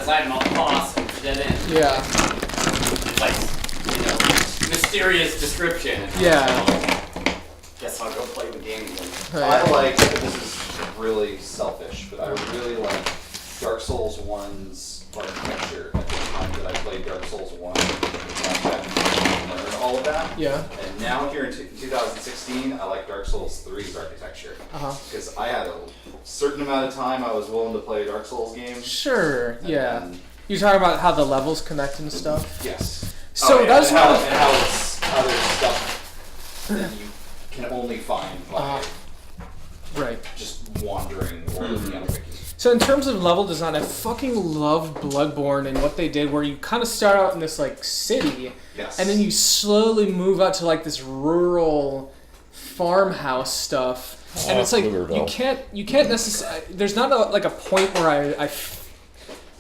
this item, I'll toss and dead end. Yeah. Like, mysterious description. Yeah. Guess I'll go play the game again. I like, this is really selfish, but I really like Dark Souls 1's architecture at the time that I played Dark Souls 1. Learned all of that. Yeah. And now here in 2016, I like Dark Souls 3's architecture. Because I had a certain amount of time I was willing to play a Dark Souls game. Sure, yeah. You're talking about how the levels connect and stuff? Yes. So that's and how there's stuff that you can only find by just wandering or looking at a wiki. So in terms of level design, I fucking love Bloodborne and what they did, where you kind of start out in this like city, and then you slowly move out to like this rural farmhouse stuff, and it's like you can't necessarily. There's not a point where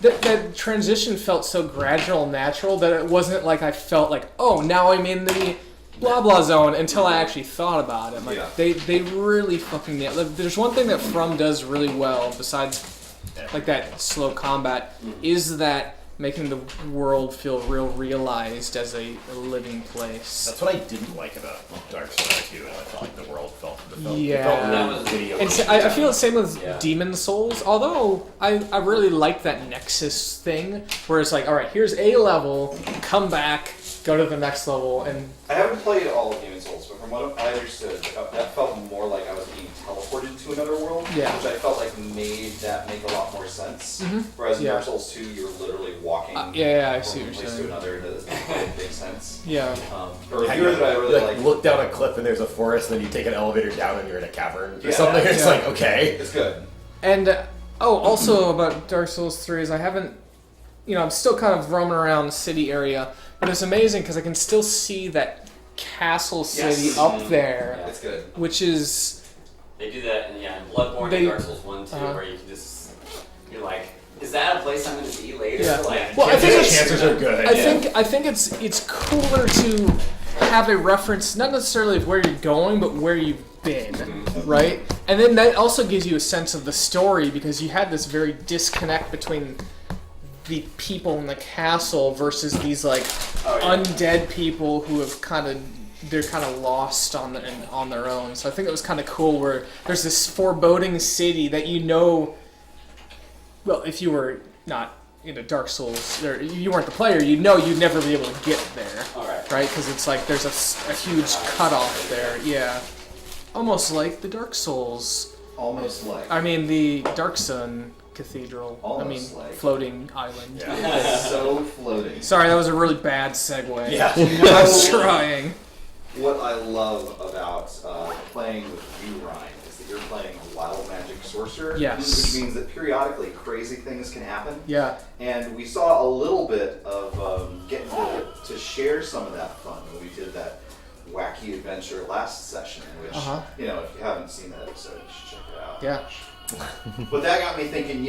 that transition felt so gradual and natural that it wasn't like I felt like, oh, now I'm in the blah blah zone until I actually thought about it. Like they really fucking nailed it. There's one thing that From does really well besides like that slow combat is that making the world feel realized as a living place. That's what I didn't like about Dark Souls 2, and I felt like the world felt video. And so I feel the same with Demon Souls, although I really like that Nexus thing, where it's like, alright, here's a level, come back, go to the next level, and... I haven't played all of Demon Souls, but from what I understood, that felt more like I was being teleported to another world, which I felt like made that make a lot more sense. Whereas in Dark Souls 2, you're literally walking I see from one place to another, and that doesn't make sense. Or here that I really like... look down a cliff and there's a forest, and then you take an elevator down and you're in a cavern or something. It's like, okay. It's good. And, also about Dark Souls 3 is I haven't... I'm still kind of roaming around the city area, but it's amazing because I can still see that castle city up there. Yeah, it's good. Which is... They do that in Bloodborne and Dark Souls 1 too, where you can just... You're like, is that a place I'm going to be later? Yeah. Like, well, I think the chances are good. I think it's cooler to have a reference, not necessarily of where you're going, but where you've been, right? And then that also gives you a sense of the story because you had this very disconnect between the people in the castle versus these like undead people who have they're kind of lost on their own. So I think it was kind of cool where there's this foreboding city that well, if you were not into Dark Souls, you weren't the player, you'd never be able to get there, right? Because it's like there's a huge cutoff there. Yeah, almost like the Dark Souls. Almost like. I mean, the Dark Sun Cathedral. Almost like. Floating island. It's so floating. Sorry, that was a really bad segue. Yeah. I was trying. What I love about playing with you, Ryan, is that you're playing a wild magic sorcerer. Yes. Which means that periodically crazy things can happen. Yeah. And we saw a little bit of getting to share some of that fun when we did that wacky adventure last session, which, if you haven't seen that episode, you should check it out. Yeah. But that got me thinking,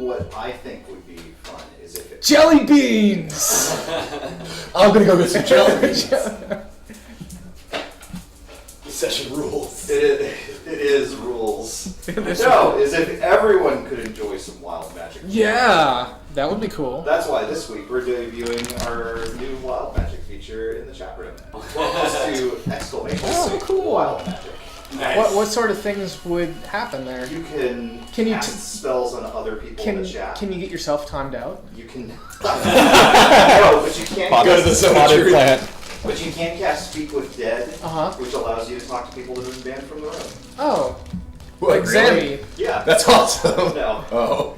what I think would be fun is if it... Jelly beans! I'm gonna go get some jelly beans. Session rules. It is rules. No, is if everyone could enjoy some wild magic. Yeah, that would be cool. That's why this week we're debuting our new wild magic feature in the chat room. Just to exclamation point, cool. Wild magic. Nice. What sort of things would happen there? You can cast spells on other people in the chat. Can you get yourself timed out? You can. No, but you can't. Go to the spotted plant. But you can cast Speak with Dead, Uh-huh. which allows you to talk to people that have been banned from the room. Oh. What, Like really? Zammy. Yeah. That's awesome. No. Oh.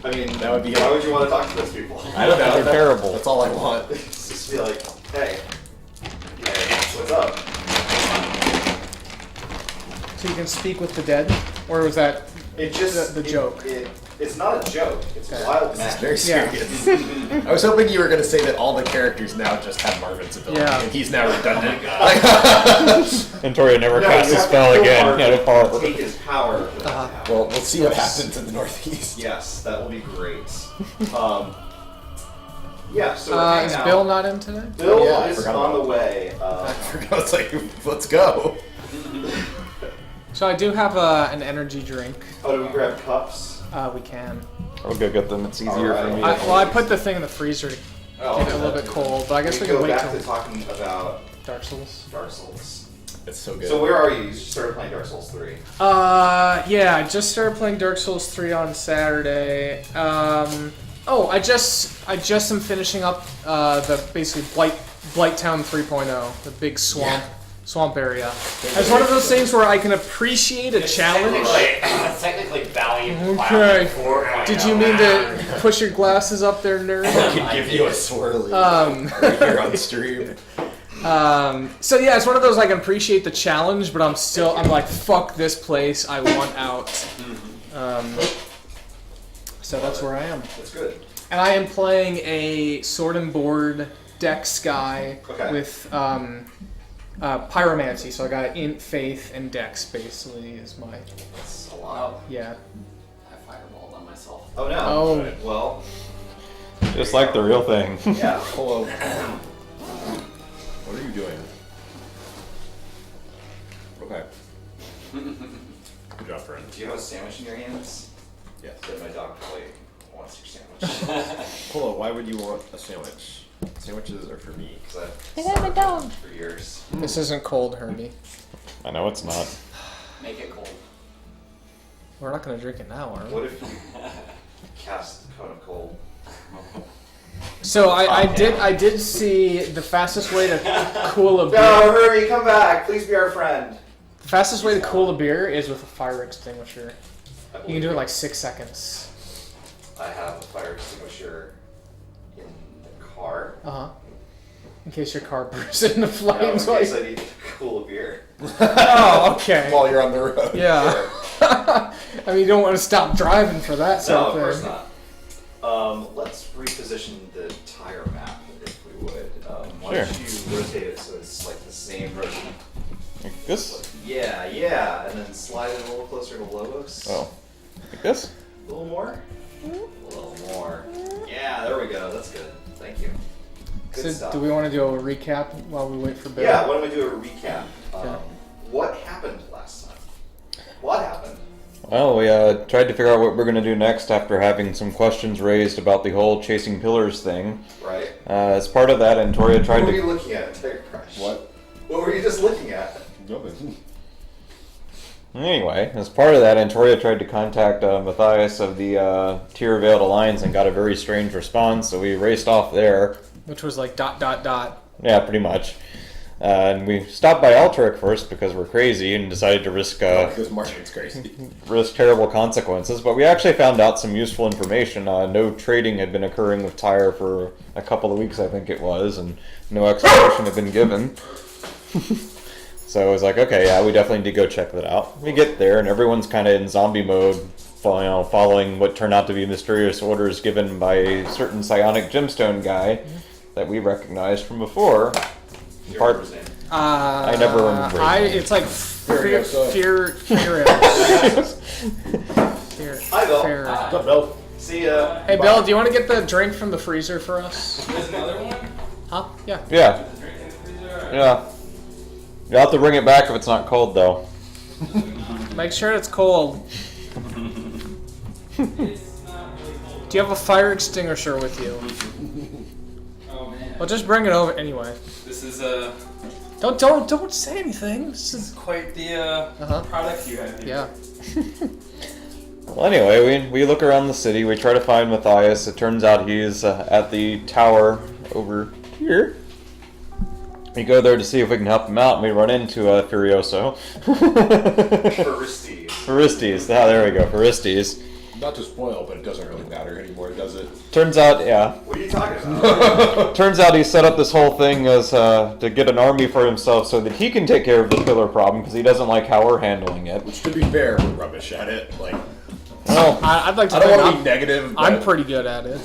I mean, That would be- why would you want to talk to those people? I don't know. They're terrible. That's all I want. Just be like, hey, what's up? So you can speak with the dead? Or was that It just the joke? It's not a joke. It's Okay. wild This is magic. very serious. I was hoping you were going to say that all the characters now just have Marvin's ability, and he's now redundant. And Torio never No, cast you a have to spell kill again. Marvin He had a to power. take his power. For that to happen. Well, we'll see what happens in the Northeast. Yes, that will be great. Yeah, so Is Bill not in today? Bill Yeah, I is forgot on about the way. I forgot. It's like, let's go. So I do have an energy drink. Oh, do we grab cups? We can. I'll go get them. It's easier for me. I put the thing in the freezer to get it a little bit cold, but I guess we can wait go till... back to talking about Dark Souls. Dark Souls. It's so good. So where are you? You started playing Dark Souls 3. Yeah, I just started playing Dark Souls 3 on Saturday. I just am finishing up the basically Blighttown 3.0, the big swamp area. It's one of those things where I can appreciate a challenge. It's technically value. Okay. Did you mean to push your glasses up there, nerd? I can give you a swirly right here on stream. So yeah, it's one of those I can appreciate the challenge, but I'm like, fuck this place, I want out. So that's where I am. That's good. And I am playing a sword and board dex guy with pyromancy. So I got int, faith, and dex basically is my. That's a lot. Yeah. I fireballed on myself. Oh no. Oh. Right. Well. Just like the real thing. Yeah. Hello. What are you doing? Okay. Good job, friend. Do you have a sandwich in your hands? Yes. That my dog probably wants your sandwich. Hello, why would you want a sandwich? Sandwiches are for me. Because I got my dog for years. This isn't cold, Herbie. I know it's not. Make it cold. We're not gonna drink it now, are we? What if you cast the cone of cold? So I did see the fastest way to cool a beer. No, hurry, come back. Please be our friend. The fastest way to cool a beer is with a fire extinguisher. You can do it in like 6 seconds. I have a fire extinguisher in the car. In case your car bursts into No, flames. in case I need to cool a beer. Oh, okay. While you're on the road. Yeah. I mean, you don't want to stop driving for that No, sort of of course thing. not. Let's reposition the tire map if we would. Why don't you rotate it so it's like the same rotation? Like this? Yeah, and then slide it a little closer to Lobos. Oh. Like this? A little more? A little more. Yeah, there we go. That's good. Thank you. Good So stuff. do we want to do a recap while we wait for Bill? Yeah, why don't we do a recap? Okay. What happened last time? What happened? Well, we tried to figure out what we're going to do next after having some questions raised about the whole chasing pillars thing. Right. As part of that, Antoria tried What were to... you looking at, Tiger Crush? What? What were you just looking at? Nothing. Anyway, as part of that, Antoria tried to contact Matthias of the Tier Veiled Alliance and got a very strange response, so we raced off there. Which was like ... Yeah, pretty much. And we stopped by Altric first because we're crazy and decided to risk Because Martin's crazy. risk terrible consequences. But we actually found out some useful information. No trading had been occurring with Tyre for a couple of weeks, I think it was, and no explanation had been given. So I was like, okay, yeah, we definitely need to go check that out. We get there, and everyone's kind of in zombie mode, following what turned out to be mysterious orders given by a certain psionic gemstone guy that we recognized from before. I never remember. It's like fear. Hi, Bill. What's up, Bill? See ya. Hey, Bill, do you want to get the drink from the freezer for us? There's another one? Huh? Yeah. Yeah. The drink in the freezer? Yeah. You'll have to bring it back if it's not cold, though. Make sure it's cold. It's not really cold. Do you have a fire extinguisher with you? Oh man. Well, just bring it over anyway. This is Don't say anything. This is quite the product you have here. yeah. Well, anyway, we look around the city. We try to find Matthias. It turns out he's at the tower over here. We go there to see if we can help him out, and we run into Furioso. Furistes. Ah, there we go. Furistes. Not to spoil, but it doesn't really matter anymore, does it? Turns out, yeah. What are you talking about? Turns out he set up this whole thing as to get an army for himself so that he can take care of the pillar problem because he doesn't like how we're handling it. Which, to be fair, we're rubbish at it. Like, well, I'd like to. I don't want to be negative. I'm pretty good at it.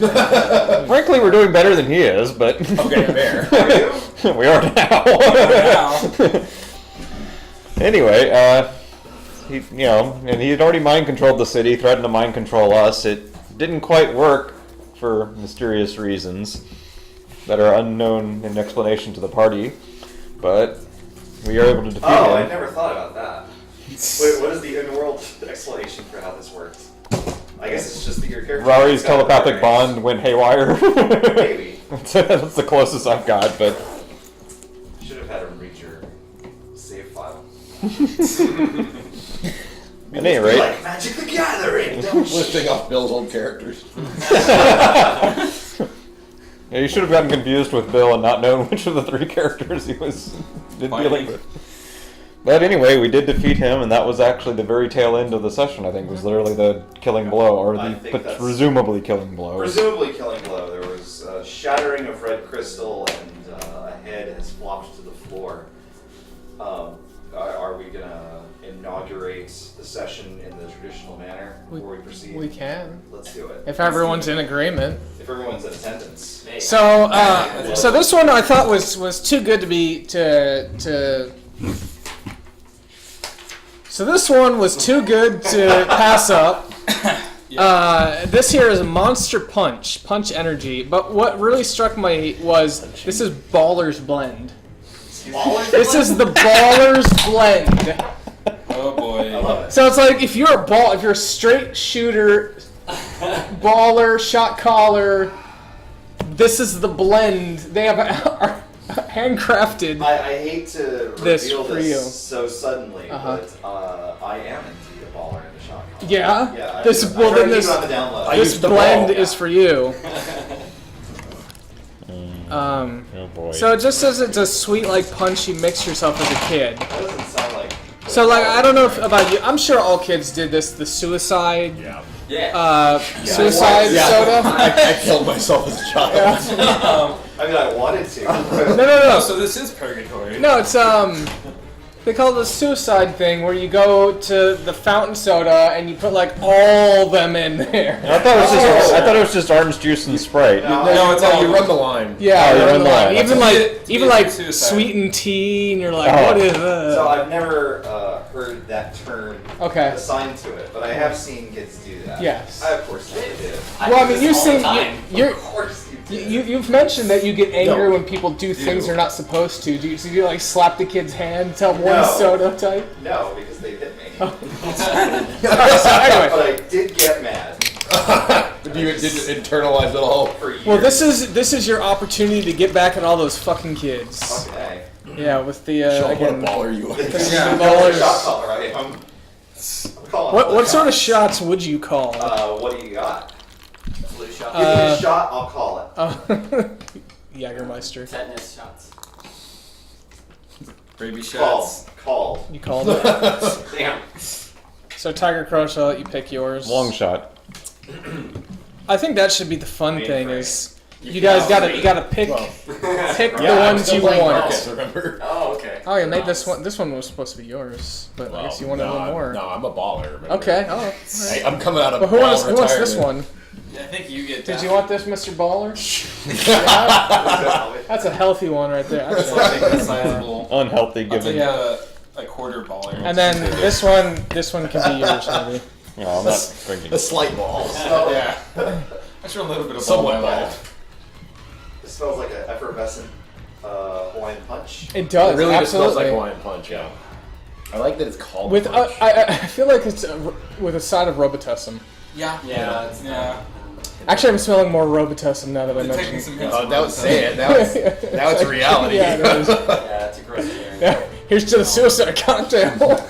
Frankly, we're doing better than he is, but Okay, fair. Are you? we are now. Anyway, he, and he had already mind controlled the city, threatened to mind control us. It didn't quite work for mysterious reasons that are unknown in explanation to the party, but we are able to defeat him. Oh, I never thought about that. Wait, what is the in-world explanation for how this works? I I guess it's just that your character. Rari's telepathic bond went haywire. Maybe. That's the closest I've got, but. Should have had him read your save file. At any rate. Like Magic the Gathering! Listing off Bill's old characters. Yeah, you should have gotten confused with Bill and not known which of the 3 characters he was dealing with. But anyway, we did defeat him, and that was actually the very tail end of the session, I think, was literally the killing blow, or the presumably killing blow. Presumably killing blow. There was shattering of red crystal, and a head has flopped to the floor. Are we going to inaugurate the session in the traditional manner before we proceed? We can. Let's do it. If everyone's in agreement. If everyone's in attendance. So, so this one I thought was too good to be So this one was too good to pass up. This here is Monster Punch Energy. But what really struck me was this is Baller's Blend. This is the Baller's Blend. Oh boy. I love it. So it's like if you're a straight shooter, baller, shot caller, this is the blend. They have handcrafted. I hate to this reveal for this you. so suddenly, but I am indeed a baller in the shot caller. Yeah? Yeah. This blend is for you. Oh boy. So it just says it's a sweet like punch you mix yourself as a kid. That doesn't sound like. So like I don't know about you. I'm sure all kids did this. The suicide. Suicide soda. I killed myself as a child. I mean, I wanted to. No. So this is purgatory. No, it's they call it the suicide thing, where you go to the fountain soda and you put like all them in there. I thought it was just orange juice and Sprite. No, it's all you run the line. Yeah, you run the line. Even like sweetened tea, and you're like, what is that? So I've never heard that term Okay. assigned to it, but I have seen kids do that. Yes. I of course did. Well, I mean, you seem you're. Of course you did. You've mentioned that you get angry when people do things they're not supposed to. Do you like slap the kid's hand, tell them one soda type? No, because they hit me. So anyway. But I did get mad. Did you internalize it all? For years. Well, this is your opportunity to get back at all those fucking kids. Okay. Yeah, with the Show again. what a baller you are. Ballers. Shot caller, right? I'm calling What sort of shots would you call? What do you got? Flu shot. Give me a shot, I'll call it. Jägermeister. Tetanus shots. Rabies shots. Called. You called it. Damn. So Tiger Crush, I'll let you pick yours. Long shot. I think that should be the fun thing is you guys gotta pick the ones you want. Remember? Oh, okay. Oh, you made this one. This one was supposed to be yours, but I guess you wanted a little more. No, I'm a baller. Remember? Okay. Oh. Hey, I'm coming out of. But who wants this one? Yeah, I think you get. Did you want this, Mr. Baller? Yeah. That's a healthy one right there. That's like a sizable. Unhealthy I'll given. take a quarter baller. And then this one can be yours, maybe. No, I'm not drinking. A slight ball. Yeah. Actually, a little bit of Somewhat ball. ball. It smells like an effervescent Hawaiian punch. It does. It really just smells like absolutely. Hawaiian Punch. Yeah. I like that it's called. With punch. I feel like it's with a side of Robitussin. Yeah. Yeah. Actually, I'm smelling more Robitussin now that I Taking mentioned. some That was saying. Now it's reality. Yeah, it is. Yeah, it's a gross feeling. Yeah. Here's to the suicide cocktail.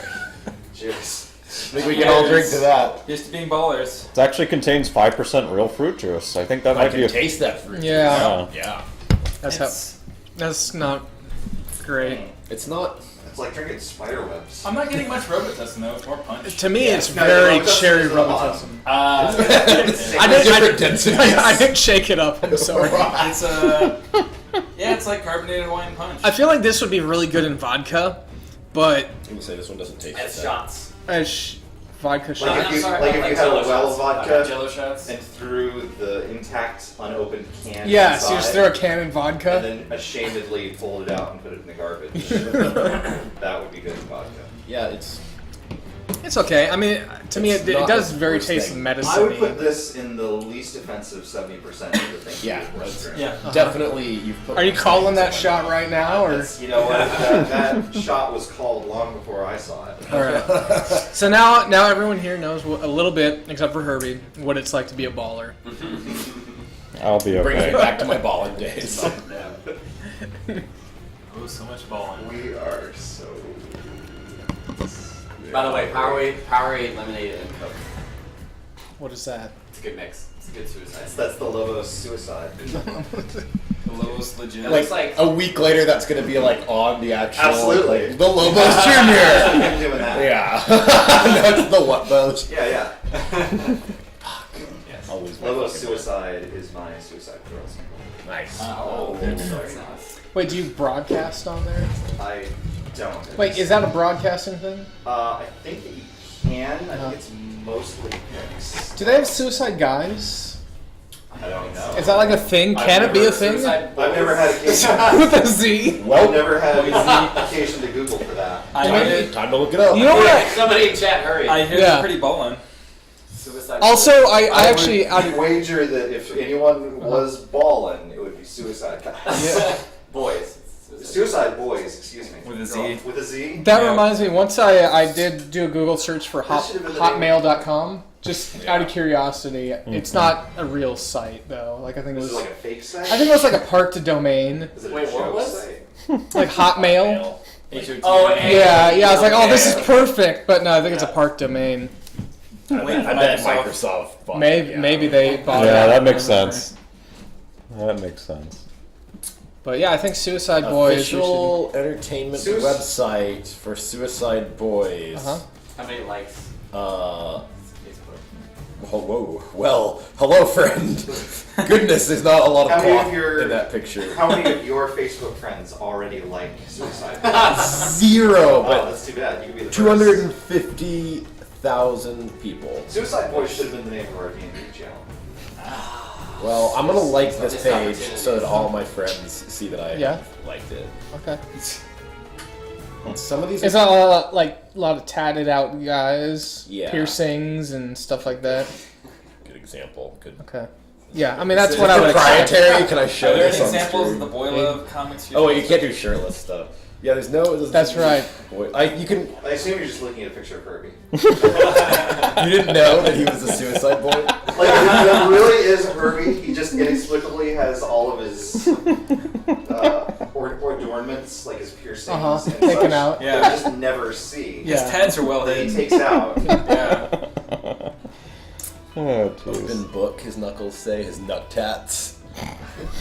Cheers. I think we can all drink to that. Here's to being ballers. It actually contains 5% real fruit juice. I think that I might be can a. taste that fruit. Yeah. Yeah. That's not great. It's not. It's like drinking spider webs. I'm not getting much Robitussin though. It's more punch. To me, it's no, very Robitussin cherry is the bottom. Robitussin. Different density. I didn't shake it up. I'm sorry. It's it's like carbonated Hawaiian punch. I feel like this would be really good in vodka, but I'm gonna say this one doesn't taste As like shots. as vodka Like shot. if you, sorry, like if you had a Jello well shots. vodka Jello shots. and threw the intact, unopened can Yeah, so you just inside, throw a can in and vodka. then ashamedly pulled it out and put it in the garbage. That would be good vodka. Yeah, it's. It's okay. I mean, to me, it does very taste medicine. I would put this in the least offensive 70% of the things. Yeah, definitely. You've put Are you calling that shot right now, or? You know what? That shot was called long before I saw it. All right. So now everyone here knows a little bit, except for Herbie, what it's like to be a baller. I'll be Brings me okay. back to my balling days. Oh, so much balling. We are so. By the way, Powerade, lemonade, and Coke. What is that? It's a good mix. It's a good suicide. That's the Lobos suicide. The Lobos legit. It looks like A week later, that's going to be like on the actual. Absolutely. Like, the Lobos Junior. I'm doing that. Yeah. That's the what Bos. Yeah. yes. Always. Lobos suicide is my suicide girls. Nice. Oh, Nice. nice. Wait, do you broadcast on there? I don't. Wait, is that a broadcasting thing? I think that you can. I think it's mostly pics. Do they have suicide guys? I don't know. Is that like a thing? Can it be a thing? I've never had occasion. With a Z? I've never had occasion to Google for that. Time to look it up. You know what? Somebody in chat, hurry. I hear Yeah. it's pretty balling. Suicide. Also, I actually... would wager that if anyone was ballin', it would be suicide guys. Yeah. Boys. Suicide boys, excuse me. With a Z. With a Z? That Yeah. reminds me, once I did do a Google search for That should have been the hotmail.com, just out of curiosity. It's not a real site, though. Like, I think it Is was... it like a fake site? I think it was like a park to domain. Is it Wait, a what joke was? site? Like Hotmail. Oh, Yeah, I was like, oh, this is perfect. But no, I think it's a park domain. I bet Microsoft bought it, yeah. Maybe they bought it. Yeah, that makes sense. That makes sense. But yeah, I think Suicide Boys. Official entertainment Suicide- website for Suicide Boys. How many likes? Facebook. Whoa. Well, hello, friend. Goodness, there's not a lot How of many cloth of your- in that picture. How many of your Facebook friends already like suicide? Zero, Oh, but that's too bad. You could be the first. 250,000 people. Suicide Boys should have been the name of our D&D channel. Well, I'm gonna like this Missed page opportunities. so that all my friends see that I Yeah. liked it. Okay. And some of these It's a lot of tatted out guys, Yeah. piercings and stuff like that. good example. Good. Okay. Yeah, I mean that's Is what it I would expect. proprietary? Can I show Are there this any on examples stream? of the Boy Love comics? Oh wait, you can't do shirtless stuff. Yeah, there's no. That's right. Boy, you can. I assume you're just looking at a picture of Herbie. You didn't know that he was a suicide boy. Like, it really is Herbie. He just inexplicably has all of his adornments, like his piercings and Taken such, out. Yeah. that you just never see. His tats are well That he hidden. takes out. Yeah. Oh, jeez. Open book, his knuckles say, his nut tats.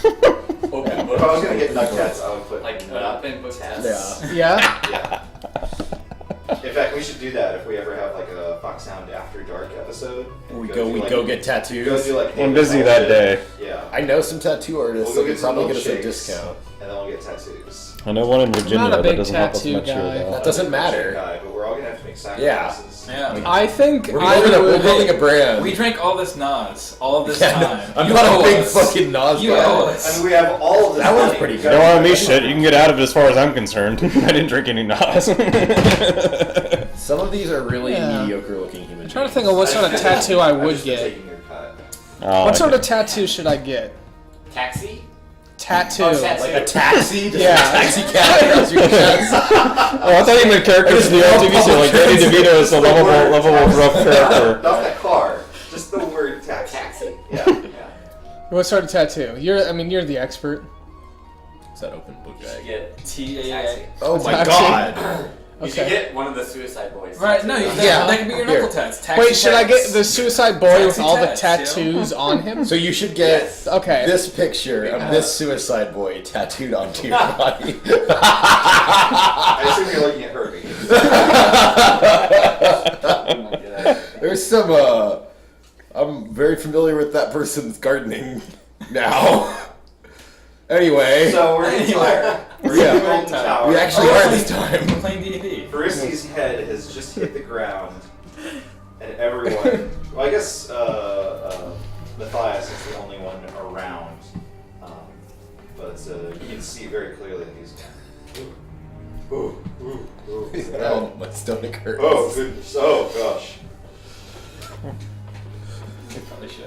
Open If I was gonna get nut tats, I would put Like an nut open book tats. test. Yeah. Yeah. In fact, we should do that if we ever have like a FOXHOUND After Dark episode. We do, go like, get Go tattoos. do like. I'm busy that day. Yeah. I know some tattoo artists We'll that go could get some probably get us a milkshakes, discount. And then we'll get tattoos. I know one in Virginia. not a big that doesn't help us tattoo much here, guy. though. That doesn't matter. Guy, but we're all gonna have to make sacrifices. Yeah. I think We're I building a would. brand. We drank all this Nas, all of this Yeah, time. I'm You not owe a big us. fucking Nas You guy. owe I us. mean, we have all of this. That one's money. pretty We good. gotta- Don't owe me shit. You can get out of it as far as I'm concerned. I didn't drink any Nas. Some of these are really Yeah. mediocre looking human I'm trying to think of what sort of tattoo I would get. Taking your cut. Oh, What sort okay. of tattoo should I get? Taxi? Tattoo. Oh, tattoo. Like a taxi? Just Yeah. a taxi cab across your chest. Oh, I thought you meant characters from the old TV show, like Danny DeVito is a lovable rough character. Not that car. Just the word taxi. Taxi? Yeah. What sort of tattoo? You're the expert. Is that open book You should bag? get T-A-A. taxi. Oh my Taxi. god. You should get one of the Suicide Boys. Right, no, Yeah. that could be your knuckle tats. Taxi Wait, should I tats. get the Suicide Boy with Taxi all the tats, yo. tattoos on him? So you should get Yes. Okay. this picture of this suicide boy tattooed onto your body. I assume you're looking at Herbie. There's some, I'm very familiar with that person's gardening now. Anyway, So we're in Tyre. We're Yeah. in the Golden Tower. we actually are this time. Playing D&D. Baristy's head has just hit the ground, and everyone. Well, I guess Matthias is the only one around, but you can see very clearly that he's. Oh, my stomach hurts. Oh, goodness. Oh, gosh. You probably should.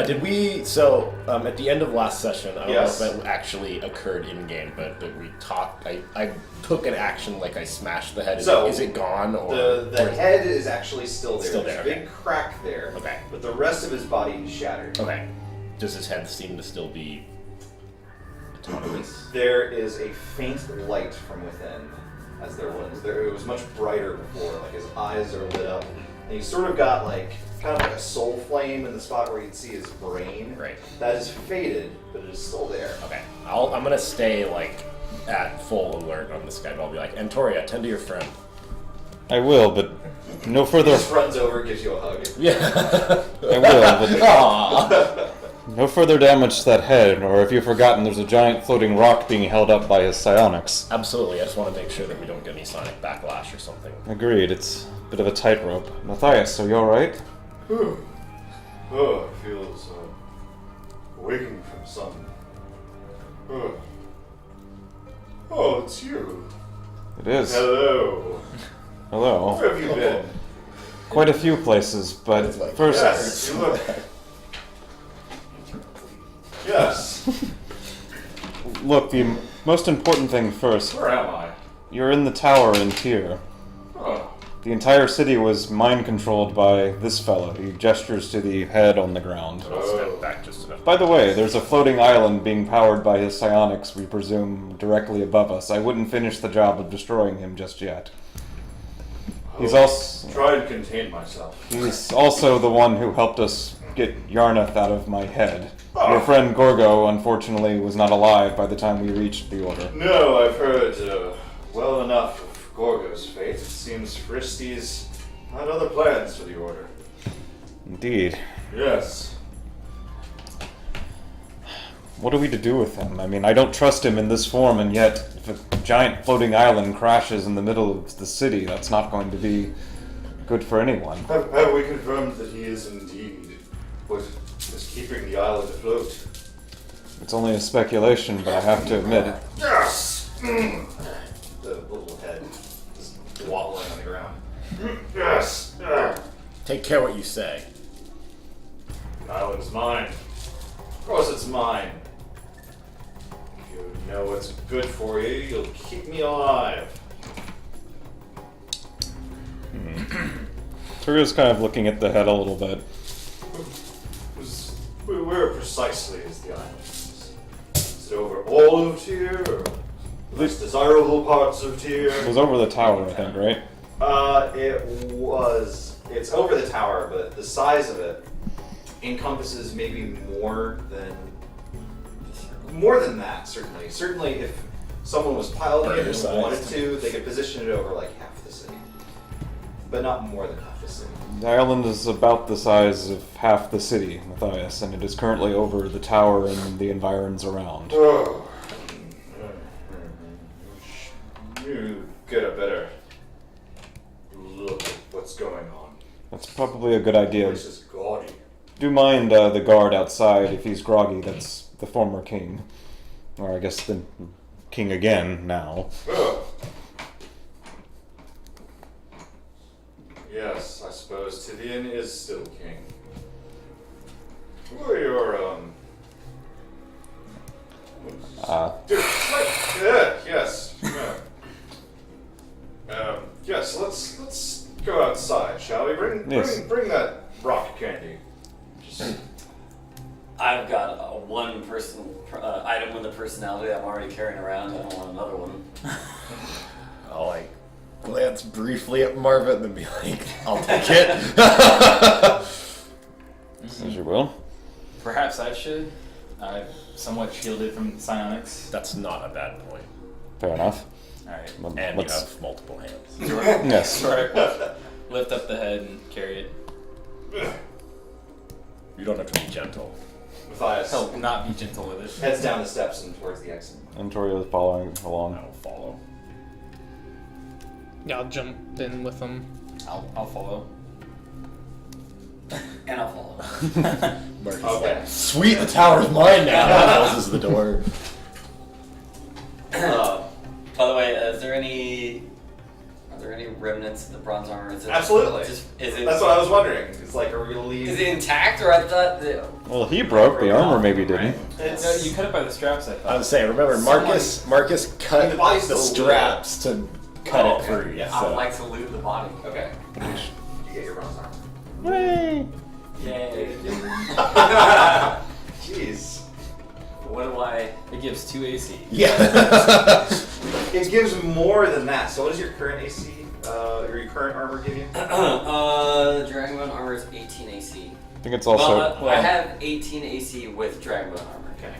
Did we, so, at the end of last session, I don't know Yes. if that actually occurred in-game, but we talked, I took an action like I smashed the head. Is it gone? Or The head is actually still there. Still There's there, a big okay. crack there. Okay. But the rest of his body is shattered. Okay. Does his head seem to still be autonomous? There is a faint light from within, as there was. It was much brighter before. Like his eyes are lit up, and he's sort of got like kind of like a soul flame in the spot where you'd see his brain. Right. That is faded, but it is still there. Okay. I'm gonna stay, like, at full alert on this guy, but I'll be like, Antoria, tend to your friend. I will, but no He further. just runs over, gives you a hug. Yeah. I will, but Aww. no further damage to that head. Or if you've forgotten, there's a giant floating rock being held up by his psionics. Absolutely. I just want to make sure that we don't get any sonic backlash or something. Agreed. It's a bit of a tightrope. Matthias, are you all right? Oh, it feels waking from some. Oh, it's you. It is. Hello. Hello. Where have you been? Quite a few places, but first, Yes, you look. Yes. look, the most important thing first. Where am I? You're in the tower in Tyr. Oh. The entire city was mind-controlled by this fellow. He gestures to the head on the ground. I'll step back just enough. By the way, there's a floating island being powered by his psionics, we presume, directly above us. I wouldn't finish the job of destroying him just yet. He's also Try and contain myself. he's also the one who helped us get Yarnath out of my head. Your friend Gorgo, unfortunately, was not alive by the time we reached the Order. No, I've heard well enough of Gorgo's fate. It seems Fristy's had other plans for the Order. Indeed. Yes. What are we to do with him? I mean, I don't trust him in this form, and yet, if a giant floating island crashes in the middle of the city, that's not going to be good for anyone. Have we confirmed that he is indeed what is keeping the island afloat? It's only a speculation, but I have to admit, Yes! The little head is wobbling on the ground. Yes! Take care what you say. The island's mine. Of course it's mine. If you know what's good for you, you'll keep me alive. Turgo's kind of looking at the head a little bit. Where precisely is the island? Is it over all of Tyr, or the least desirable parts of Tyr? It was over the tower, I think, right? It's over the tower, but the size of it encompasses maybe more than that, certainly. Certainly, if someone was piloting it and wanted to, they could position it over like half the city. But not more than half the city. The island is about the size of half the city, Matthias, and it is currently over the tower and the environs around. Oh. You get a better look at what's going on. That's probably a good The idea. place is gaudy. Do mind the guard outside if he's groggy. That's the former king. Or I guess the king again now. Oh. Yes, I suppose Tivian is still king. Who are your, yes. Yes, let's go outside, shall we? Bring that rock candy. I've got a item with a personality I'm already carrying around. I don't want another one. I'll, like, glance briefly at Marvin and then be like, I'll take it. As you will. Perhaps I should. I'm somewhat shielded from psionics. That's not a bad point. Fair enough. Alright. And Let's- you have multiple hands. Yes. Lift up the head and carry it. You don't have to be gentle. Matthias Help not be gentle with it. heads down the steps and towards the exit. And Torio is following I along. will follow. Yeah, I'll jump in with them. I'll follow. And I'll follow. Mark is Okay. like, sweet, the tower's mine now. Closes the door. bronze armor? Is it Absolutely. Is it? That's what I was wondering. It's like, are we gonna leave? Is it intact, or I thought that? Well, he broke the armor, maybe didn't. It's, No, you cut it by the straps. I thought. I was saying, remember, Marcus cut the body's the still straps to cut it okay. free. Yeah. I would So. like to loot the body. Okay. You get your bronze armor. Yay! Yay! Jeez. What do I? It gives 2 AC. Yeah. It gives more than that. So what does your current AC, or your current armor give you? The Dragonbone armor is 18 AC. I think it's also. I have 18 AC with Dragonbone armor. Okay.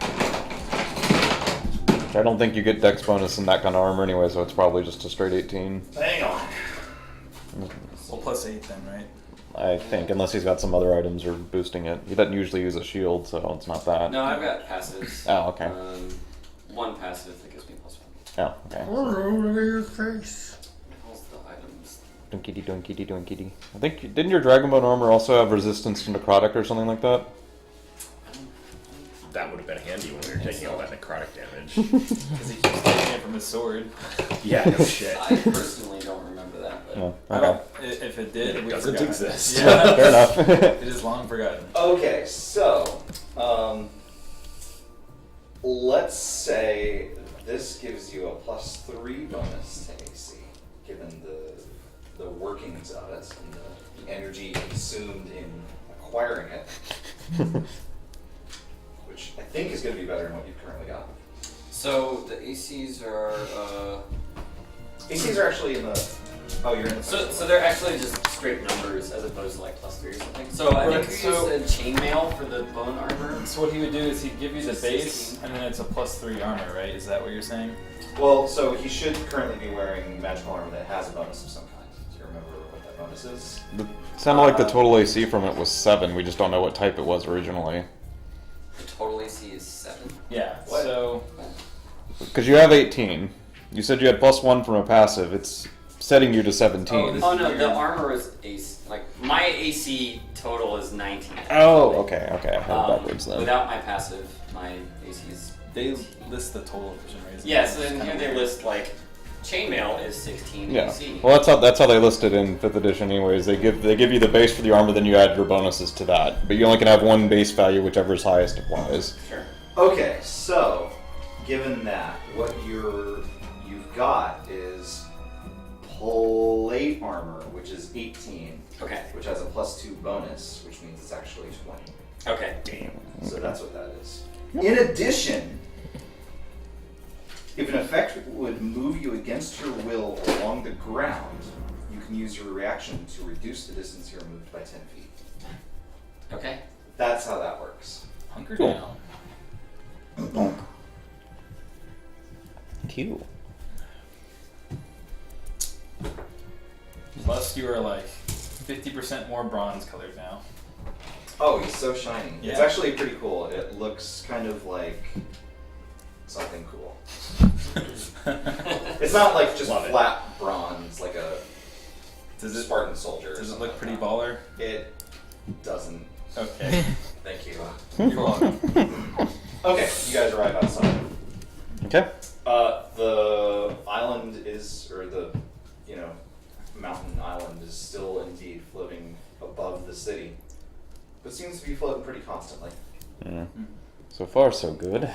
I don't think you get dex bonus in that kind of armor anyway, so it's probably just a straight 18. Hang on. Well, plus 8 then, right? I think, unless he's got some other items or boosting it. He doesn't usually use a shield, so it's not that. No, I've got passives. Oh, okay. One passive that gives me +1. Oh, okay. Over your face. What's the items? Donkey donkey donkey. I think, didn't your Dragonbone armor also have resistance to necrotic or something like that? That would have been handy when we were taking all that necrotic damage. Because he keeps taking it from his sword. Yeah, no shit. I personally don't remember that, but No. I Okay. don't. If it did, It we doesn't forgot. exist. Yeah. Fair enough. It is long forgotten. Okay, so let's say this gives you a +3 bonus to AC, given the workings of it and the energy consumed in acquiring it, which I think is going to be better than what you've currently got. so the ACs are. ACs are actually in the. Oh, you're in the. So they're actually just straight numbers as opposed to like +3 or something. So I Right, think so- we use chainmail for the bone armor. So what he would do is he'd give you the Just base, 16. and then it's a +3 armor, right? Is that what you're saying? Well, so he should currently be wearing magical armor that has a bonus of some kind. Do you remember what that bonus is? It sounded like the total AC from it was 7. We just don't know what type it was originally. The total AC is 7. Yeah. What? So Because you have 18. You said you had +1 from a passive. It's setting you to 17. this- Oh no, the armor is AC. Like my AC total is 19. Oh, okay. I had it backwards then. Without my passive, my AC is. they list the total for some reason. Yeah, so It's then kinda here they weird. list like chainmail is 16 Yeah. AC. Well, that's how they list it in 5th edition. Anyways, they give you the base for the armor, then you add your bonuses to that. But you only can have one base value, whichever is highest applies. Sure. Okay, so given that, what you've got is plate armor, which is 18, Okay. which has a +2 bonus, which means it's actually 20. Okay. So that's what that is. In addition, if an effect would move you against your will along the ground, you can use your reaction to reduce the distance you're moved by 10 feet. Okay. That's how that works. Hunker Cool. down. Cute. Plus, you are like 50% more bronze colored now. Oh, he's so shiny. It's Yeah. actually pretty cool. It looks kind of like something cool. It's not like just Love it. flat bronze like a Does it Spartan soldier. or does it something look pretty like that. baller? It doesn't. Okay. Thank you. You're welcome. Okay, you guys arrive outside. Okay. The island is, or the, mountain island is still indeed floating above the city, but seems to be floating pretty constantly. Yeah. So far, so good.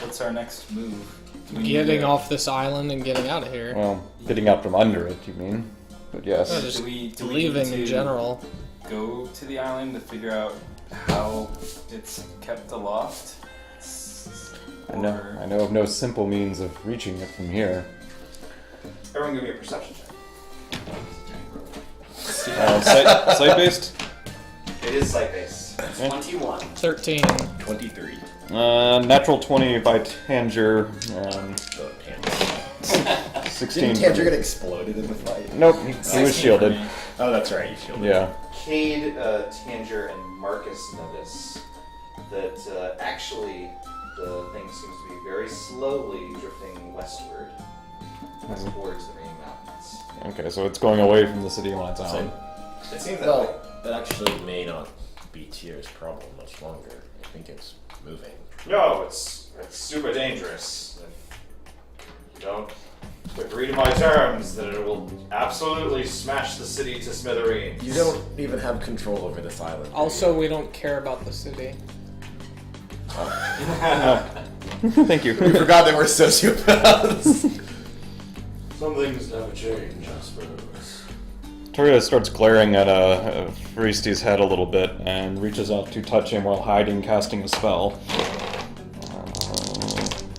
What's our next move? Do we need Getting to- off this island and getting out of here. Well, getting out from under it, you mean? But yes. No, just Do we leaving need in to general. Go to the island to figure out how it's kept aloft. I know of no simple means of reaching it from here. Everyone give me a perception check. Sight-based? It is sight-based. 21. 13. 23. Natural 20 by Tanger. The Tanger. 16. Didn't Tanger get exploded in the fight? Nope, he 16 was shielded. for me. Oh, that's right, you shielded. Yeah. Cade, Tanger, and Marcus notice that actually the thing seems to be very slowly drifting westward towards the main mountains. Okay, so it's going away from the city on its own. So, It seems that way. well, that actually may not be Tier's problem much longer. I think it's moving. No, it's It's super dangerous. If you don't agree to my terms, then it will absolutely smash the city to smithereens. You don't even have control over this island. Also, we don't care about the city. Thank you. We forgot that we're sociopaths. Some things never change, I suppose. Toria starts glaring at Faristi's head a little bit and reaches out to touch him while hiding, casting a spell.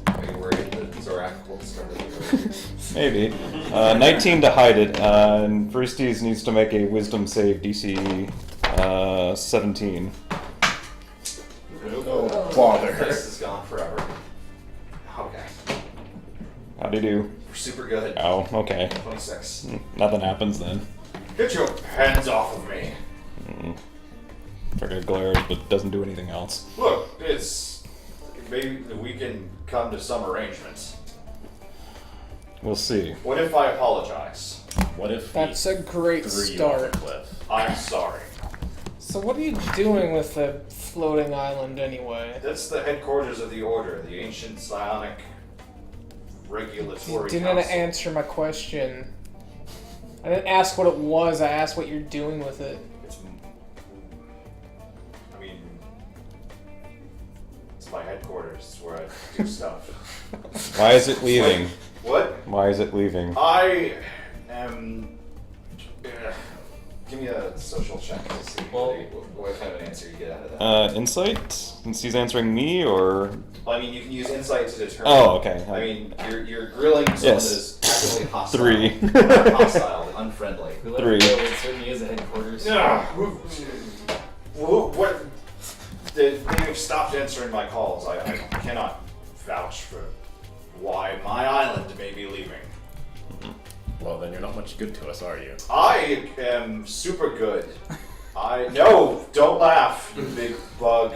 Are you worried that Zorak will start to Maybe. 19 to hide it, and Faristi's needs to make a Wisdom save DC 17. Oh, bother. This is gone forever. Okay. How'd he do? We're super good. Oh, okay. 26. Nothing happens then. Get your hands off of me. Toria glares, but doesn't do anything else. Look, it's... Maybe we can come to some arrangements. We'll see. What if I apologize? What if That's a great threw you off start. a cliff? I'm sorry. So what are you doing with the floating island anyway? That's the headquarters of the Order, the ancient psionic You regulatory didn't council. answer my question. I didn't ask what it was, I asked what you're doing with it. I mean, it's my headquarters. It's where I do stuff. Why is it leaving? What? Why is it leaving? I am... Give me a social check to see what kind of an answer you get out of that. Insight? Since he's answering me, or... Well, I mean, you can use insight to determine. Oh, okay. I mean, you're grilling someone Yes. that is actively hostile. 3. Not hostile, unfriendly. We let 3. it go, it certainly is a headquarters. What? They've stopped answering my calls. I cannot vouch for why my island may be leaving. Well, then you're not much good to us, are you? I am super good. No, don't laugh, you big bug.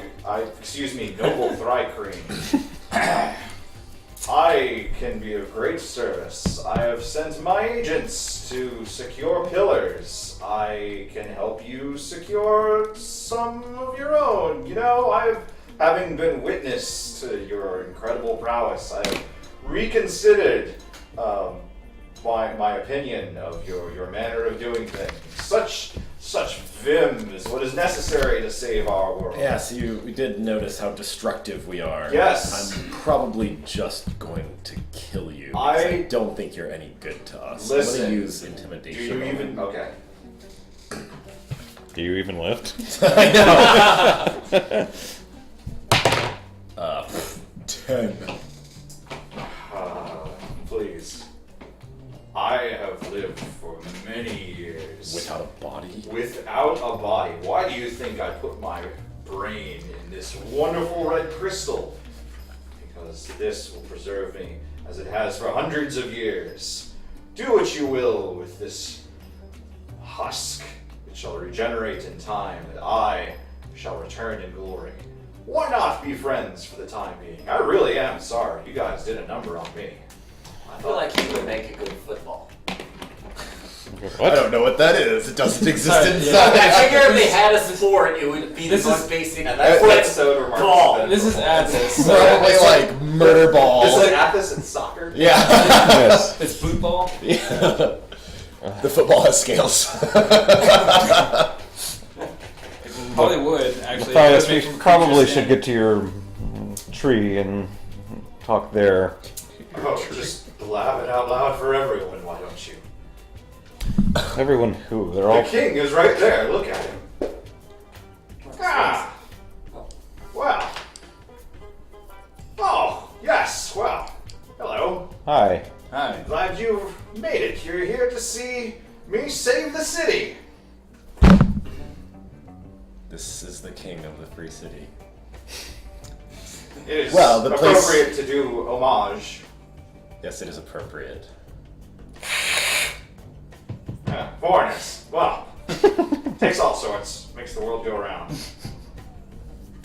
Excuse me, noble Thrycreen. I can be of great service. I have sent my agents to secure pillars. I can help you secure some of your own. You know, having been witness to your incredible prowess, I've reconsidered my opinion of your manner of doing things. Such vim is what is necessary to save our world. Yes, we did notice how destructive we are. Yes. I'm probably just going to kill you. Because I don't think you're any good to us. Listen, I'm going to use intimidation. Do you even... Okay. Do you even lift? I know. 10. Please. I have lived for many years. Without a body? Without a body. Why do you think I put my brain in this wonderful red crystal? Because this will preserve me as it has for hundreds of years. Do what you will with this husk. It shall regenerate in time, and I shall return in glory. Why not be friends for the time being? I really am sorry. You guys did a number on me. I feel like he would make a good football. What? I don't know what that is. It doesn't exist I inside. figure if they had a sport, it would be This the is- most basic And that's foot episode where Marcus ball. spent This is for- Athos. Probably like murder ball. This is Athos in soccer? Yeah. Yes. It's football. Yeah. The football has scales. Probably would, actually. Matthias, It would we make some probably creatures should stand. get to your tree and talk there. Oh, just blab it out loud for everyone, why don't you? Everyone who? They're The all... king is right there, look at him. Ah! Well. Oh, yes, well. Hello. Hi. Hi. Glad you've made it. You're here to see me save the city. This is the king of the free city. It is Well, the place- appropriate to do homage. Yes, it is appropriate. Foreigners. Well, takes all sorts. Makes the world go around.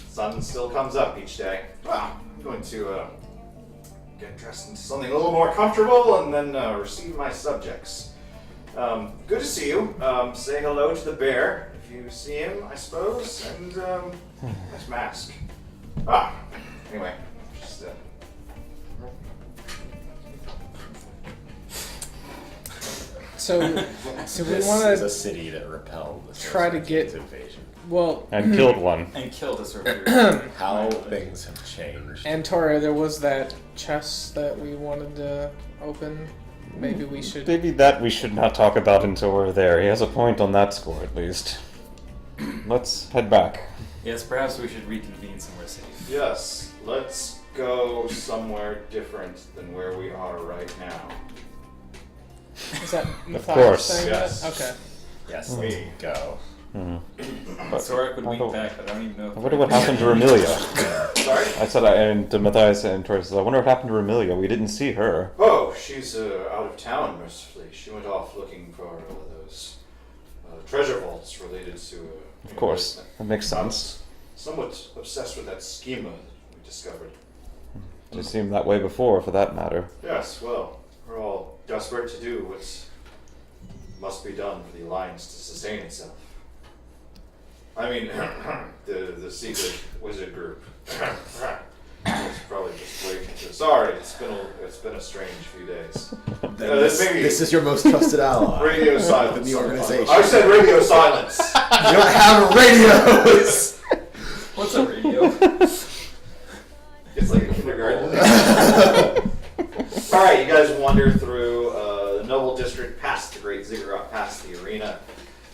Sun still comes up each day. Well, I'm going to get dressed into something a little more comfortable and then receive my subjects. Good to see you. Say hello to the bear if you see him, I suppose. And nice mask. Anyway, just So we This want is a to city that repelled the try to get- invasion. And killed one. And killed us over How things have changed. And Tori, there was that chest that we wanted to open. Maybe we should. Maybe that we should not talk about until we're there. He has a point on that score, at least. Let's head back. Yes, perhaps we should reconvene somewhere safe. Yes, let's go somewhere different than where we are right now. Is that Matthias course. saying Yes. that? Okay. Yes, let's go. But Zorak would I wink don't- back, but I don't even know if I wonder what happened to Remilia. Sorry? I said, and to Matthias and Tori says, I wonder what happened to Remilia. We didn't see her. Oh, she's out of town, mercifully. She went off looking for those treasure vaults related to... Of course, that makes I sense. was somewhat obsessed with that schema that we discovered. It seemed that way before, for that matter. Yes, well, we're all desperate to do what must be done for the Alliance to sustain itself. I mean, the secret wizard group. It's probably just waiting to... Sorry, it's been a strange few days. This is your most trusted ally. Radio silence. Within the organization. I said radio silence. You don't have radios! What's a radio? It's like a kindergarten. Alright, you guys wander through the Noble District, past the Great Ziggurat, past the arena,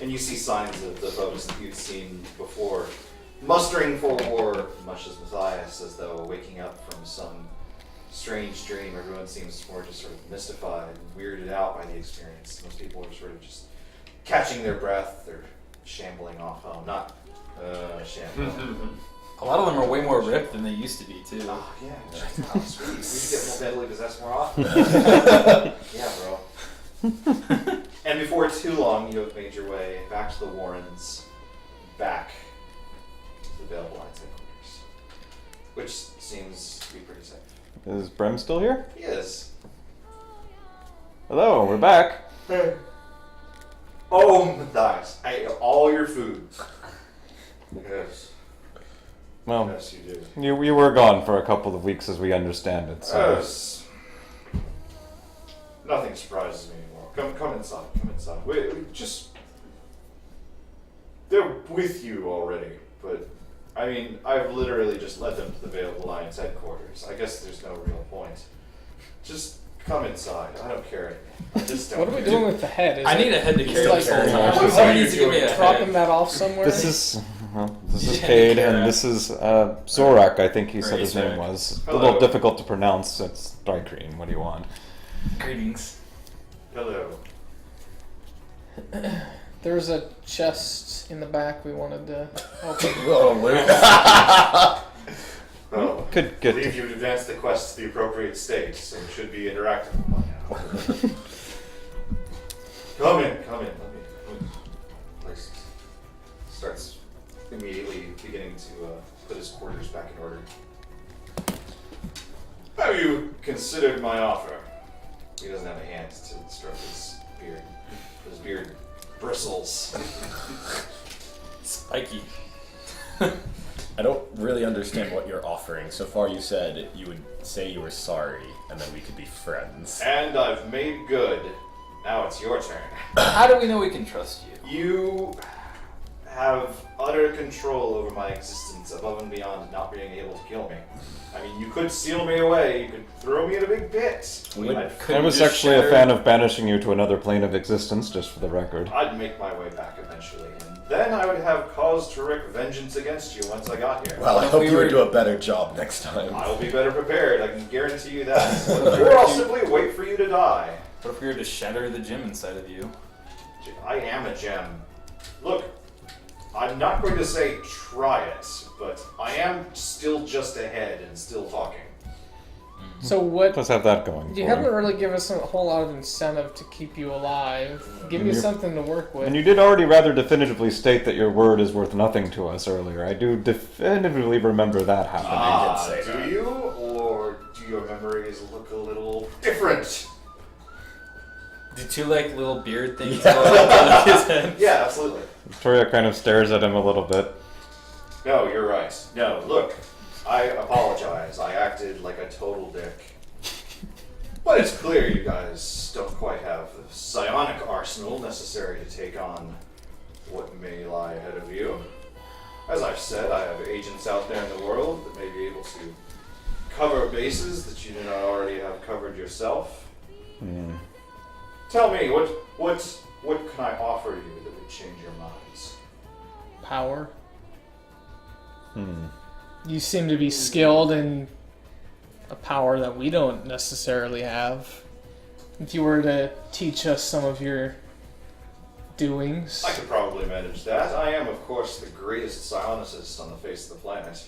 and you see signs of the folks that you've seen before. Mustering for war, much as Matthias, as though waking up from some strange dream. Everyone seems more just sort of mystified and weirded out by the experience. Most people are sort of just catching their breath. They're shambling off home. Not shambling. A lot of them are way more ripped than they used to be, too. Oh, yeah. Oh, sweet. We should get more deadly possessed more often. Yeah, bro. And before too long, you have made your way back to the Warrens, back to the Veiled Alliance headquarters, which seems to be pretty safe. Is Brem still here? He is. Hello, we're back. Oh, Matthias, I ate all your food. Yes. Well, Yes, you did. you were gone for a couple of weeks as we understand it, so... Yes. Nothing surprises me anymore. Come inside. Come inside. We just... They're with you already, but... I mean, I've literally just led them to the Veiled Alliance headquarters. I guess there's no real point. Just come inside. I don't care anymore. I just don't What are we care. doing with the head? Is I it need a head to carry like this whole time. dropping- Somebody needs to give me a dropping head. that off somewhere? This is... Well, this is Yeah, Cade, Kara. and this is Zorak, I think he said his Great, name Zorak. was. A Hello. little difficult to pronounce. It's dark green. What do you want? Greetings. Hello. There's a chest in the back we wanted to open. Whoa, Luke. Well, Could I get... believe you've advanced the quest to the appropriate stage, so it should be interactive by now. Come in. Let me. Like, starts immediately beginning to put his quarters back in order. Have you considered my offer? He doesn't have a hand to stroke his beard. His beard bristles. Spiky. I don't really understand what you're offering. So far you said you would say you were sorry, and then we could be friends. And I've made good. Now it's your turn. How do we know we can trust you? You have utter control over my existence above and beyond not being able to kill me. I mean, you could seal me away, you could throw me in a big pit. I was actually a fan of banishing you to another plane of existence, just for the record. I'd make my way back eventually, and then I would have cause to wreak vengeance against you once I got here. Well, I If hope we you were- would do a better job next time. I'll be better prepared, I can guarantee you that. Or I'll simply wait for you to die. What if we were to shatter the gem inside of you? I am a gem. Look, I'm not going to say try it, but I am still just ahead and still talking. So what? Let's have that going. You for haven't him. really given us a whole lot of incentive to keep you alive. Give And you you- something to work with. And you did already rather definitively state that your word is worth nothing to us earlier. I do definitively remember that happening. say Do that. you? Or do your memories look a little different? Do two like little beard things go up on his head? Yeah, absolutely. Victoria kind of stares at him a little bit. No, you're right. No, look, I apologize. I acted like a total dick. But it's clear you guys don't quite have the psionic arsenal necessary to take on what may lie ahead of you. As I've said, I have agents out there in the world that may be able to cover bases that you do not already have covered yourself. Tell me, what can I offer you that would change your minds? Power. You seem to be skilled in a power that we don't necessarily have. If you were to teach us some of your doings. I could probably manage that. I am, of course, the greatest psionicist on the face of the planet.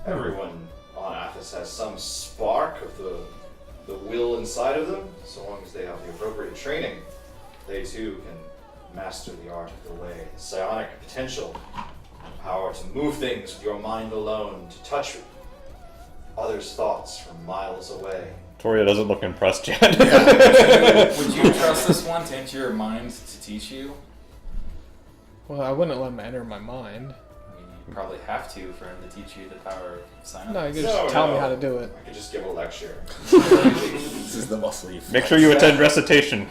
Everyone on Athos has some spark of the will inside of them. So long as they have the appropriate training, they too can master the art of the way. The psionic potential, power to move things with your mind alone, to touch others' thoughts from miles away. Toria doesn't look impressed yet. Would you trust this one to enter your mind to teach you? Well, I wouldn't let him enter my mind. I mean, you probably have to for him to teach you the power of science. No, you could just tell me how to do it. I could just give a lecture. This is the muscle you Make sure you attend recitation.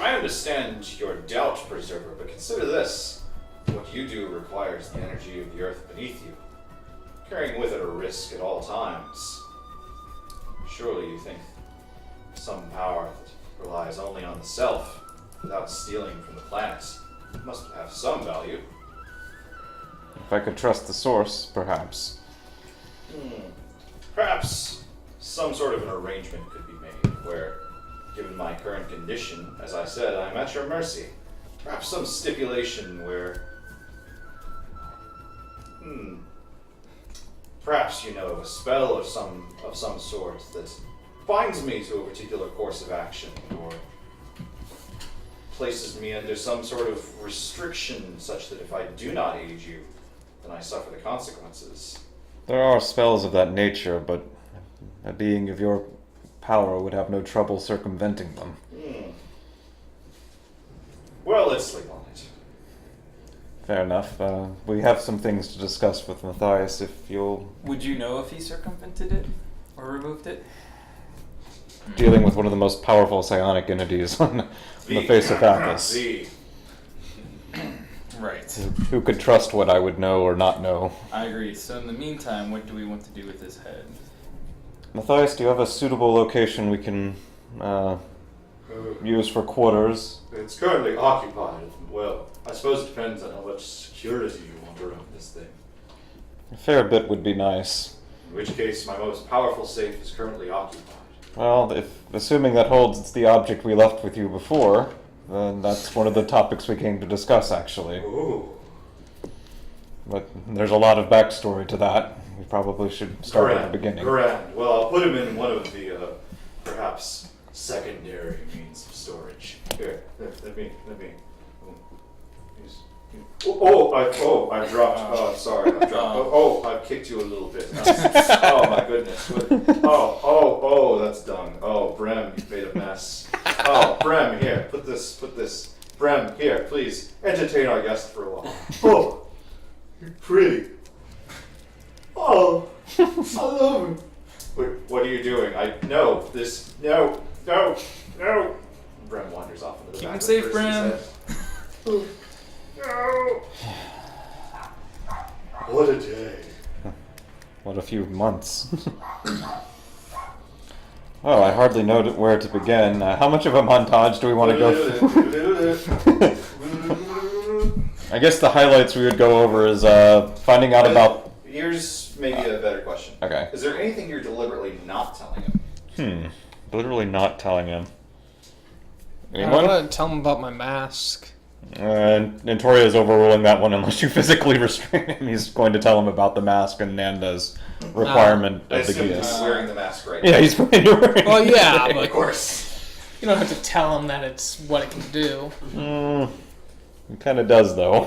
I understand your doubt, Preserver, but consider this. What you do requires the energy of the earth beneath you, carrying with it a risk at all times. Surely you think some power that relies only on the self, without stealing from the planet, must have some value. If I could trust the source, perhaps. Perhaps some sort of an arrangement could be made where, given my current condition, as I said, I'm at your mercy. Perhaps some stipulation where... Perhaps you know of a spell of some sort that binds me to a particular course of action, or places me under some sort of restriction such that if I do not aid you, then I suffer the consequences. There are spells of that nature, but a being of your power would have no trouble circumventing them. Well, let's sleep on it. Fair enough. We have some things to discuss with Matthias, if you'll... Would you know if he circumvented it or removed it? Dealing with one of the most powerful psionic entities on the face of Athos. Right. Who could trust what I would know or not know? I agree. So in the meantime, what do we want to do with his head? Matthias, do you have a suitable location we can use for quarters? It's currently occupied. Well, I suppose it depends on how much security you want around this thing. A fair bit would be nice. In which case, my most powerful safe is currently occupied. Well, assuming that holds the object we left with you before, then that's one of the topics we came to discuss, actually. Ooh. But there's a lot of backstory to that. We probably should start at the beginning. Grand. Well, I'll put him in one of the, perhaps, secondary means of storage. Here, let me. I dropped. Oh, sorry, I dropped. I've kicked you a little bit. Oh my goodness. Oh, that's done. Oh, Brem, you've made a mess. Oh, Brem, here, put this. Brem, here, please, entertain our guest for a while. Oh, you're pretty. Oh, I love him. Wait, what are you doing? No. Brem wanders off into the Keep back. him safe, Brem. No. What a day. What a few months. Well, I hardly know where to begin. How much of a montage do we want to go through? I guess the highlights we would go over is finding out about... Here's maybe a better question. Okay. Is there anything you're deliberately not telling him? Literally not telling him. Anyone? I want to tell him about my mask. And Toria's overruling that one unless you physically restrain him. He's going to tell him about the mask and Nanda's requirement of the gear. He's wearing the mask right now. now. Yeah, he's wearing it. Well, yeah, but of course. You don't have to tell him that it's what it can do. It kind of does, though.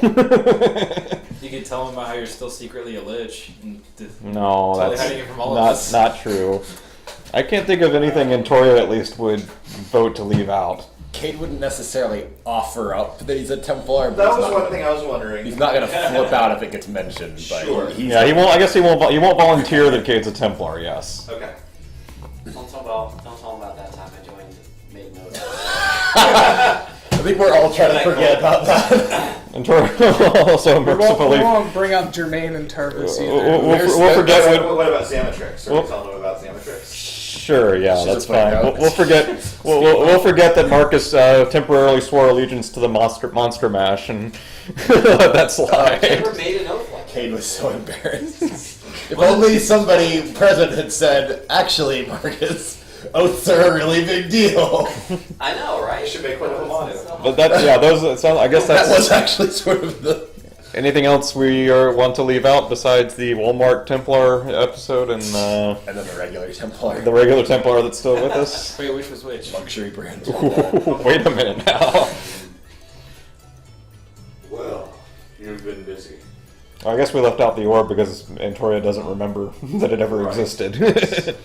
You could tell him about how you're still secretly a lich. And No, totally that's hiding it from all of us. not true. I can't think of anything Toria at least would vote to leave out. Cade wouldn't necessarily offer up that he's a Templar. But That was one thing I was wondering. He's not going to flip out if it gets mentioned. But Sure. He won't. I guess he won't volunteer that Cade's a Templar. Yes. Okay. Don't tell him about that time I joined Made Note. think we're all trying to forget about that. And also We mercifully. won't bring up Jermaine and Tarvis either. We'll forget What about Xamatrix? Are we telling them about Xamatrix? Sure, yeah, She's that's a footnote. fine. We'll forget. We'll forget that Marcus temporarily swore allegiance to the Monster Mash and let that slide. Never made an oath like that. Cade was so embarrassed. If only somebody present had said, "Actually, Marcus, oaths are a really big deal." I know, right? You should make one of them on it. But that, yeah, those sound. I guess That was that's. actually sort of the. Anything else we want to leave out besides the Walmart Templar episode and And then the regular Templar. the regular Templar that's still with us? Wait, which was which? luxury brand. Wait a minute now. Well, you've been busy. I guess we left out the orb because Antoria doesn't remember that it ever Right. existed.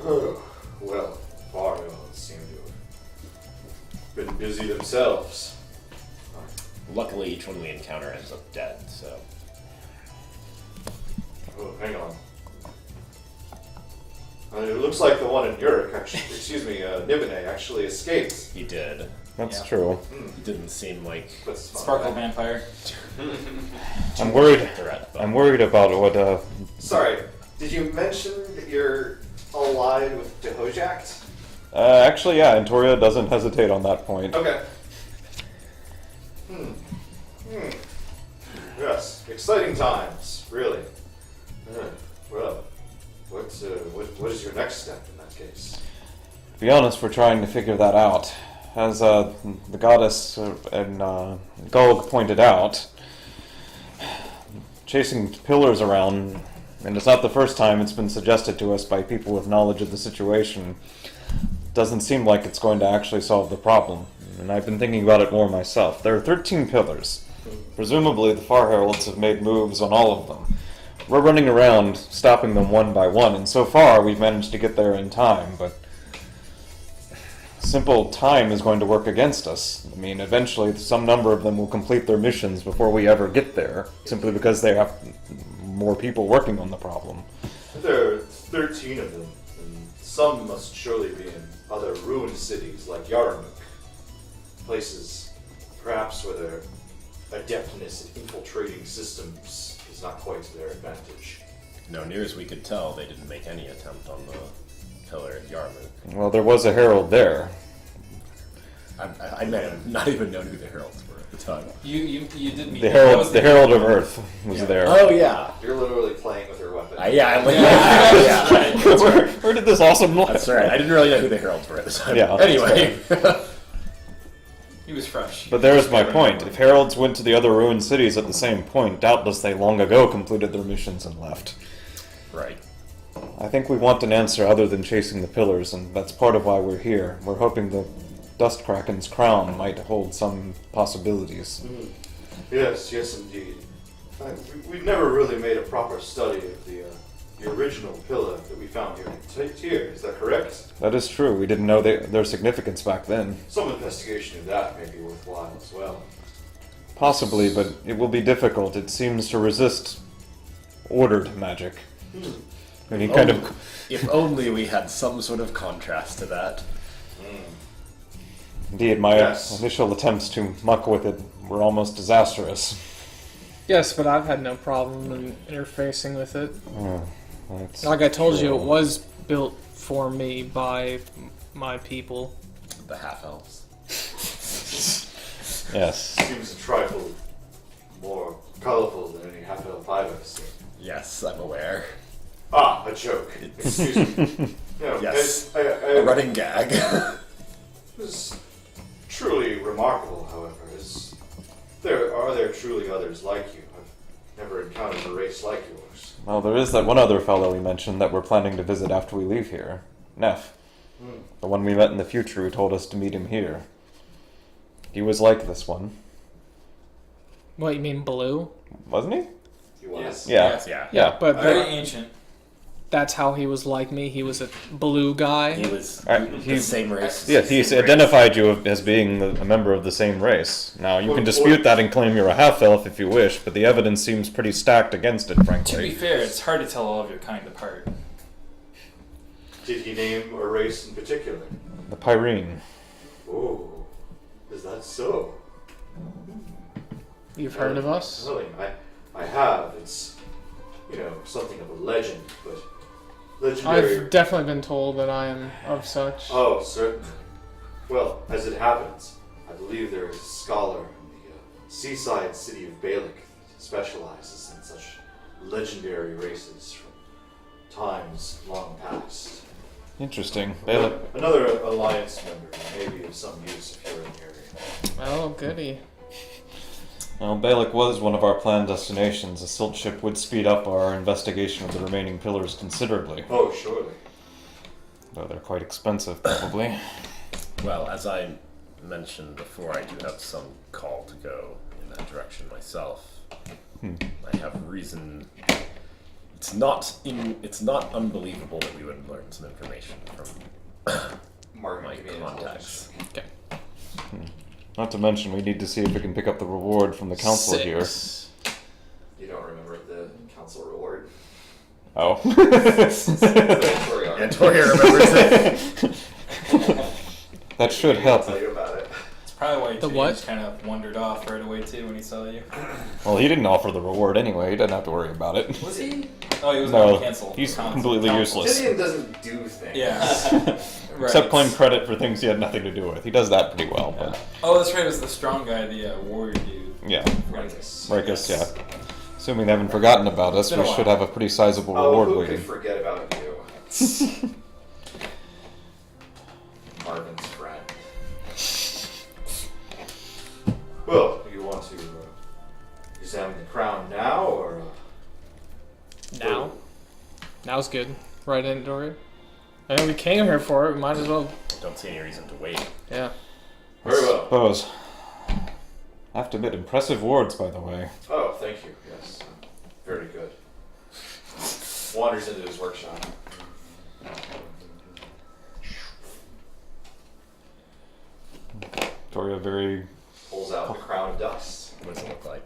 Well, Fargo seem to have been busy themselves. Luckily, each one we encounter ends up dead, so. Oh, hang on. It looks like the one in Uruk, Nibene actually escaped. He did. That's Yeah. true. He didn't seem like That's fine. Sparkle vampire. I'm worried. a threat. But I'm worried about what. Sorry, did you mention that you're allied with Dehojakt? Actually, yeah, Antoria doesn't hesitate on that point. Okay. Yes, exciting times, really. Well, what is your next step in that case? To be honest, we're trying to figure that out. As the goddess and Gulg pointed out, chasing pillars around, and it's not the first time it's been suggested to us by people with knowledge of the situation, doesn't seem like it's going to actually solve the problem. And I've been thinking about it more myself. There are 13 pillars. Presumably the Far Heralds have made moves on all of them. We're running around stopping them one by one, and so far we've managed to get there in time, but simple time is going to work against us. I mean, eventually some number of them will complete their missions before we ever get there, simply because they have more people working on the problem. There are 13 of them, and some must surely be in other ruined cities like Yarmuk. Places, perhaps, where their adeptness at infiltrating systems is not quite to their advantage. no, near as we could tell, they didn't make any attempt on the pillar at Yarmouth. Well, there was a herald there. I may have not even known who the heralds were at the time. You did meet The that was Herald of Earth was Yeah. there. Oh yeah. You're literally playing with your weapon. Yeah, I'm like, yeah, right. That's right. Where did this awesome That's right. I didn't really know who the heralds were at the time. Yeah, Anyway. He was fresh. But there's my point. If heralds went to the other ruined cities at the same point, doubtless they long ago completed their missions and left. Right. I think we want an answer other than chasing the pillars, and that's part of why we're here. We're hoping the Dust Kraken's crown might hold some possibilities. Yes, indeed. We've never really made a proper study of the original pillar that we found here in Tyr. Is that correct? That is true. We didn't know their significance back then. Some investigation of that may be worthwhile as well. Possibly, but it will be difficult. It seems to resist ordered magic. And he kind of... If only we had some sort of contrast to that. Indeed, my Yes. initial attempts to muck with it were almost disastrous. Yes, but I've had no problem in interfacing with it. That's Like I told you, true. it was built for me by my people. The half-elves. Yes. Seems a trifle more colorful than any half-elf I've ever seen. Yes, I'm aware. Ah, a joke. Excuse me. No, Yes. A A running gag. It's truly remarkable, however. Are there truly others like you? I've never encountered a race like yours. Well, there is that one other fellow we mentioned that we're planning to visit after we leave here. Neff. The one we met in the future who told us to meet him here. He was like this one. What, you mean blue? Wasn't he? He was. Yes. Yeah. Yes. Yeah. Yeah. But Very ancient. that's how he was like me. He was a blue guy. He was Alright, the he's- same race. Yeah, he's Same race. identified you as being a member of the same race. Now, you can dispute that and claim you're a half-elf if you wish, but the evidence seems pretty stacked against it, To be frankly. fair, it's hard to tell all of your kind apart. Did he name a race in particular? The Pyrene. Oh, That's so. You've heard of us? I have. It's, something of a legend, but legendary. I've definitely been told that I am of such. Oh, certainly. Well, as it happens, I believe there is a scholar in the seaside city of Balik that specializes in such legendary races from times long past. Interesting. Balik. Another Alliance member may be of some use if you're in the area. Oh, goody. Well, Balik was one of our planned destinations. A silt ship would speed up our investigation of the remaining pillars considerably. Oh, surely. Though they're quite expensive, probably. Well, as I mentioned before, I do have some call to go in that direction myself. I have reason. It's not unbelievable that we would learn some information from my contacts. Okay. Not to mention, we need to see if we can pick up the reward from the council here. You don't remember the council reward? Oh. Antoria remembers it. That should help. I'll tell you about it. It's probably why The what? kind of wandered off right away too when he saw you. Well, he didn't offer the reward anyway. He doesn't have to worry about it. Was he? Oh, he was No, going to cancel. he's completely useless. Gideon doesn't do things. Yeah. Right. Except claim credit for things he had nothing to do with. He does that pretty well, but Oh, that's right. It was the strong guy, the warrior dude. yeah. Rikus. Yeah. Assuming they haven't forgotten about us, It's been we a should while. have a pretty sizable Oh, reward who waiting. could forget about you? Marvin's friend. Well, do you want to examine the crown now, or? Now? Now's good. Right in, Dory. I know we came here for it. We might as well. Don't see any reason to wait. Yeah. Very well. Suppose. I have to admit, impressive wards, by the way. Oh, thank you. Yes, very good. Wanders into his workshop. Victoria very... Pulls out the crown of dust. What does it look like?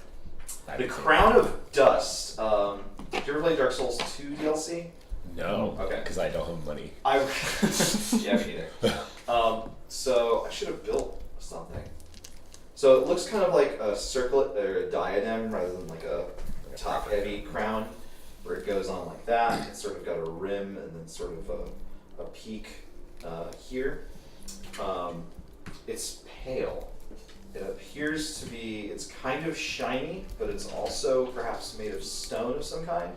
The crown of dust. Did you ever play Dark Souls 2 DLC? No. Okay. Because I don't have money. Yeah, me neither. So I should have built something. So it looks kind of like a circlet or a diadem rather than like a top-heavy crown, where it goes on like that. It's sort of got a rim and then sort of a peak here. It's pale. It appears to be, it's kind of shiny, but it's also perhaps made of stone of some kind.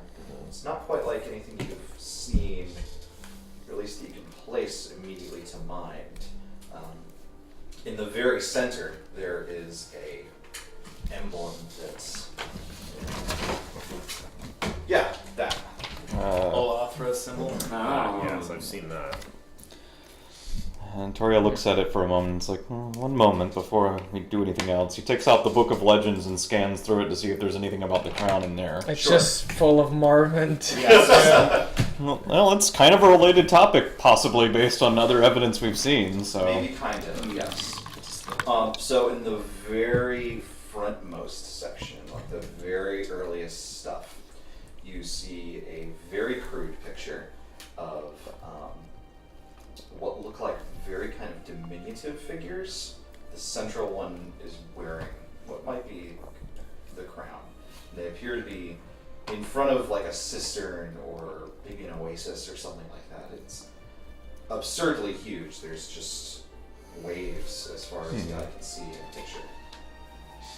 It's not quite like anything you've seen, or at least that you can place immediately to mind. In the very center, there is a emblem that's, yeah, that. Olathra symbol. Yes, I've seen that. And Toria looks at it for a moment. It's like, one moment before we do anything else. He takes out the Book of Legends and scans through it to see if there's anything about the crown in there. It's just full of Marvin. Well, it's kind of a related topic, possibly, based on other evidence we've seen, so... Maybe kind of, yes. So in the very frontmost section, like the very earliest stuff, you see a very crude picture of what look like very kind of diminutive figures. The central one is wearing what might be the crown. They appear to be in front of like a cistern or maybe an oasis or something like that. It's absurdly huge. There's just waves as far as the eye can see in a picture.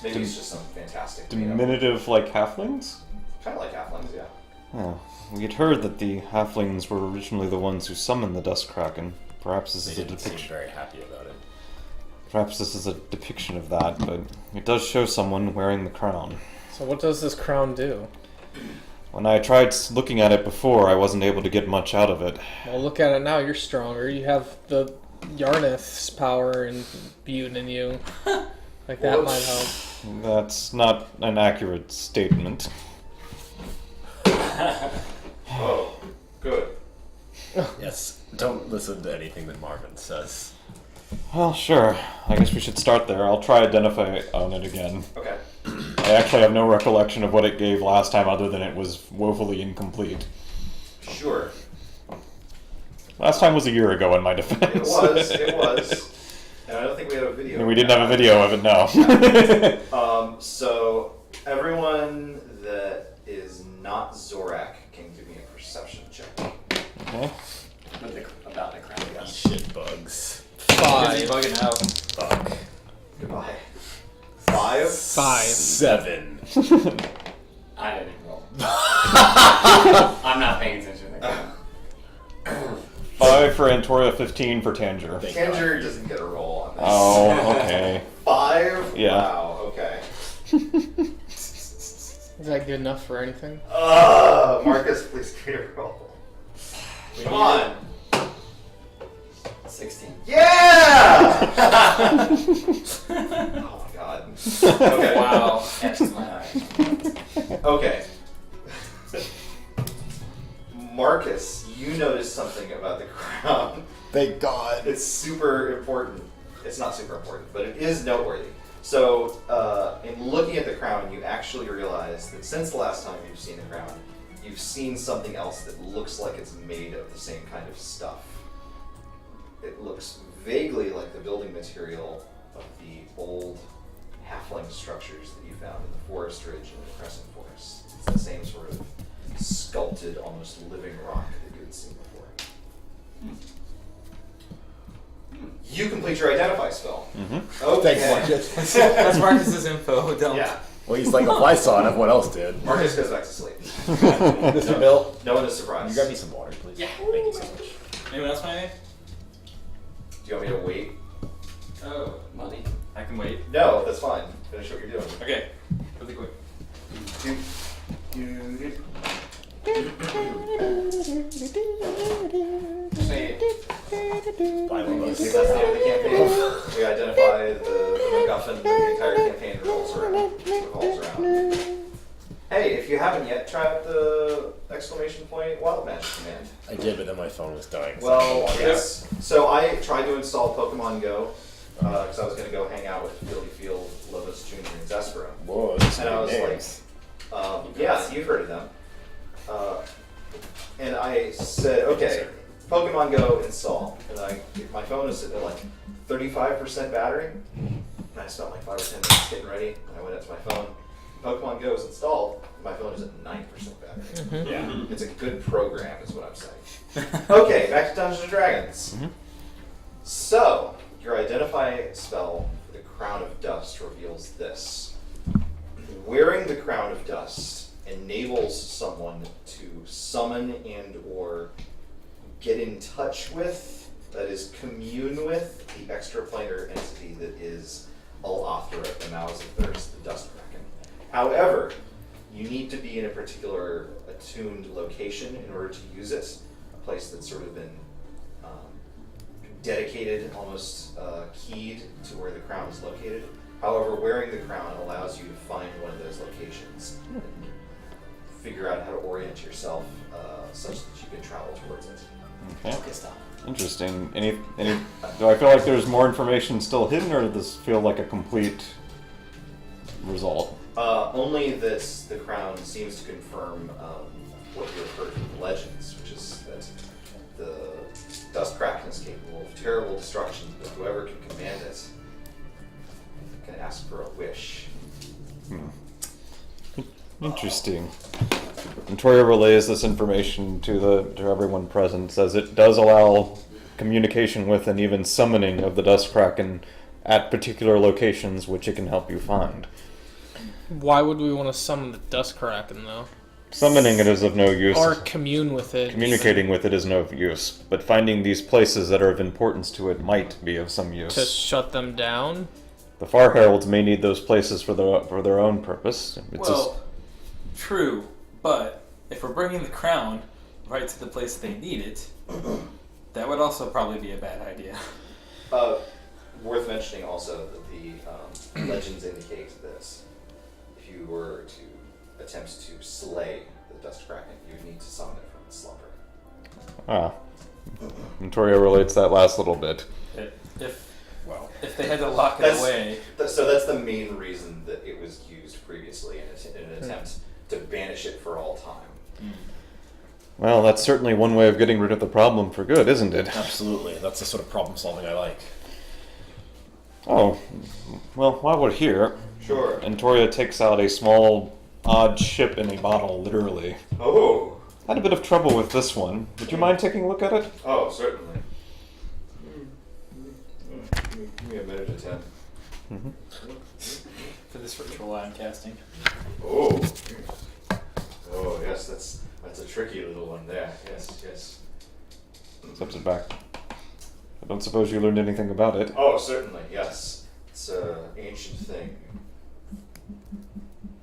Maybe it's just some fantastic Diminutive like halflings? Kind of like halflings, yeah. Oh, we had heard that the halflings were originally the ones who summoned the Dust Kraken. Perhaps this They is a didn't seem depiction. very happy about it. Perhaps this is a depiction of that, but it does show someone wearing the crown. So what does this crown do? When I tried looking at it before, I wasn't able to get much out of it. Well, look at it now. You're stronger. You have the Yarnith's power imbued in you. Like that might help. That's not an accurate statement. Oh, good. Yes, don't listen to anything that Marvin says. Well, sure. I guess we should start there. I'll try identify on it again. Okay. I actually have no recollection of what it gave last time other than it was woefully incomplete. Sure. Last time was a year ago in my defense. It was. And I don't think we have a video. And we didn't have a video of it, no. So everyone that is not Zorak can give me a perception check. Okay. About the crown of dust. Shit bugs. 5. Bugging out. Fuck. Goodbye. 5? 7. I didn't roll. I'm not paying attention. 5 for Antoria, 15 for Tanger. Tanger doesn't get a roll on this. Oh, okay. 5? Yeah. Wow, okay. Is that good enough for anything? Marcus, please give me a roll. Come on. 16. Yeah! Oh my god. Okay. Wow. Etched my eye. Okay. Marcus, you noticed something about the crown. Thank God. It's super important. It's not super important, but it is noteworthy. So, in looking at the crown, you actually realize that since the last time you've seen the crown, you've seen something else that looks like it's made of the same kind of stuff. It looks vaguely like the building material of the old halfling structures that you found in the Forest Ridge and the Crescent Forest. It's the same sort of sculpted, almost living rock that you had seen before. You complete your identify spell. Mm-hmm. Okay. Thanks, Marcus. That's Marcus's info. Don't. Yeah. Well, he's like, if I saw it, everyone else did. Marcus goes back to sleep. Mr. Bill, No one is surprised. you grab me some water, please? Yeah. Thank you so much. Anyone else want anything? Do you want me to wait? Oh, Money. I can wait. No, that's fine. Finish what you're doing. Okay. Really quick. Bible I bus. think that's the end of the campaign. We identify the MacGuffin that the entire campaign revolves around. Hey, if you haven't yet, try out the exclamation point wild magic command. I did, but then my phone was dying. Well, yes. So I tried to install Pokemon Go because I was going to go hang out with Fieldy Field, Lobos Jr., and Zespero. Whoa, those And I was names. yeah, you've heard of them. And I said, okay, Pokemon Go install. And my phone is at like 35% battery. And I spent like 5 or 10 minutes getting ready. And I went up to my phone. Pokemon Go is installed. My phone is at 9% battery. Yeah. It's a good program, is what I'm saying. Okay, back to Dungeons and Dragons. Mm-hmm. So, your identify spell for the Crown of Dust reveals this. Wearing the Crown of Dust enables someone to summon and or get in touch with, that is, commune with, the extraplanar entity that is Al-Athra, the Mouths of Thirst, the Dust Kraken. However, you need to be in a particular attuned location in order to use it, a place that's sort of been dedicated, almost keyed to where the crown is located. However, wearing the crown allows you to find one of those locations and figure out how to orient yourself such that you can travel towards it. Okay. Good stuff. Interesting. Any? Do I feel like there's more information still hidden, or does this feel like a complete result? Only that the crown seems to confirm what you have heard from the legends, which is that the Dust Kraken is capable of terrible destruction, but whoever can command it can ask for a wish. Interesting. And Toria relays this information to everyone present, says it does allow communication with and even summoning of the Dust Kraken at particular locations, which it can help you find. Why would we want to summon the Dust Kraken, though? Summoning it is of no use. Or commune with it. Communicating with it is no use, but finding these places that are of importance to it might be of some use. To shut them down? The Far Heralds may need those places for their own purpose. True, but if we're bringing the crown right to the place they need it, that would also probably be a bad idea. Worth mentioning also that the legends indicate that if you were to attempt to slay the Dust Kraken, you would need to summon it from its slumber. And Toria relates that last little bit. If they had to lock it away. So that's the main reason that it was used previously in an attempt to banish it for all time. Well, that's certainly one way of getting rid of the problem for good, isn't it? Absolutely. That's the sort of problem solving I like. Oh, well, while we're here, Sure. Antoria takes out a small, odd ship in a bottle, literally. Oh. Had a bit of trouble with this one. Would you mind taking a look at it? Oh, certainly. Give me a minute to 10. Mm-hmm. For this ritual I'm casting. Oh. Oh, yes, that's a tricky little one there. Yes. Steps it back. I don't suppose you learned anything about it. Oh, certainly, yes. It's an ancient thing.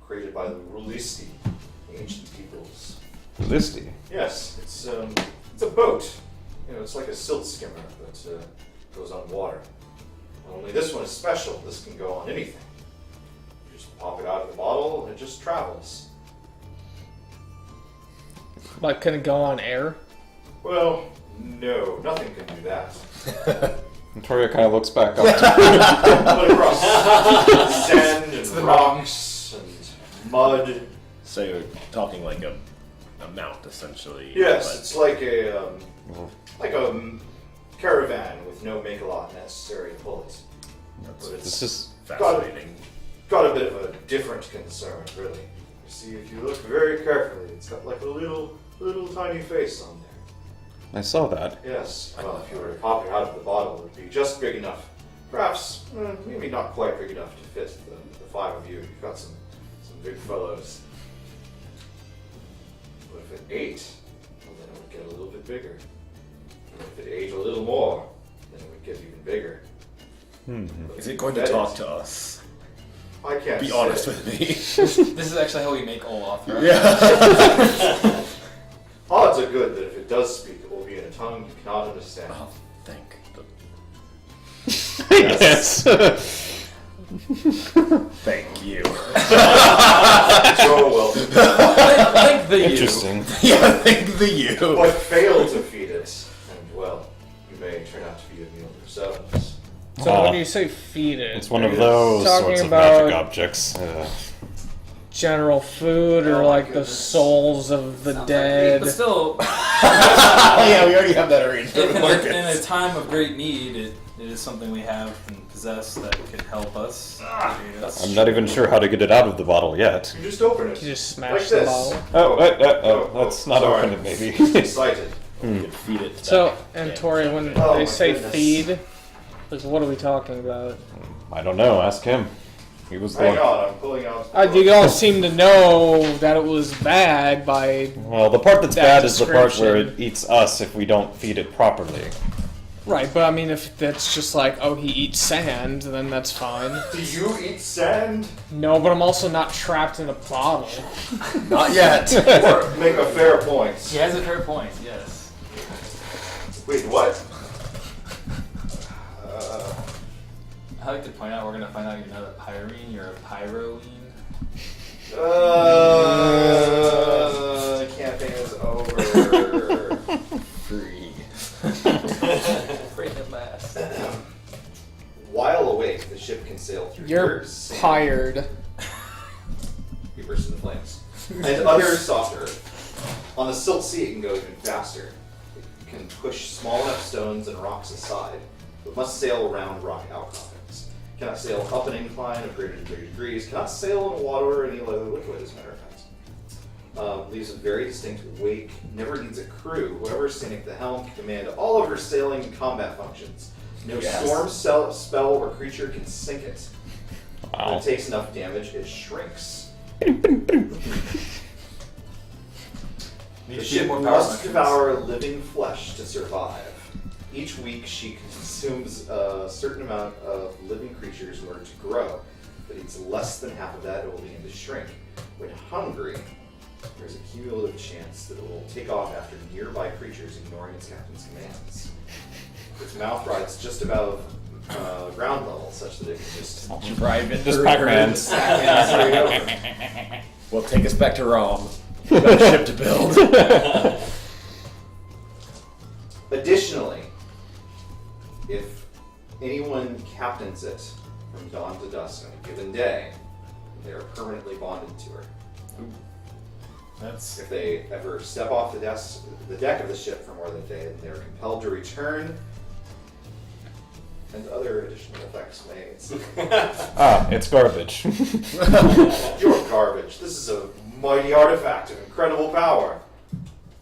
Created by the Rulisti, the ancient peoples. Listy. Yes, it's a boat. You know, it's like a silt skimmer, but goes on water. Only this one is special. This can go on anything. You just pop it out of the bottle and it just travels. Like, can it go on air? Well, no, nothing can do that. Antoria kind of looks back up. But across sand and rocks and mud. So you're talking like a mount, essentially. Yes, but it's like a caravan with no make-a-lot necessary to pull it. But This it's is fascinating. got a bit of a different concern, really. You see, if you look very carefully, it's got like a little tiny face on there. I saw that. Yes. Well, if you were to pop it out of the bottle, it would be just big enough. Perhaps, maybe not quite big enough to fit the five of you. You've got some big fellows. But if it ate, well, then it would get a little bit bigger. And if it ate a little more, then it would get even bigger. But Is it going to that talk is- to us? I can't Be say. honest with me. This is actually how we make Olaf, right? Yeah. Odds are good that if it does speak, it will be in a tongue you cannot understand. Oh, thank Yes. Thank you. You're welcome. Thank the Interesting. Yeah, thank the you. But fail to feed it, and well, you may turn out to be a meal yourselves. So when you say feed it, It's one of Yes. those Talking sorts of about- magic objects. general food or Oh my like the goodness. souls of the dead. But still, Yeah, we already have that arranged. in a time of great need, it is something we have and possess that could help us. Yes. I'm not even sure how to get it out of the bottle yet. You just open it. You just like smash the this. bottle. Let's not sorry. open it, maybe. Just excited. You can feed it. to So, that Antoria, when Oh they my say goodness. feed, like what are we talking about? I don't know. Ask him. He was the Hang one. on, I'm pulling out. You all seem to know that it was bad by Well, the part that's That bad is the part where description. it eats us if we don't feed it properly. right. But I mean, if that's just like, oh, he eats sand, then that's fine. Do you eat sand? No, but I'm also not trapped in a bottle. Not yet. Or make a fair point. He has a fair point, yes. Wait, what? I like to point out we're going to find out you're not a pyrene, you're a pyroene. Campaign is over. Free. Break it last. While awake, the ship can sail through You're rivers, sand, tired. He bursts into flames. And other soft earth. On the silt sea, it can go even faster. It can push small enough stones and rocks aside, but must sail around rock outcroppings. Cannot sail up an incline of greater than 30 degrees. Cannot sail in water or any other liquid, as a matter of fact. Leaves a very distinct wake. Never needs a crew. Whoever is standing at the helm can command all of her sailing and combat functions. No storm, spell, or creature can sink it. When Wow. it takes enough damage, it shrinks. The ship must devour living flesh to survive. Each week she consumes a certain amount of living creatures in order to grow. If it eats less than half of that, it will begin to shrink. When hungry, there's a cumulative chance that it will take off after nearby creatures, ignoring its captain's commands. Its mouth rides just above ground level, such that it can just Drive in Just Pac-Man. Well, take us back to Rome. We've got a ship to build. Additionally, if anyone captains it from dawn to dusk on a given day, they are permanently bonded to her. That's If they ever step off the deck of the ship for more than a day, then they are compelled to return and other additional effects made. It's garbage. You're garbage. This is a mighty artifact of incredible power.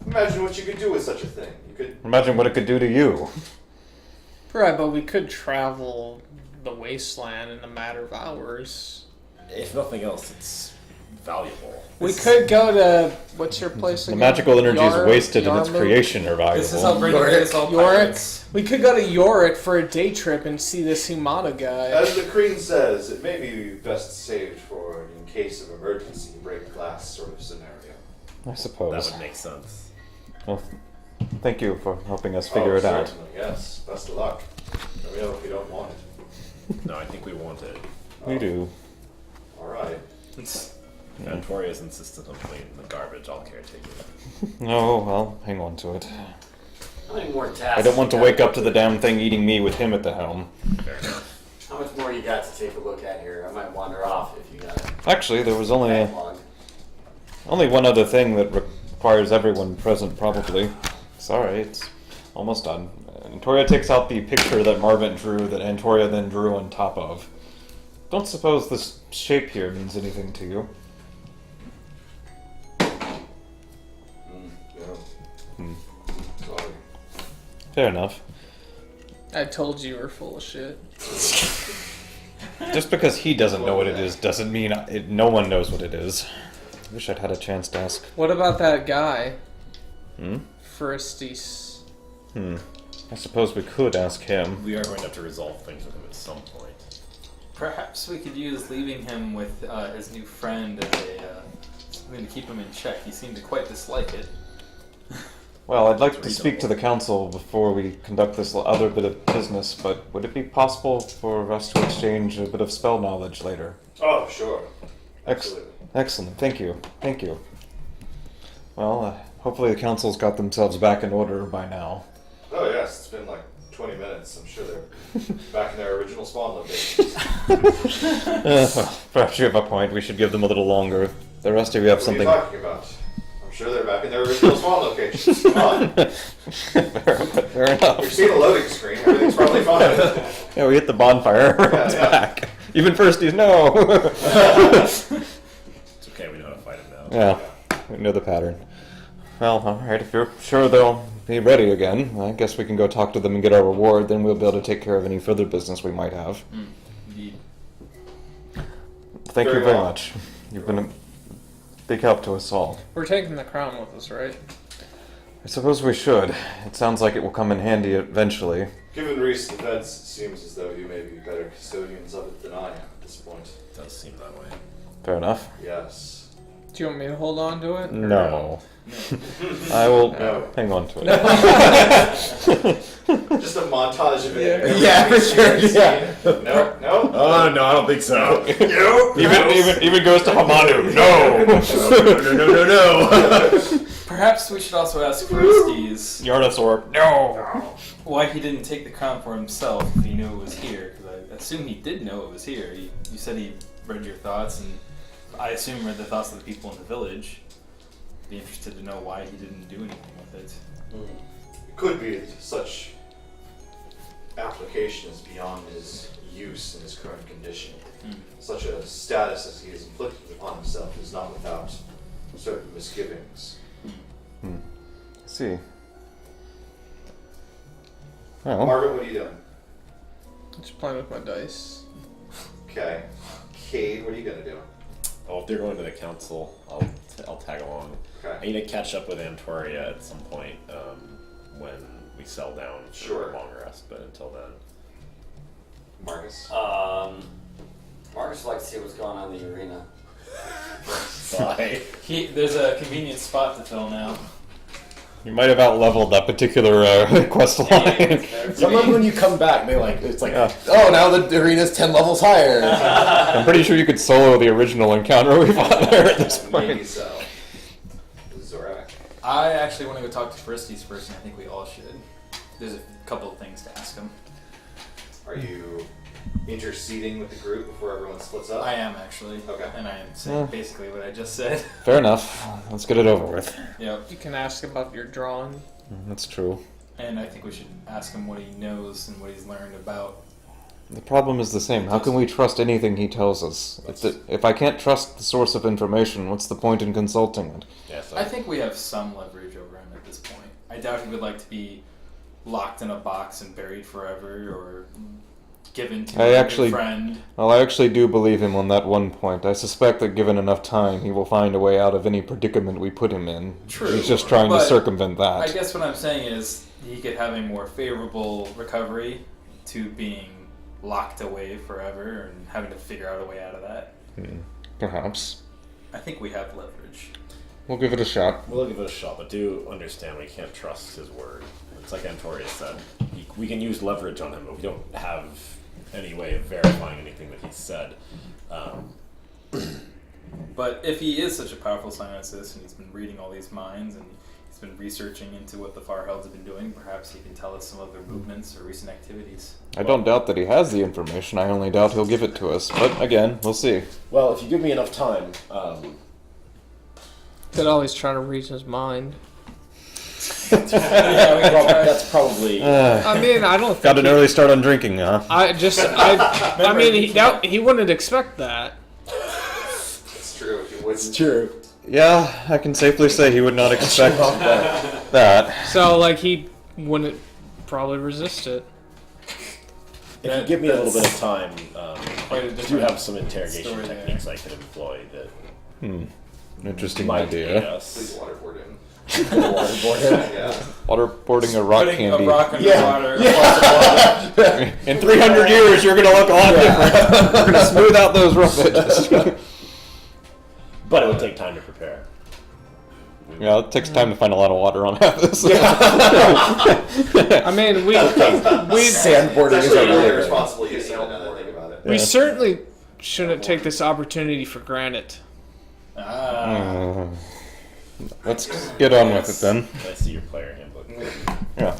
Imagine what you could do with such a thing. You could Imagine what it could do to you. Right, but we could travel the wasteland in a matter of hours. If nothing else, it's valuable. We could go to what's your place again? The magical energy is wasted and its creation are valuable. This is how Brandon gets all pirates. We could go to Yorick for a day trip and see this Himata guy. As the Queen says, it may be best saved for an in case of emergency, break glass sort of scenario. I suppose. That would make sense. Well, thank you for helping us figure it out. Certainly, yes. Best of luck. Let me know if you don't want it. No, I think we want it. We do. Alright. Antoria's insisted on cleaning the garbage. I'll caretake it. Oh, well, hang on to it. How many more tasks? I don't want to you wake got up to the damn thing eating me with him at the helm. Fair enough. How much more you got to take a look at here? I might wander off if you got it. Actually, there was only Backlog. one other thing that requires everyone present, probably. Sorry, it's almost done. Antoria takes out the picture that Marvin drew that Antoria then drew on top of. Don't suppose this shape here means anything to you? Yeah. Sorry. Fair enough. I told you were full of shit. Just because he doesn't know what it is doesn't mean no one knows what it is. Wish I'd had a chance to ask. What about that guy? Hmm? Furistis. I suppose we could ask him. We are going to have to resolve things with him at some point. Perhaps we could use leaving him with his new friend as something to keep him in check. He seemed to quite dislike it. Well, I'd like to speak to the council before we conduct this other bit of business, but would it be possible for us to exchange a bit of spell knowledge later? Oh, sure. Absolutely. Excellent. Thank you. Thank you. Well, hopefully the council's got themselves back in order by now. Oh, yes. It's been like 20 minutes. I'm sure they're back in their original spawn locations. Well, perhaps you have a point. We should give them a little longer. The rest of you have something. What are you talking about? I'm sure they're back in their original spawn locations. Come on. Fair enough. We've seen a loading screen. Everything's probably fine. Yeah, we hit the bonfire. Everyone's back. Even Firsties, no. It's okay, we know how to fight him now. Yeah, we know the pattern. Well, alright, if you're sure they'll be ready again, I guess we can go talk to them and get our reward, then we'll be able to take care of any further business we might have. Indeed. Thank you very much. You've been a big help to us all. We're taking the crown with us, right? I suppose we should. It sounds like it will come in handy eventually. Given recent events, it seems as though you may be better custodians of it than I am at this point. It does seem that way. Fair enough. Yes. Do you want me to hold on to it? No. I will hang on to it. Just a montage of it. Yeah, for sure. Yeah. No. Oh, no, I don't think so. Even goes to Hamanu. No. No. Perhaps we should also ask Furistis Yarnosaur. No. why he didn't take the crown for himself if he knew it was here. Because I assume he did know it was here. You said he read your thoughts, and I assume read the thoughts of the people in the village. Be interested to know why he didn't do anything with it. It could be that such application is beyond his use in his current condition. Such a status as he has inflicted upon himself is not without certain misgivings. I see. Well, Margaret, what are you doing? Just playing with my dice. Okay. Cade, what are you gonna do? Oh, if they're going to the council, I'll tag along. Okay. I need to catch up with Antoria at some point when we sell down for Sure. a long rest, but until then. Marcus? Marcus would like to see what's going on in the arena. Bye. There's a convenient spot to fill now. you might have out-leveled that particular quest line. Sometimes when you come back, it's like, Yeah. oh, now the arena's 10 levels higher. I'm pretty sure you could solo the original encounter we fought there at this Maybe point. so. Zorak. I actually want to go talk to Furistis first, and I think we all should. There's a couple of things to ask him. Are you interceding with the group before everyone splits up? I am actually. Okay. And I am saying basically what I just said. Fair enough. Let's get it over with. Yep. You can ask about your drawing. That's true. And I think we should ask him what he knows and what he's learned about The problem is the same. How can we trust anything he tells us? If I can't trust the source of information, what's the point in consulting it? Yes, I think we have some leverage over him at this point. I doubt he would like to be locked in a box and buried forever, or given to a friend. Well, I actually do believe him on that one point. I suspect that given enough time, he will find a way out of any predicament we put him in. True. He's just trying to circumvent that. I guess what I'm saying is he could have a more favorable recovery to being locked away forever and having to figure out a way out of that. Perhaps. I think we have leverage. We'll give it a shot. We'll give it a shot, but do understand we can't trust his word. It's like Antorius said. We can use leverage on him, but we don't have any way of verifying anything that he said. But if he is such a powerful scientist and he's been reading all these minds and he's been researching into what the Farhelds have been doing, perhaps he can tell us some of their movements or recent activities. I don't doubt that he has the information. I only doubt he'll give it to us. But again, we'll see. Well, if you give me enough time... Could always try to read his mind. That's probably... I mean, I don't think... Got an early start on drinking, huh? I mean, he wouldn't expect that. It's true. He wouldn't. It's true. Yeah, I can safely say he would not expect that. So, like, he wouldn't probably resist it. If you give me a little bit of time, I do have some interrogation techniques I could employ that... Interesting might idea. Please waterboard him. Waterboard him? Yeah. Waterboarding a rock Putting candy. a rock underwater. Yeah. In 300 years, you're going to look a lot different. We're going to smooth out those rough edges. But it would take time to prepare. Yeah, it takes time to find a lot of water on this. I mean, we sandboarding It's is actually really a responsible use of it now that I think about it. we certainly shouldn't take this opportunity for granted. Let's get on with it then. I see your player handbook. Yeah.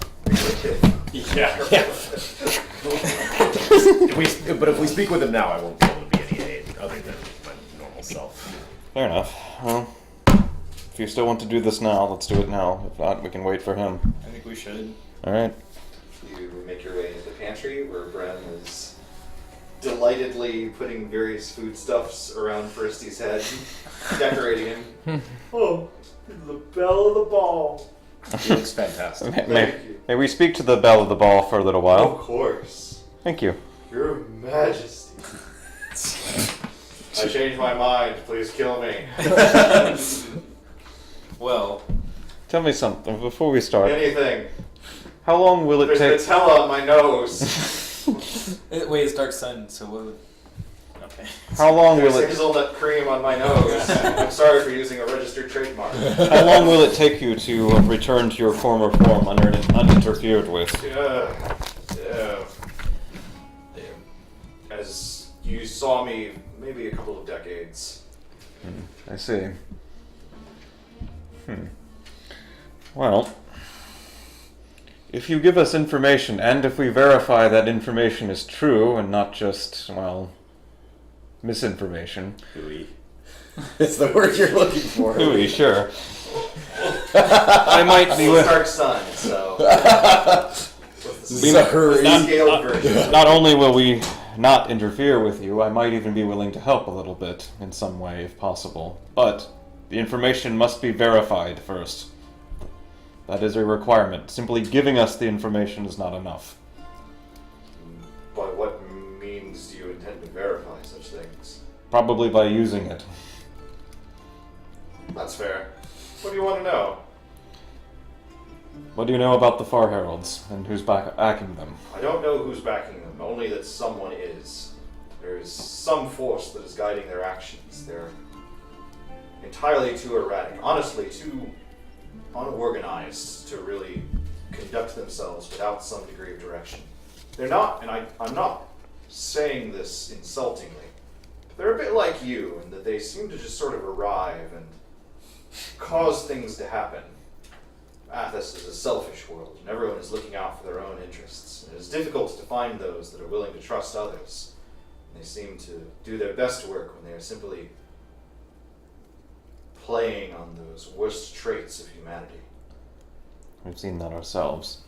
But if we speak with him now, I won't be able to be any aid other than my normal self. Fair enough. Well, if you still want to do this now, let's do it now. If not, we can wait for him. I think we should. Alright. You make your way into the pantry where Bren is delightedly putting various foodstuffs around Firisty's head, decorating him. Oh, the belle of the ball. He looks fantastic. Thank you. May we speak to the belle of the ball for a little while? Of course. Thank you. Your Majesty. I changed my mind. Please kill me. Well, Tell me something before we start. Anything. How long will it There's take? Nutella on my nose. wait, it's Dark Sun, so what would... Okay. How long will There's it? hazelnut cream on my nose. I'm sorry for using a registered trademark. How long will it take you to return to your former form uninterfered with? As you saw me, maybe a couple of decades. I see. Well, if you give us information, and if we verify that information is true and not just, well, misinformation. Hooey. It's the word you're looking for. Hooey, sure. I might be with. Dark Sun, so. Scaled version. Not only will we not interfere with you, I might even be willing to help a little bit in some way if possible. But the information must be verified first. That is a requirement. Simply giving us the information is not enough. By what means do you intend to verify such things? Probably by using it. That's fair. What do you want to know? What do you know about the Far Heralds and who's backing them? I don't know who's backing them, only that someone is. There is some force that is guiding their actions. They're entirely too erratic, honestly, too unorganized to really conduct themselves without some degree of direction. They're not, and I'm not saying this insultingly, but they're a bit like you in that they seem to just sort of arrive and cause things to happen. Athos is a selfish world, and everyone is looking out for their own interests. And it is difficult to find those that are willing to trust others. They seem to do their best work when they are simply playing on those worst traits of humanity. We've seen that ourselves.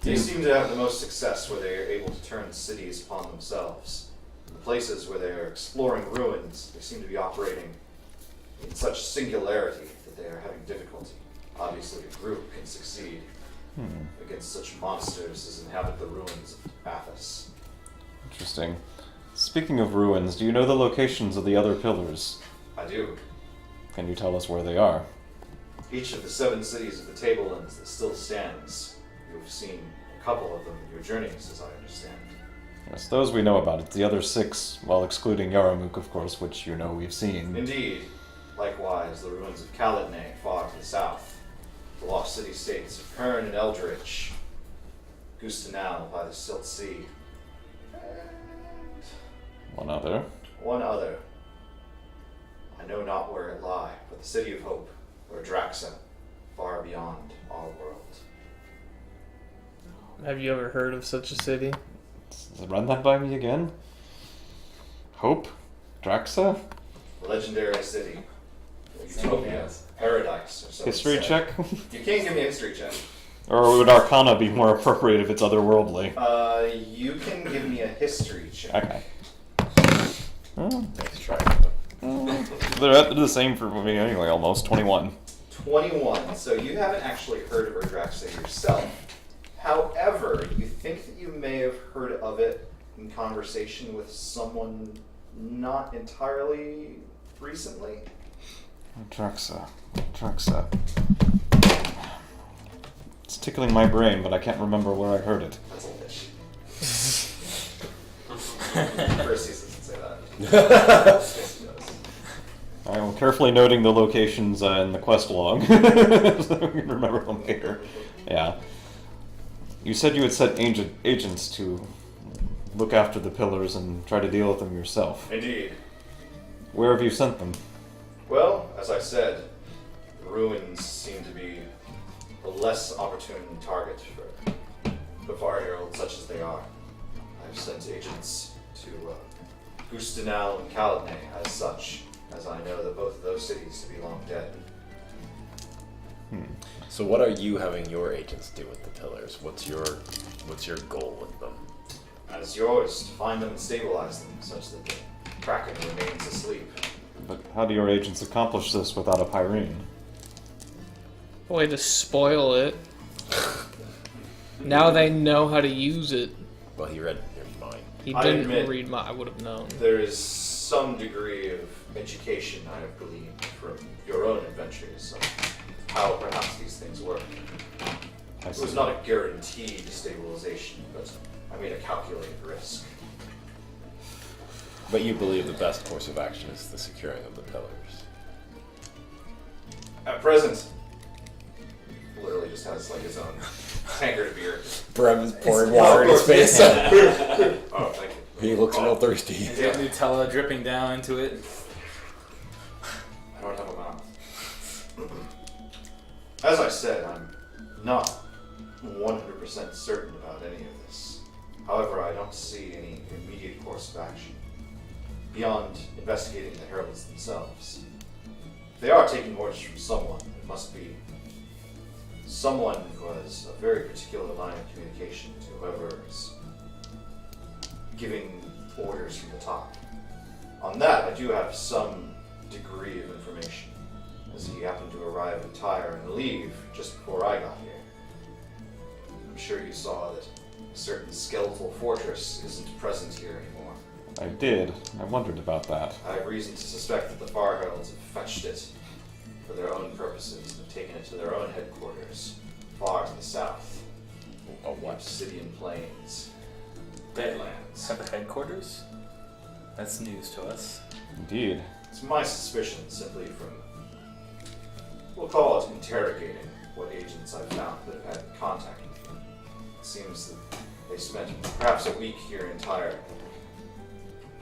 They seem to have the most success where they are able to turn cities upon themselves. In the places where they are exploring ruins, they seem to be operating in such singularity that they are having difficulty. Obviously, a group can succeed against such monsters as inhabit the ruins of Athos. Interesting. Speaking of ruins, do you know the locations of the other pillars? I do. Can you tell us where they are? Each of the 7 cities of the Tablelands that still stands. You have seen a couple of them in your journeys, as I understand. Yes, those we know about. It's the other 6, well, excluding Yarmouk, of course, which you know we've seen. Indeed. Likewise, the ruins of Calatnay, far to the south. The lost city-states of Herne and Eldritch. Gustenal by the Silt Sea. One other. One other. I know not where it lie, but the city of Hope, or Draxa, far beyond our world. Have you ever heard of such a city? Run that by me again? Hope? Draxa? Legendary city. Utopia. Paradise, or so History it's said. check? You can't give me a history check. Or would Arcana be more appropriate if it's otherworldly? You can give me a history check. Okay. Oh, Nice try. they're the same for me anyway, almost. 21. 21. So you haven't actually heard of Draxa yourself. However, you think that you may have heard of it in conversation with someone not entirely recently? Draxa. It's tickling my brain, but I can't remember where I heard it. That's a fish. First season doesn't say that. Yes, it does. I'm carefully noting the locations in the quest log, so we can remember them later. Yeah. You said you had set agents to look after the pillars and try to deal with them yourself. Indeed. Where have you sent them? Well, as I said, the ruins seem to be a less opportune target for the Far Herald, such as they are. I've sent agents to Gustenal and Calatnay as such, as I know that both of those cities to be long dead. So what are you having your agents do with the pillars? What's your goal with them? As yours, to find them and stabilize them, such that the Kraken remains asleep. But how do your agents accomplish this without a Pyrene? Way to spoil it. Now they know how to use it. Well, he read your mind. He I didn't admit- read my. I would have known. There is some degree of education I have gleaned from your own adventures of how perhaps these things work. It was not a guaranteed stabilization, but I made a calculated risk. But you believe the best course of action is the securing of the pillars. At present, literally just has like his own tankard of beer. Brem's pouring water in his face. Oh, thank you. He looks real thirsty. Is there Nutella dripping down into it? I don't have a mouth. As I said, I'm not 100% certain about any of this. However, I don't see any immediate course of action beyond investigating the heralds themselves. If they are taking orders from someone, it must be someone who has a very particular line of communication to whoever is giving orders from the top. On that, I do have some degree of information, as he happened to arrive in Tyre and leave just before I got here. I'm sure you saw that a certain skeletal fortress isn't present here anymore. I did. I wondered about that. I have reason to suspect that the Far Heralds have fetched it for their own purposes and have taken it to their own headquarters, far to the south. Oh, what? Obsidian Plains. Deadlands. Have a headquarters? That's news to us. Indeed. It's my suspicion simply from, we'll call it interrogating what agents I've found that have had contact with you. It seems that they spent perhaps a week here in Tyre.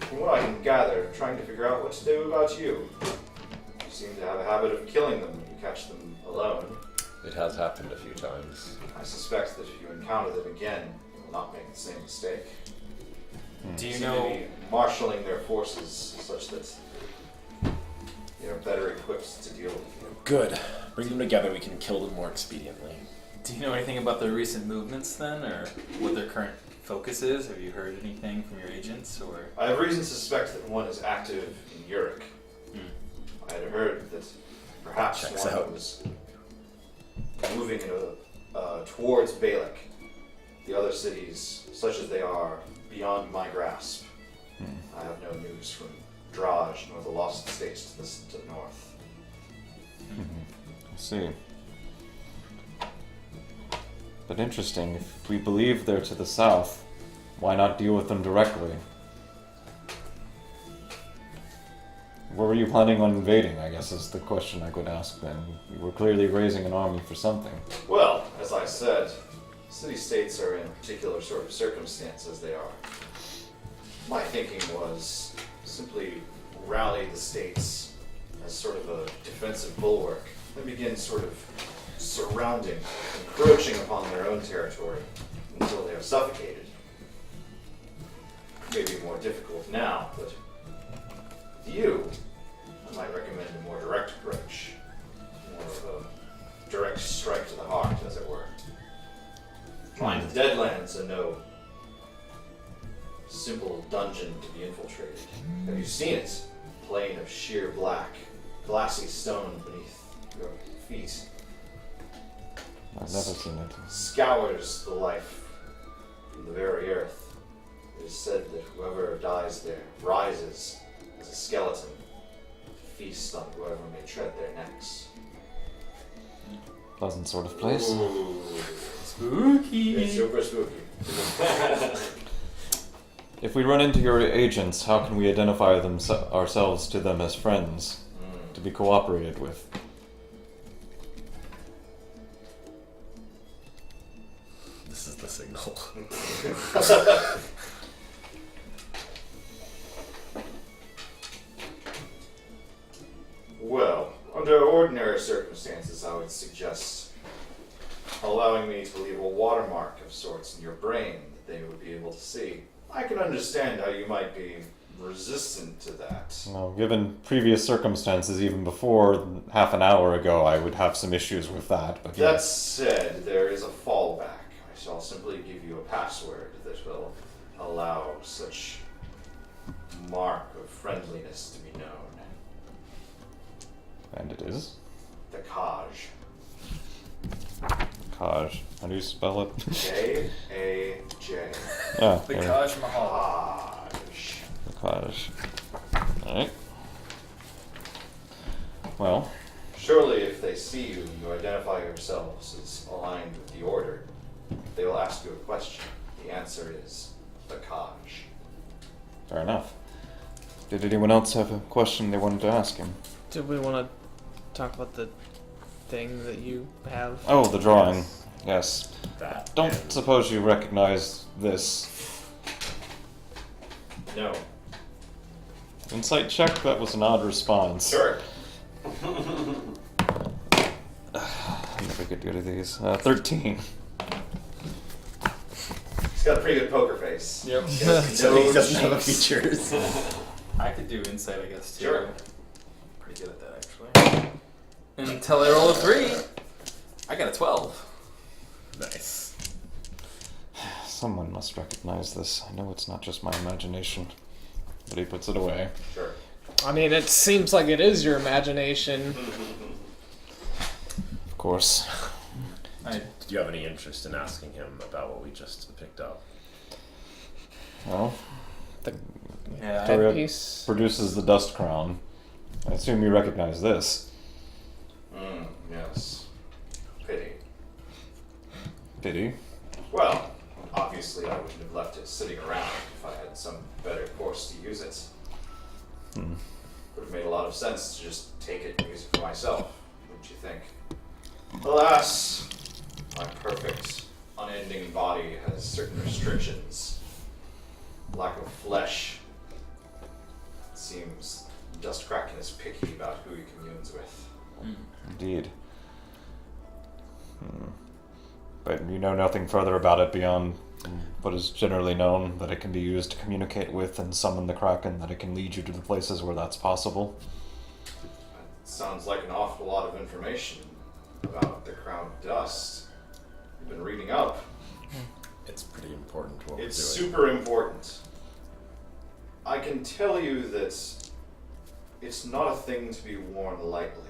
From what I can gather, trying to figure out what to do about you. You seem to have a habit of killing them when you catch them alone. It has happened a few times. I suspect that if you encounter them again, you will not make the same mistake. Do you Seem to know? be marshalling their forces such that they are better equipped to deal with you. Good. Bring them together, we can kill them more expediently. Do you know anything about their recent movements then, or what their current focus is? Have you heard anything from your agents, or? I have reason to suspect that one is active in Uruk. I had heard that perhaps Checks one out. was moving towards Balak. The other cities, such as they are, beyond my grasp. I have no news from Draj nor the Lost States to the north. I see. But interesting, if we believe they're to the south, why not deal with them directly? Where were you planning on invading, I guess is the question I could ask then. You were clearly raising an army for something. Well, as I said, city-states are in a particular sort of circumstance as they are. My thinking was simply rally the states as sort of a defensive bulwark and begin sort of surrounding, encroaching upon their own territory until they are suffocated. It may be more difficult now, but with you, I might recommend a more direct approach. More of a direct strike to the heart, as it were. Find the Deadlands and no simple dungeon to be infiltrated. Have you seen it? A plain of sheer black, glassy stone beneath your feet. I've never seen it. Scours the life from the very earth. It is said that whoever dies there rises as a skeleton to feast on whoever may tread their necks. Pleasant sort of place. Ooh. Spooky! It's super spooky. If we run into your agents, how can we identify ourselves to them as friends, to be cooperated with? This is the signal. Well, under ordinary circumstances, I would suggest allowing me to leave a watermark of sorts in your brain that they would be able to see. I can understand how you might be resistant to that. Well, given previous circumstances, even before half an hour ago, I would have some issues with that. But That said, there is a fallback. I shall simply give you a password that will allow such mark of friendliness to be known. And it is? The Kaj. Kaj. How do you spell it? K-A-J. Ah, The there. Taj Mahal. Kaj. Kaj. Alright. Well, Surely if they see you and you identify yourselves as aligned with the Order, they will ask you a question. The answer is the Kaj. fair enough. Did anyone else have a question they wanted to ask him? Did we want to talk about the thing that you have? Oh, the drawing. Yes. That. Don't and suppose you recognize this. No. Insight check? That was an odd response. Sure. I never get good at these. 13. He's got a pretty good poker face. Yep. So he doesn't have the cheeks. features. I could do insight, I guess, too. Sure. Pretty good at that, actually. Until I roll a 3. I got a 12. Nice. Someone must recognize this. I know it's not just my imagination. But he puts it away. Sure. I mean, it seems like it is your imagination. Of course. Did you have any interest in asking him about what we just picked up? Well, Yeah, Victoria Piece. produces the dust crown. I assume you recognize this. Yes. Pity. Pity. Well, obviously I wouldn't have left it sitting around if I had some better course to use it. Would have made a lot of sense to just take it and use it for myself, wouldn't you think? Alas, my perfect, unending body has certain restrictions. Lack of flesh. It seems Dust Kraken is picky about who he communes with. Indeed. But you know nothing further about it beyond what is generally known, that it can be used to communicate with and summon the Kraken, that it can lead you to the places where that's possible. That sounds like an awful lot of information about the Crown of Dust. you've been reading up, It's pretty important what it's we're doing. super important. I can tell you that it's not a thing to be worn lightly.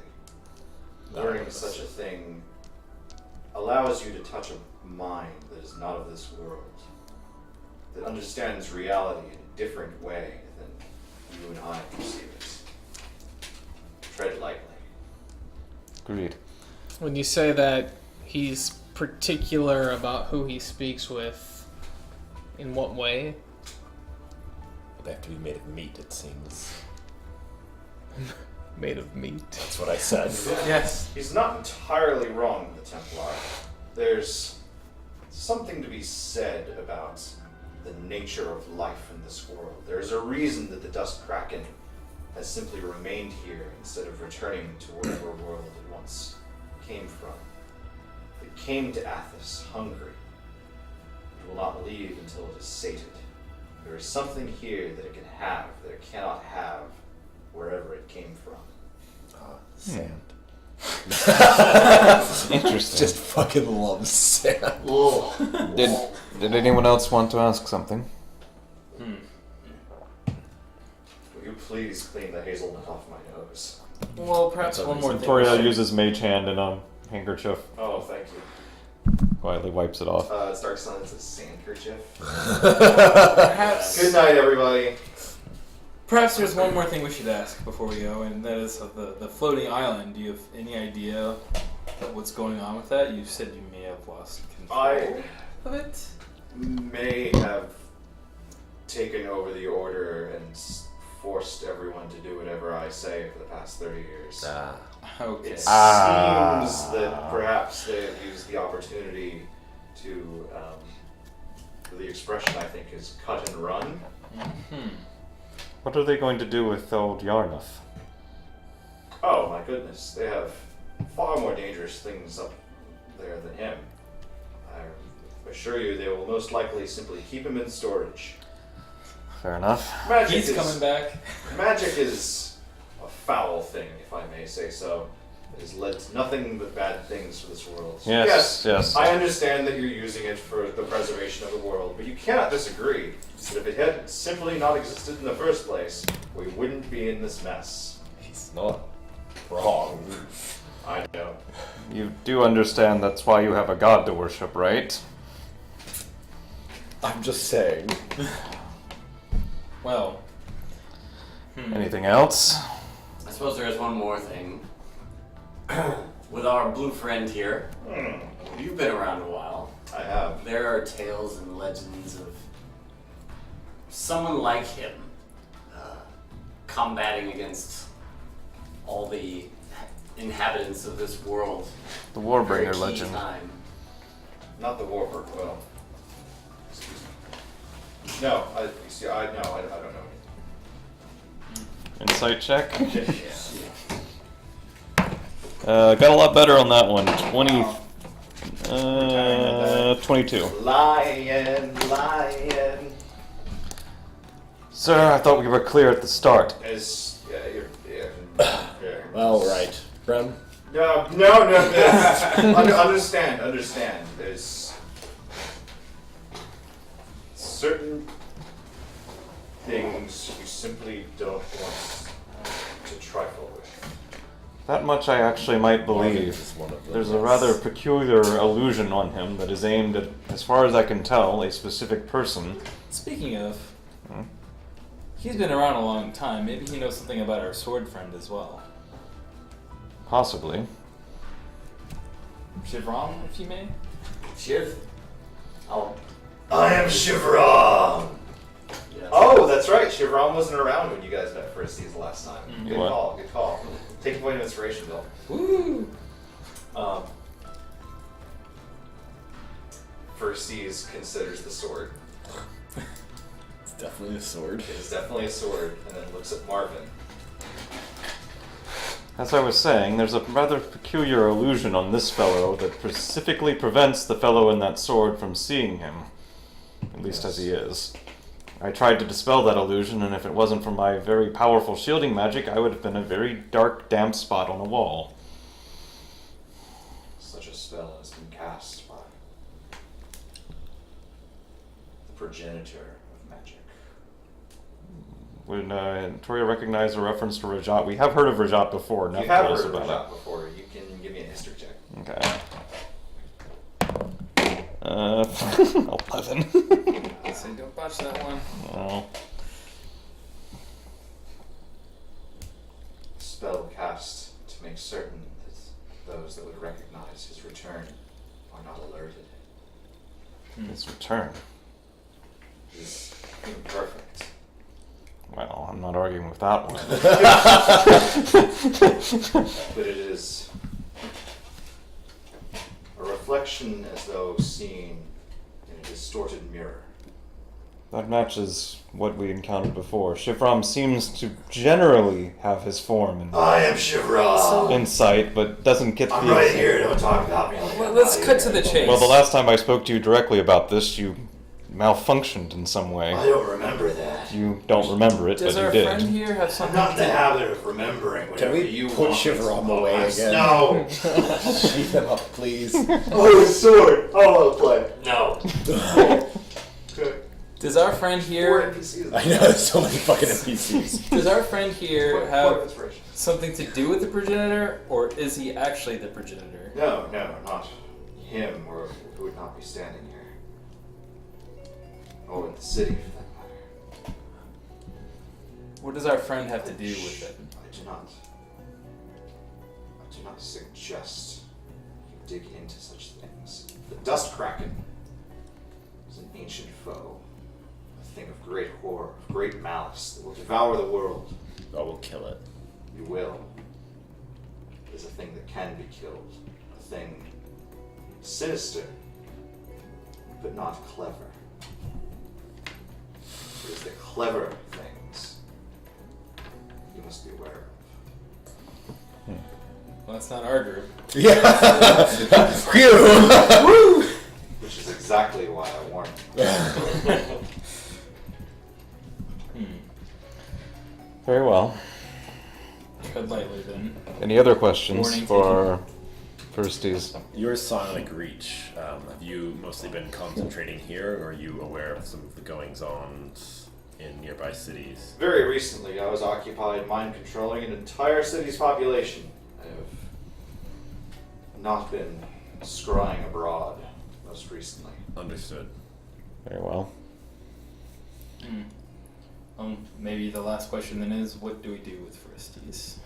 Learning such a thing allows you to touch a mind that is not of this world, that understands reality in a different way than you and I perceive it. Tread lightly. Agreed. When you say that he's particular about who he speaks with, in what way? They have to be made of meat, it seems. Made of meat. That's what I said. Yes. He's not entirely wrong, the Templar. There's something to be said about the nature of life in this world. There's a reason that the Dust Kraken has simply remained here instead of returning to whatever world it once came from. It came to Athos hungry. It will not leave until it is sated. There is something here that it can have that it cannot have wherever it came from. Sand. Interesting. Just fucking love sand. Did anyone else want to ask something? Will you please clean the hazelnut off my nose? Well, perhaps one more thing. Victoria uses mage hand and a handkerchief. Oh, thank you. Quietly wipes it off. It's Dark Sun, it's a sandkerchief. Perhaps, Good night, everybody. perhaps there's one more thing we should ask before we go, and that is of the floating island. Do you have any idea of what's going on with that? You said you may have lost control of it. May have taken over the order and forced everyone to do whatever I say for the past 30 years. Okay. It seems that perhaps they have used the opportunity to, the expression I think is cut and run. What are they going to do with old Yarnuth? Oh my goodness, they have far more dangerous things up there than him. I assure you they will most likely simply keep him in storage. Fair enough. He's coming back. Magic is a foul thing, if I may say so. It has led to nothing but bad things for this world. Yes. I understand that you're using it for the preservation of the world, but you cannot disagree that if it had simply not existed in the first place, we wouldn't be in this mess. He's not wrong. I know. You do understand that's why you have a god to worship, right? I'm just saying. Well. Anything else? I suppose there is one more thing. With our blue friend here, you've been around a while. I have. There are tales and legends of someone like him combating against all the inhabitants of this world. The Very Warbringer key legend. time. Not the Warper. Well, excuse me. No, I don't know. Insight check. Yeah. Got a lot better on that one. 22. Lion. Sir, I thought we were clear at the start. Well, right. Brem? No. Understand. There's certain things you simply don't want to trifle with. That much I actually might believe. Is one of them. There's a rather peculiar illusion on him that is aimed at, as far as I can tell, a specific person. Speaking of, he's been around a long time. Maybe he knows something about our sword friend as well. Possibly. Chivron, if you may. Shiv? Oh, I am Chivron! yes. Oh, that's right. Chivron wasn't around when you guys met first season last time. Good What? call. Take a point of inspiration, Bill. Woo! First Seas considers the sword. It's definitely a sword. It is definitely a sword, and then looks at Marvin. As I was saying, there's a rather peculiar illusion on this fellow that specifically prevents the fellow in that sword from seeing him. At least as he is. I tried to dispel that illusion, and if it wasn't for my very powerful shielding magic, I would have been a very dark, damp spot on a wall. Such a spell has been cast by progenitor of magic. Would Toria recognize a reference to Rajat? We have heard of Rajat before. You Enough have knows heard of about Rajat before. You can give me a history check. it. Okay. 11. So don't botch that one. Oh. Spell cast to make certain that those that would recognize his return are not alerted. His return. He's imperfect. Well, I'm not arguing with that one. But it is a reflection as though seen in a distorted mirror. That matches what we encountered before. Shivram seems to generally have his form in I am Shivram. sight, but doesn't get I'm the... right here. Don't talk about me. Like Well, I'm let's not cut here. to the chase. Well, the last time I spoke to you directly about this, you malfunctioned in some way. I don't remember that. You don't remember it, Does but you our did. friend here have I'm something not in the to... habit of remembering whatever we you put want. Shivram away again? No. Sheath them up, please. Oh, his sword. I want to play. No. Okay. Does our friend Four here... NPCs. I know, there's so many fucking NPCs. Does our friend here Point of have inspiration. something to do with the progenitor, or is he actually the progenitor? No, not him, or he would not be standing here. Or in the city, for that matter. What does our friend have to do with it? I do not suggest you dig into such things. The Dust Kraken is an ancient foe, a thing of great horror, of great malice that will devour the world. Oh, we'll kill it. You will. It is a thing that can be killed, a thing sinister, but not clever. It is the clever things you must be aware of. Well, that's not our group. Yeah. Phew. Which is exactly why I warned you. Very well. Tread lightly then. Any other questions Warning for our firsties? Your sonic reach, have you mostly been concentrating here, or are you aware of some of the goings-on in nearby cities? Very recently, I was occupied mind controlling an entire city's population. I have not been scrying abroad most recently. Understood. Very well. Maybe the last question then is, what do we do with firsties?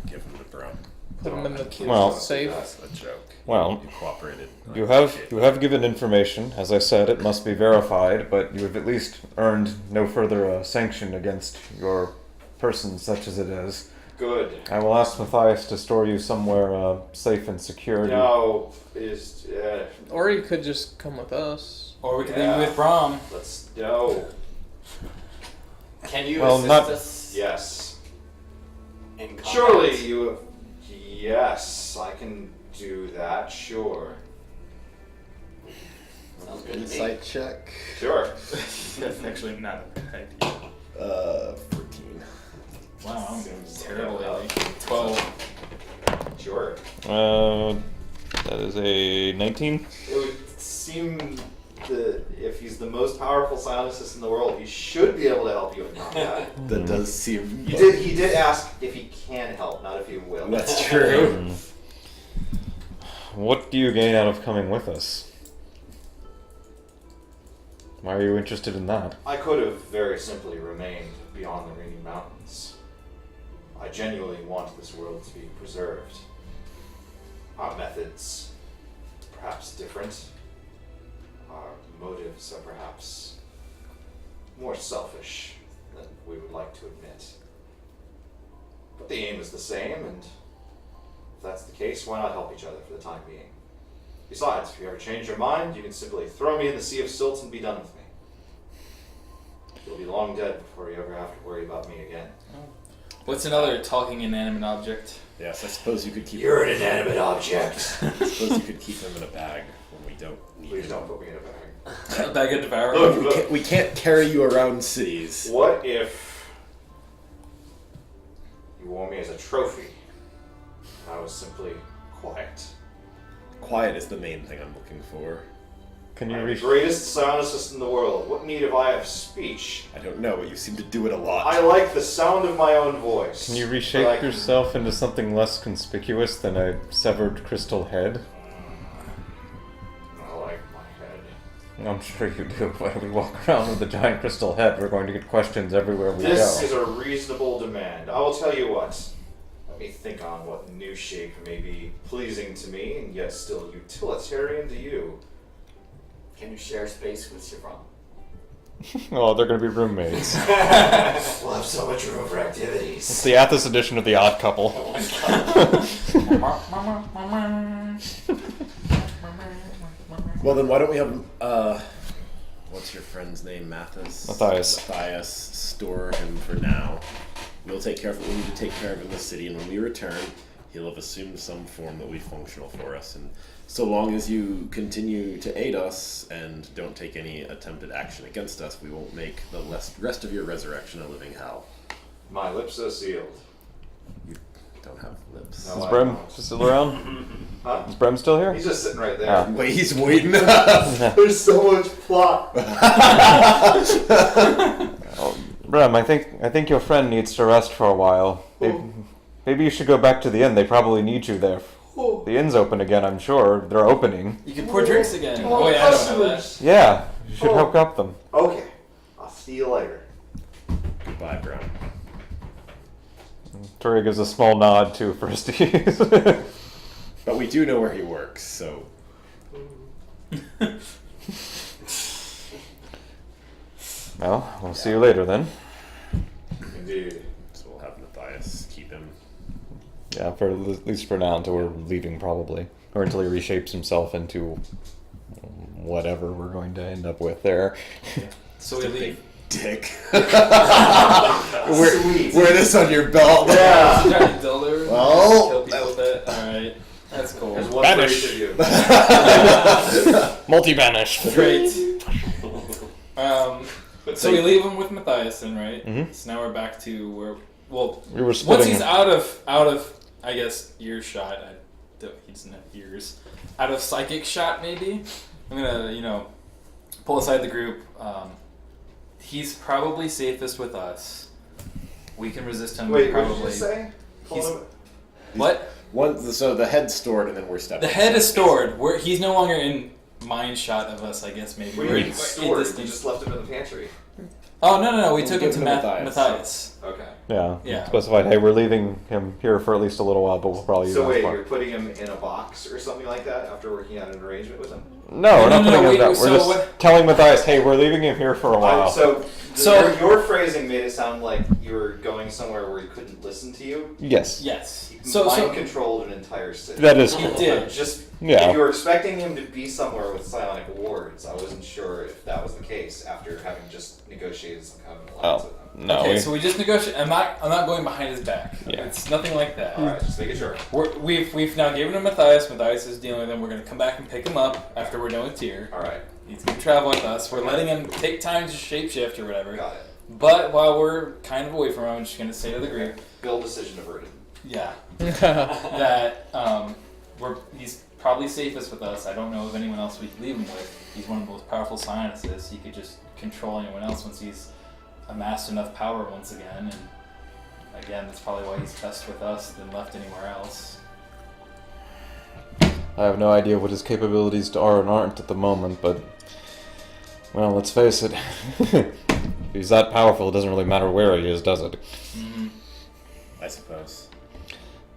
Give him the brown. Put him in the Well- safe. That's a joke. Well, You cooperated. I You have appreciate it. given information. As I said, it must be verified, but you have at least earned no further sanction against your person, such as it is. Good. I will ask Matthias to store you somewhere safe and secure. No, is Or he could just come with us. Or we could Yeah. leave you with Brahm. let's no. Can you Well, assist not- us Yes. in combat? Surely you have. Yes, I can do that. Sure. Sounds good to me. Insight check. Sure. That's actually not a bad idea. 14. Wow, I'm doing terrible lately. 12. Sure. That is a 19. It would seem that if he's the most powerful psionicist in the world, he should be able to help you in combat. That does seem. He did ask if he can help, not if he will. That's true. What do you gain out of coming with us? Why are you interested in that? I could have very simply remained beyond the Ringing Mountains. I genuinely want this world to be preserved. Our methods, perhaps different. Our motives are perhaps more selfish than we would like to admit. But the aim is the same, and if that's the case, why not help each other for the time being? Besides, if you ever change your mind, you can simply throw me in the sea of silt and be done with me. You'll be long dead before you ever have to worry about me again. What's another talking inanimate object? Yes, I suppose you could keep. You're an inanimate object. I suppose you could keep him in a bag when we don't need Please him. don't put me in a bag. A bag of devour. Look, We can't carry you around cities. what if you wore me as a trophy and I was simply quiet? Quiet is the main thing I'm looking for. Can you I'm the greatest sound assist in the world. What need have I of speech? I don't know, but you seem to do it a lot. I like the sound of my own voice. Can you reshape yourself into something less conspicuous than a severed crystal head? I like my head. I'm sure you do. When we walk around with a giant crystal head, we're going to get questions everywhere we This go. is a reasonable demand. I will tell you what. Let me think on what new shape may be pleasing to me and yet still utilitarian to you. Can you share space with Chevron? Oh, they're going to be roommates. We'll have so much room for activities. It's the Athos edition of The Odd Couple. Well, then why don't we have, what's your friend's name? Matthias? Matthias, store him for now. We'll take care of what we need to take care of in the city, and when we return, he'll have assumed some form that will be functional for us. And so long as you continue to aid us and don't take any attempted action against us, we won't make the rest of your resurrection a living hell. My lips are sealed. You don't have lips. Is Brem still around? Huh? Is Brem still here? He's just sitting right there. Oh. Wait, he's waiting. There's so much plot. Oh, Brem, I think your friend needs to rest for a while. Maybe you should go back to the inn. They probably need you there. The inn's open again, I'm sure. They're opening. You can pour drinks again. Oh yeah, I don't know that. Yeah, you should hook up them. Okay, I'll see you later. Goodbye, bro. Tori gives a small nod to Firsties. But we do know where he works, so... Well, we'll see you later then. Indeed. So we'll have Matthias keep him. Yeah, for at least for now, until we're leaving probably. Or until he reshapes himself into whatever we're going to end up with there. So we leave. Dick. Sweet. Wear this on your belt. Yeah. Trying to dull her. Well, Kill people with it. Alright. That's cool. There's one Banish. for each of you. Multi-banish. Great. So we leave him with Matthias then, right? Mhm. So now we're back to where, well, We were once splitting he's him. out of, I guess, earshot, he doesn't have ears, out of psychic shot maybe, I'm gonna, pull aside the group. He's probably safest with us. We can resist him. Wait, probably. what did you say? What? So the head's stored, and then we're stepping. The head is stored. He's no longer in mind shot of us, I guess, maybe. What do We're you mean in stored? distance. You just left him in the pantry. Oh, no. We We'll took him give to him to Matthias. Matthias. Okay. Yeah. Yeah. Specified, hey, we're leaving him here for at least a little while, but we'll probably use So him wait, as you're putting him in a box or something like that after working out an arrangement with him? No, we're not putting him down. We're so just what- telling Matthias, hey, we're leaving him here for a while. So So- your phrasing made it sound like you were going somewhere where he couldn't listen to you. Yes. Yes. He So controlled an entire city. That is He correct. did. Just Yeah. if you were expecting him to be somewhere with psionic wards, I wasn't sure if that was the case after having just negotiated some kind of alliance with him. No. Okay, so we just negotiate. I'm not going behind his back. Yeah. It's nothing like that. All right, just making sure. We've now given him Matthias. Matthias is dealing with him. We're gonna come back and pick him up after we're done with Tyr. All right, He's gonna travel with us. We're letting him take time to shapeshift or whatever. got it. But while we're kind of away from him, I'm just gonna say to the group, Bill decision averted. yeah, that he's probably safest with us. I don't know of anyone else we could leave him with. He's one of the most powerful scientists. He could just control anyone else once he's amassed enough power once again. And again, that's probably why he's best with us than left anywhere else. I have no idea what his capabilities are and aren't at the moment, but, well, let's face it. If he's that powerful, it doesn't really matter where he is, does it? Mm-hmm. I suppose.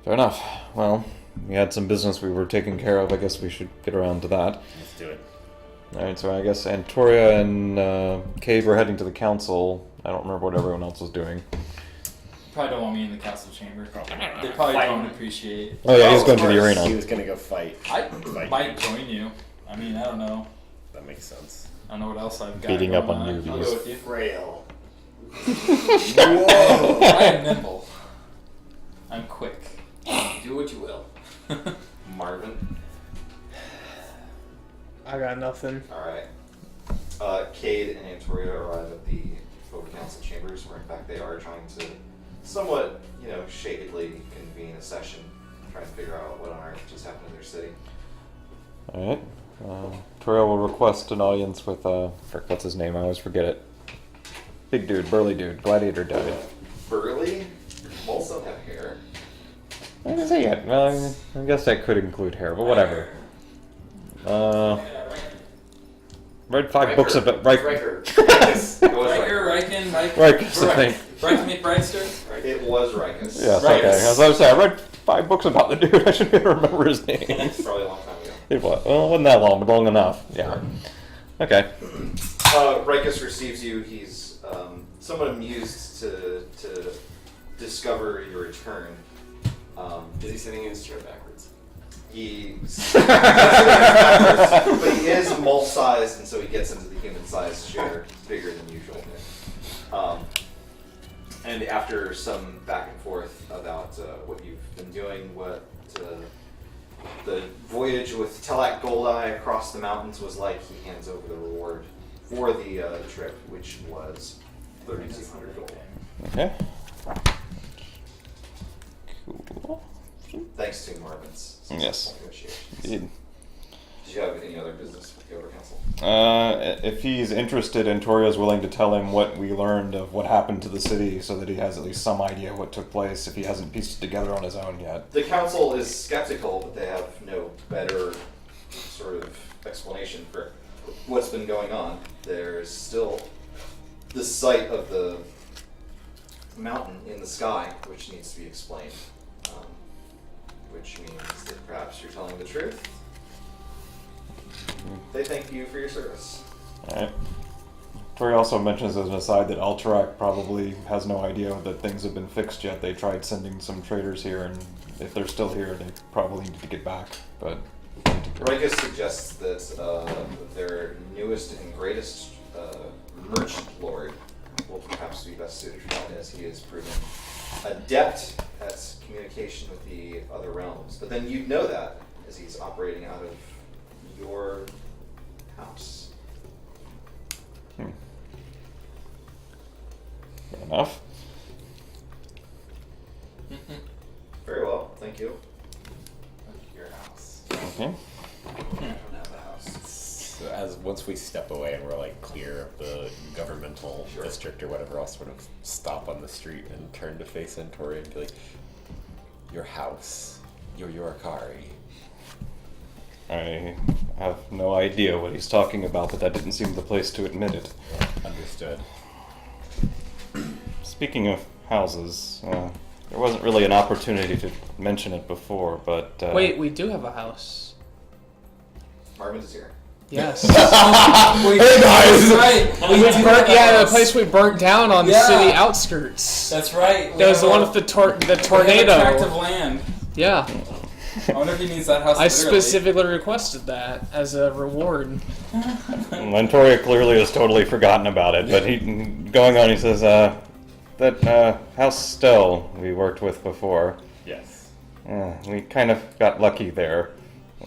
Fair enough. Well, we had some business we were taking care of. I guess we should get around to that. Let's do it. Alright, so I guess Antoria and Cade were heading to the council. I don't remember what everyone else was doing. Probably don't want me in the council chamber. Probably not. They probably don't appreciate. Oh yeah, he's Oh, going of to the course. arena. He was gonna go fight. I might join you. I mean, I don't know. That makes sense. I don't know what else I've got. Beating up going on I'll newbies. go with you. Frail. Whoa! I am nimble. I'm quick. Do what you will. Marvin. I got nothing. All right. Cade and Antoria arrive at the Over Council chambers, where in fact they are trying to somewhat, shadedly convene a session, trying to figure out what on earth just happened in their city. Alright. Toriel will request an audience with, what's his name? I always forget it. Big dude, burly dude, gladiator died. Burly? Also have hair. I didn't say yet. Well, I guess that could include hair, but whatever. Read 5 books about Riker. Riken, Rikus, I think. Reichster? It was Rikus. Yes, okay. As I was saying, I read 5 books about the dude. I should be able to remember his name. Probably a long time ago. It was. Well, it wasn't that long, but long enough. Yeah. Okay. Rikus receives you. He's somewhat amused to discover your return. Is he sitting in his chair backwards? He's backwards, but he is mole-sized, and so he gets into the human-sized chair, bigger than usual. And after some back and forth about what you've been doing, what the voyage with Telak Goldeye across the mountains was like, he hands over the reward for the trip, which was 3,200 gold. Okay. Cool. Thanks to Marvin's Yes. negotiations. Indeed. Did you have any other business with the Over Council? If he's interested and Torio's willing to tell him what we learned of what happened to the city so that he has at least some idea what took place if he hasn't pieced it together on his own yet. The council is skeptical, but they have no better sort of explanation for what's been going on. There's still the sight of the mountain in the sky, which needs to be explained, which means that perhaps you're telling the truth. They thank you for your service. Alright. Tori also mentions as an aside that Alterac probably has no idea that things have been fixed yet. They tried sending some traders here, and if they're still here, they probably need to get back. But Rikus suggests that their newest and greatest merchant lord will perhaps be best suited for that, as he is proven adept at communication with the other realms. But then you'd know that, as he's operating out of your house. Fair enough. Very well, thank you. Your house. Okay. I don't have a house. So as once we step away and we're like clear of the governmental district or whatever, I'll sort of stop on the street and turn to face Entori and be like, your house, your Yorakari. I have no idea what he's talking about, but that didn't seem the place to admit it. Understood. Speaking of houses, there wasn't really an opportunity to mention it before, but... Wait, we do have a house. Marvin is here. Yes. Hey guys! Right. We the place we burnt down on the city outskirts. That's right. That was the one with the tornado. Tract of land. Yeah. I wonder if he needs that house. I specifically requested that as a reward. Lentoria clearly has totally forgotten about it, but going on, he says, that House Stell we worked with before. Yes. We kind of got lucky there.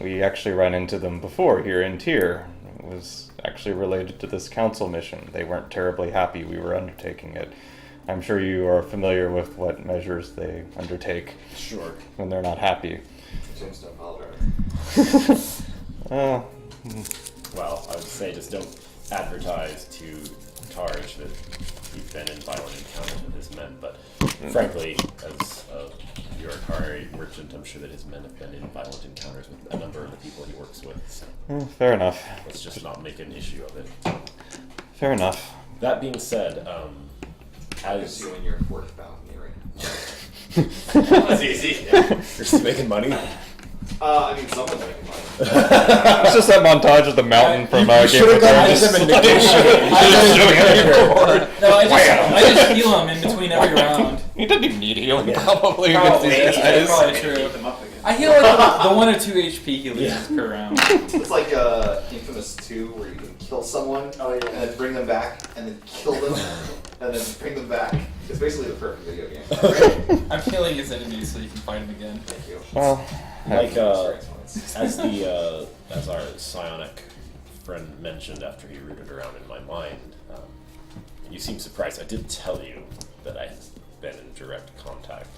We actually ran into them before here in Tyr. It was actually related to this council mission. They weren't terribly happy we were undertaking it. I'm sure you are familiar with what measures they undertake. Sure. When they're not happy. James don't apologize. Well, I would say just don't advertise to Tarj that you've been in violent encounters with his men, but frankly, as a Yorakari merchant, I'm sure that his men have been in violent encounters with a number of the people he works with, so fair enough. let's just not make an issue of it. Fair enough. That being said, As you in your fourth bounty right that was easy. You're just making money. I mean, someone's making money. It's just that montage of the mountain from Game of Thrones. No, I just heal him in between every round. He doesn't even need healing, Probably true. I heal like the 1 or 2 HP he loses per round. It's like Infamous 2, where you can kill someone and then bring them back, and then kill them, and then bring them back. It's basically the perfect video game. I'm killing his enemies so you can fight him again. Thank you. Well, Like, as our psionic friend mentioned after he rooted around in my mind, you seem surprised. I did tell you that I had been in direct contact.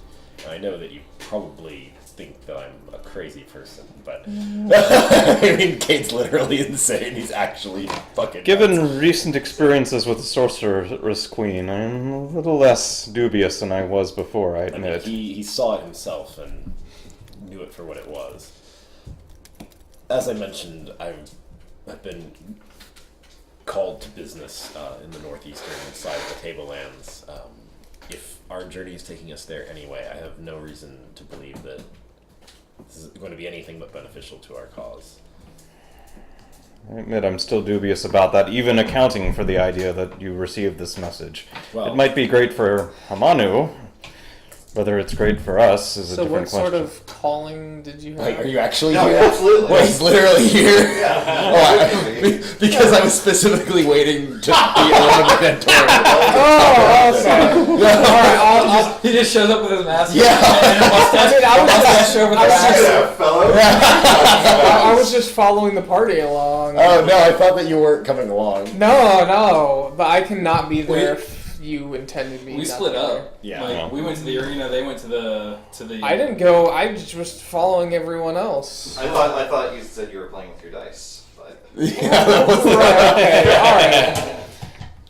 And I know that you probably think that I'm a crazy person, but I mean, Kate's literally insane. He's actually fucking Given nuts. recent experiences with the Sorceress Queen, I'm a little less dubious than I was before, I I mean, admit. he saw it himself and knew it for what it was. As I mentioned, I've been called to business in the northeastern side of the Tablelands. If our journey is taking us there anyway, I have no reason to believe that this is going to be anything but beneficial to our cause. I admit I'm still dubious about that, even accounting for the idea that you received this message. Well, it might be great for Hamanu. Whether it's great for us is a So different what question. sort of calling did you have? Wait, are you actually No, here? absolutely. Well, he's literally here. Yeah. Because I was specifically waiting to be eliminated. Oh, sorry. Alright, He just shows up with his mask. Yeah. And a mustache. I was mustache over the mask. Yeah, fellow. I was just following the party along. Oh no, I thought that you weren't coming along. No, but I cannot be there if you intended me. We not split to be up. there. Yeah. Like, we went to the arena. They went to the. I didn't go. I just was following everyone else. I thought you said you were playing with your dice, but Yeah, that was Right, okay, alright.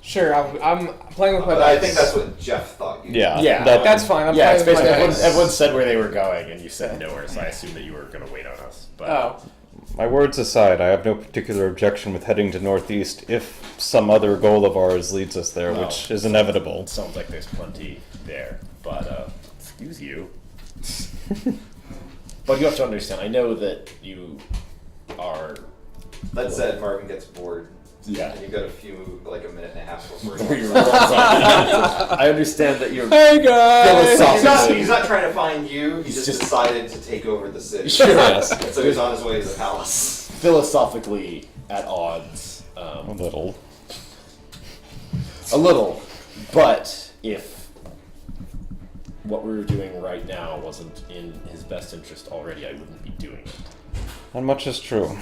Sure, I'm playing with my but I dice. think that's what Jeff thought. Yeah, Yeah. That's fine. I'm Yeah, it's playing with basically my everyone, dice. everyone said where they were going, and you said nowhere. So I assumed that you were going to wait on us. But Oh. My words aside, I have no particular objection with heading to Northeast if some other goal of ours leads us there, Well, which is inevitable. it sounds like there's plenty there. But excuse you. But you have to understand. I know that you are. That said, Marvin gets bored. Yeah. And you've got a minute and a half before Before your rolls on. I understand that you're Hey guys! philosophically. He's not trying to find you, he He's just just- decided to take over the city. Sure. Yes. So he's on his way to the palace. Philosophically at odds. A little. A little. But if what we were doing right now wasn't in his best interest already, I wouldn't be doing it. Not much is true.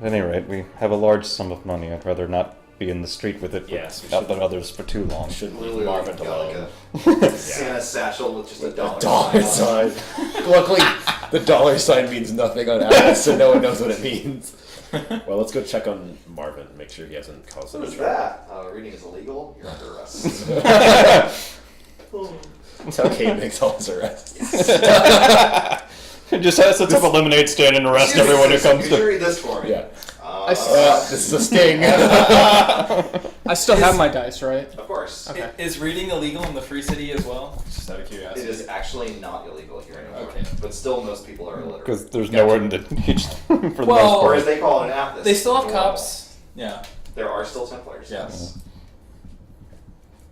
At any rate, we have a large sum of money. I'd rather not be in the street with it Yes, we without should- the others for too long. Shouldn't leave Literally Marvin got alone. like a Santa satchel with just a dollar, Dollar sign on it. sign. Luckily, the dollar sign means nothing on Atlas, so no one knows what it means. Well, let's go check on Marvin, make sure he hasn't caused What any is trouble. that? Reading is illegal? You're under arrest. That's how Kate makes all his arrests. It just sets up a lemonade stand and arrest everyone who comes Could you to. read this for me? Yeah. This This is a sting. I still have my dice, right? Of course. Okay. Is reading illegal in the free city as well? Just out of It curiosity. is actually not illegal here anymore. Okay. But still, most people are illiterate. Because there's nowhere to teach them for the Well, most Or part. as they call it in Athens. They still have normal. cops. Yeah. There are still Templars. Yes.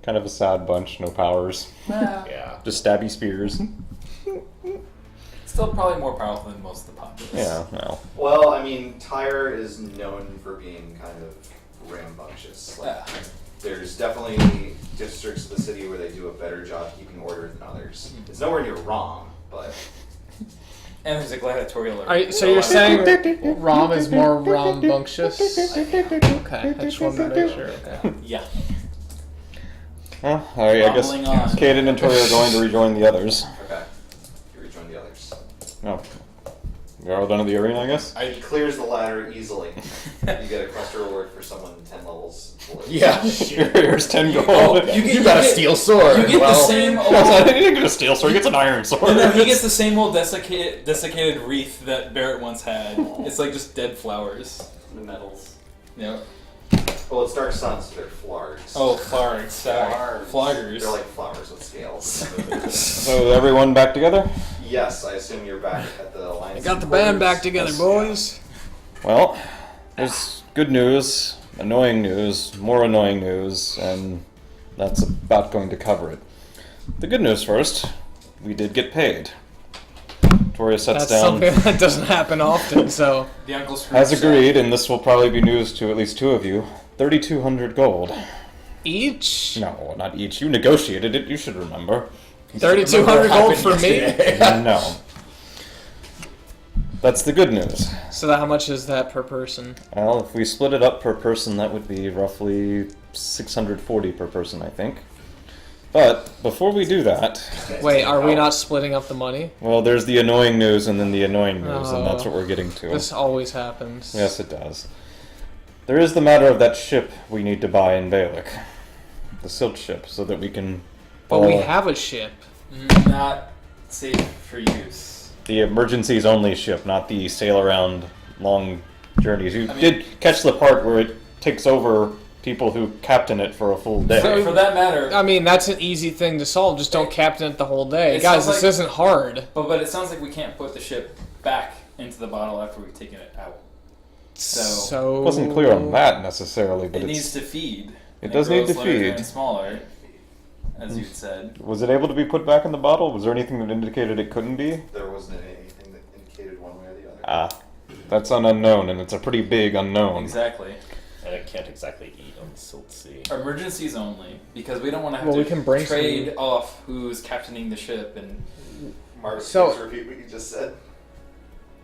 Kind of a sad bunch, no powers. Yeah. Just stabby spears. Still probably more powerful than most of the populace. Yeah, well. Well, I mean, Tyre is known for being kind of rambunctious. Like, Yeah. there's definitely districts of the city where they do a better job keeping order than others. It's nowhere near wrong, but And there's a gladiatorial. So you're saying Rom is more rambunctious? Okay, I just wanted to make sure. Okay. Yeah. Well, I guess Rumbling on. Caden and Tori are going to rejoin the others. okay. You rejoin the others. No. You're all done at the arena, I guess? It clears the ladder easily. You get a quest reward for someone 10 levels below. Yeah. Here's 10 gold. You got a steel sword. You get well, the same He old. didn't get a steel sword, he gets an iron sword. No, he gets the same old desiccated wreath that Barrett once had. It's like just dead flowers. The medals. Yeah. Well, it's Dark Sun, so they're flargs. Oh, flargs. Sorry. Flargs. Floggers. They're like flowers with scales. So is everyone back together? Yes, I assume you're back at the Alliance. Got the band back headquarters. together, Yes. boys. Well, there's good news, annoying news, more annoying news, and that's about going to cover it. The good news first, we did get paid. Toria sets That's down, something that doesn't happen often, so. The Uncle Scrooge. as agreed, and this will probably be news to at least two of you, 3,200 gold. Each? No, not each. You negotiated it, you should remember. 3,200 gold for me? No. That's the good news. So how much is that per person? Well, if we split it up per person, that would be roughly 640 per person, I think. But before we do that, Wait, are we not splitting up the money? well, there's the annoying news and then the annoying news, and that's what we're getting to. This always happens. Yes, it does. There is the matter of that ship we need to buy in Balik. The silt ship, so that we can... But we have a ship. Not safe for use. The emergencies only ship, not the sail around long journeys. You did catch the part where it takes over people who captain it for a full day. For that matter, I mean, that's an easy thing to solve. Just don't captain it the whole day. It Guys, sounds this like- isn't hard. but it sounds like we can't put the ship back into the bottle after we've taken it out. So It wasn't clear on that necessarily, but it needs to feed. It and does need grows to larger feed. and smaller, as you said. Was it able to be put back in the bottle? Was there anything that indicated it couldn't be? There wasn't anything that indicated one way or the other. Ah, that's an unknown, and it's a pretty big unknown. Exactly. And it can't exactly eat on the Silt Sea. Emergencies only, because we don't want to have Well, we to can bring trade off who's captaining the ship and. Marcus, So- please repeat what you just said.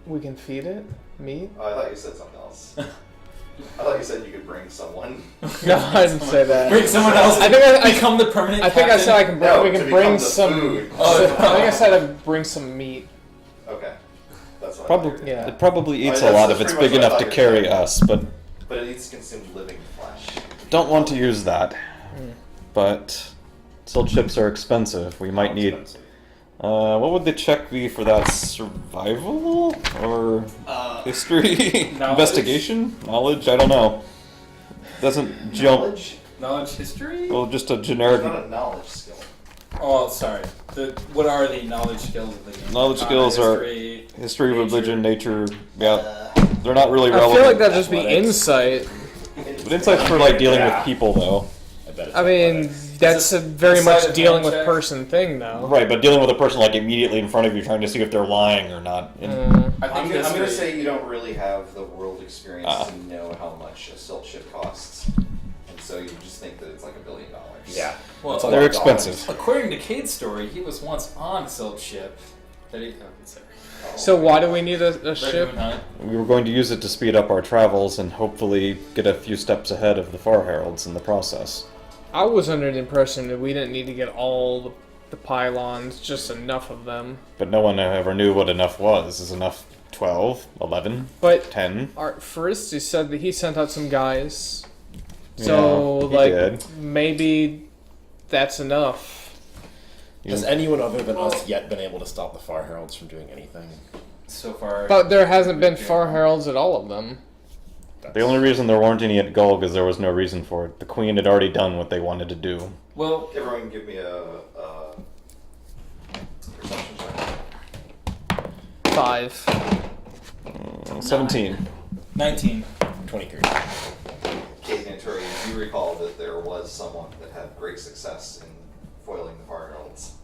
We can feed it? Meat? Oh, I thought you said something else. I thought you said you could bring someone. No, I didn't say that. Bring someone else. I think I become the permanent. I think I captain. said I can bring. No, we to can become bring the some. food. I think I said I'd bring some meat. Okay. That's what I Probably, figured. Yeah. It probably eats that's- a lot that's if it's pretty big much what I enough to thought you were carry saying. us, but But it needs to consume living flesh. don't want to use that. But silt chips are expensive. We might need... what would the check be for that? Survival? Or history? Investigation? Knowledge? I don't know. Doesn't jump... Knowledge history? Well, just a It's generic... not a knowledge skill. Oh, sorry. What are the knowledge skills of the game? Knowledge skills are history, religion, nature. Yeah, they're not really I relevant. feel like that'd just be Athletics. insight. But insight's for like dealing with people, though. I bet it's I mean, athletics. that's a very Sleight much of dealing hand with check? person thing, though. Right, but dealing with a person like immediately in front of you, trying to see if they're lying or not. I I'm think going to history- say you don't really have the world experience to know how much a silt ship costs. And so you just think that it's like $1 billion. Yeah. Well, That's a They're lot of dollars. expensive. according to Cade's story, he was once on a silt ship. That he, sorry. So why do we need a Red ship? Moon Hunt. We were going to use it to speed up our travels and hopefully get a few steps ahead of the Far Heralds in the process. I was under the impression that we didn't need to get all the pylons, just enough of them. But no one ever knew what enough was. Is enough 12, 11, But 10? Art Faristi said that he sent out some guys. So, Yeah, he like, did. maybe that's enough. Has anyone other than us yet been able to stop the Far Heralds from doing anything? So far. But there hasn't been Far Heralds at all of them. The only reason there weren't any at Gulg is there was no reason for it. The Queen had already done what they wanted to do. Well, Everyone give me a perception check. 5. 17. 19. 23. Kate and Turi, you recall that there was someone that had great success in foiling the Far Heralds.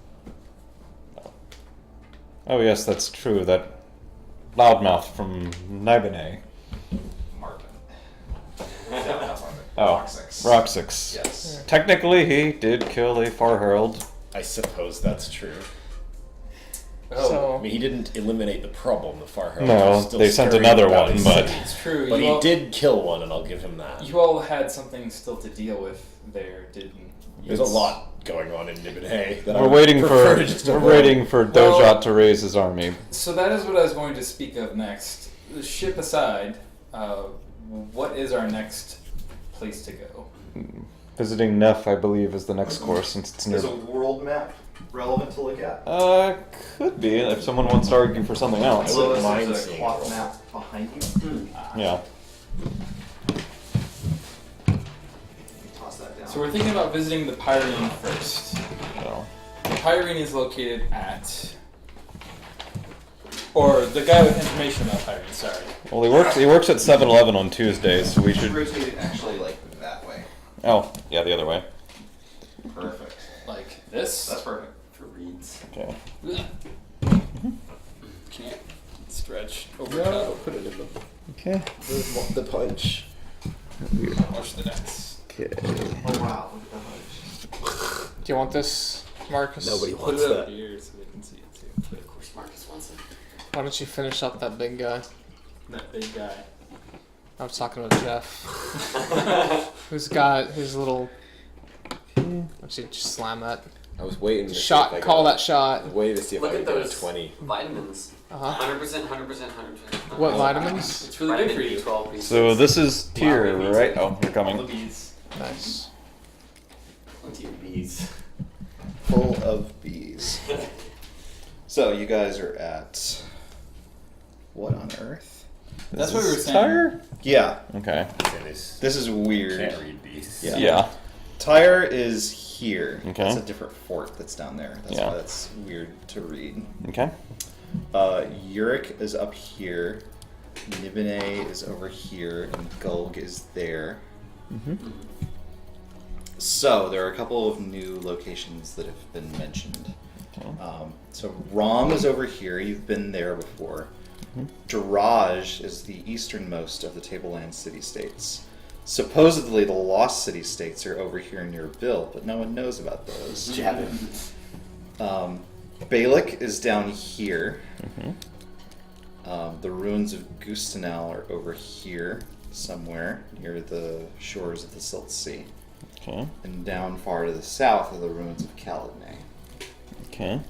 Oh yes, that's true. That loudmouth from Nibene. Marvin. No, not Marvin. Oh, Roxix. Roxix. Yes. Technically, he did kill a Far Herald. I suppose that's true. So, I mean, he didn't eliminate the problem. The Far Heralds No, are still they sent scurrying another about one, his but- city. It's true. But you he all, did kill one, and I'll give him that. You all had something still to deal with there, didn't you? There's a lot going on in Nibbenhay. We're waiting for Dojot to raise his army. So that is what I was going to speak of next. The ship aside, what is our next place to go? Visiting Neff, I believe, is the next course since it's near. Is a world map relevant to look at? Could be if someone wants to argue for something else. wouldn't Well, mind there's a seeing cloth world. map behind you. Yeah. Toss that down. So we're thinking about visiting the Pyrene first. Well, The Pyrene is located at... Or the guy with information about Pyrene, sorry. well, he works at 7-Eleven on Tuesdays, so we should should. rotate it actually like that way. Oh, yeah, the other way. Perfect. Like this? That's perfect for reads. Okay. Can't stretch over top. Put it in the, Okay. the punch. Watch the next. Okay. Oh wow, look at the hunch. do you want this, Marcus? Nobody Put wants it up that. here so they can see it too. But of course Marcus wants it. Why don't you finish up that big guy? That big guy. I was talking about Jeff. Who's got his little 20. Actually, just slam that. I was waiting to Shot. see if I Call got- that shot. I was waiting to see if Look I at could get those a 20. vitamins. 100%, 100%, 100%. What vitamins? It's really good for you. B12, B6. So this is tier, Wow, right? Oh, you're All coming. the bees. Nice. Plenty of bees. Full of bees. So you guys are at what on earth? That's what we were saying. Tyre? Yeah, Okay. This this is weird. can't read these. Yeah. Yeah. Tyre is here. Okay. That's a different fort that's down there. That's Yeah. why that's weird to read. Okay. Yurik is up here. Nibene is over here, and Gulg is there. So there are a couple of new locations that have been mentioned. Okay. So Rom is over here. You've been there before. Daraj is the easternmost of the Tableland city-states. Supposedly the Lost City-states are over here near Bill, but no one knows about those. Balik is down here. The ruins of Gustanal are over here somewhere near the shores of the Silt Sea. Okay. And down far to the south are the ruins of Caladnay. Okay.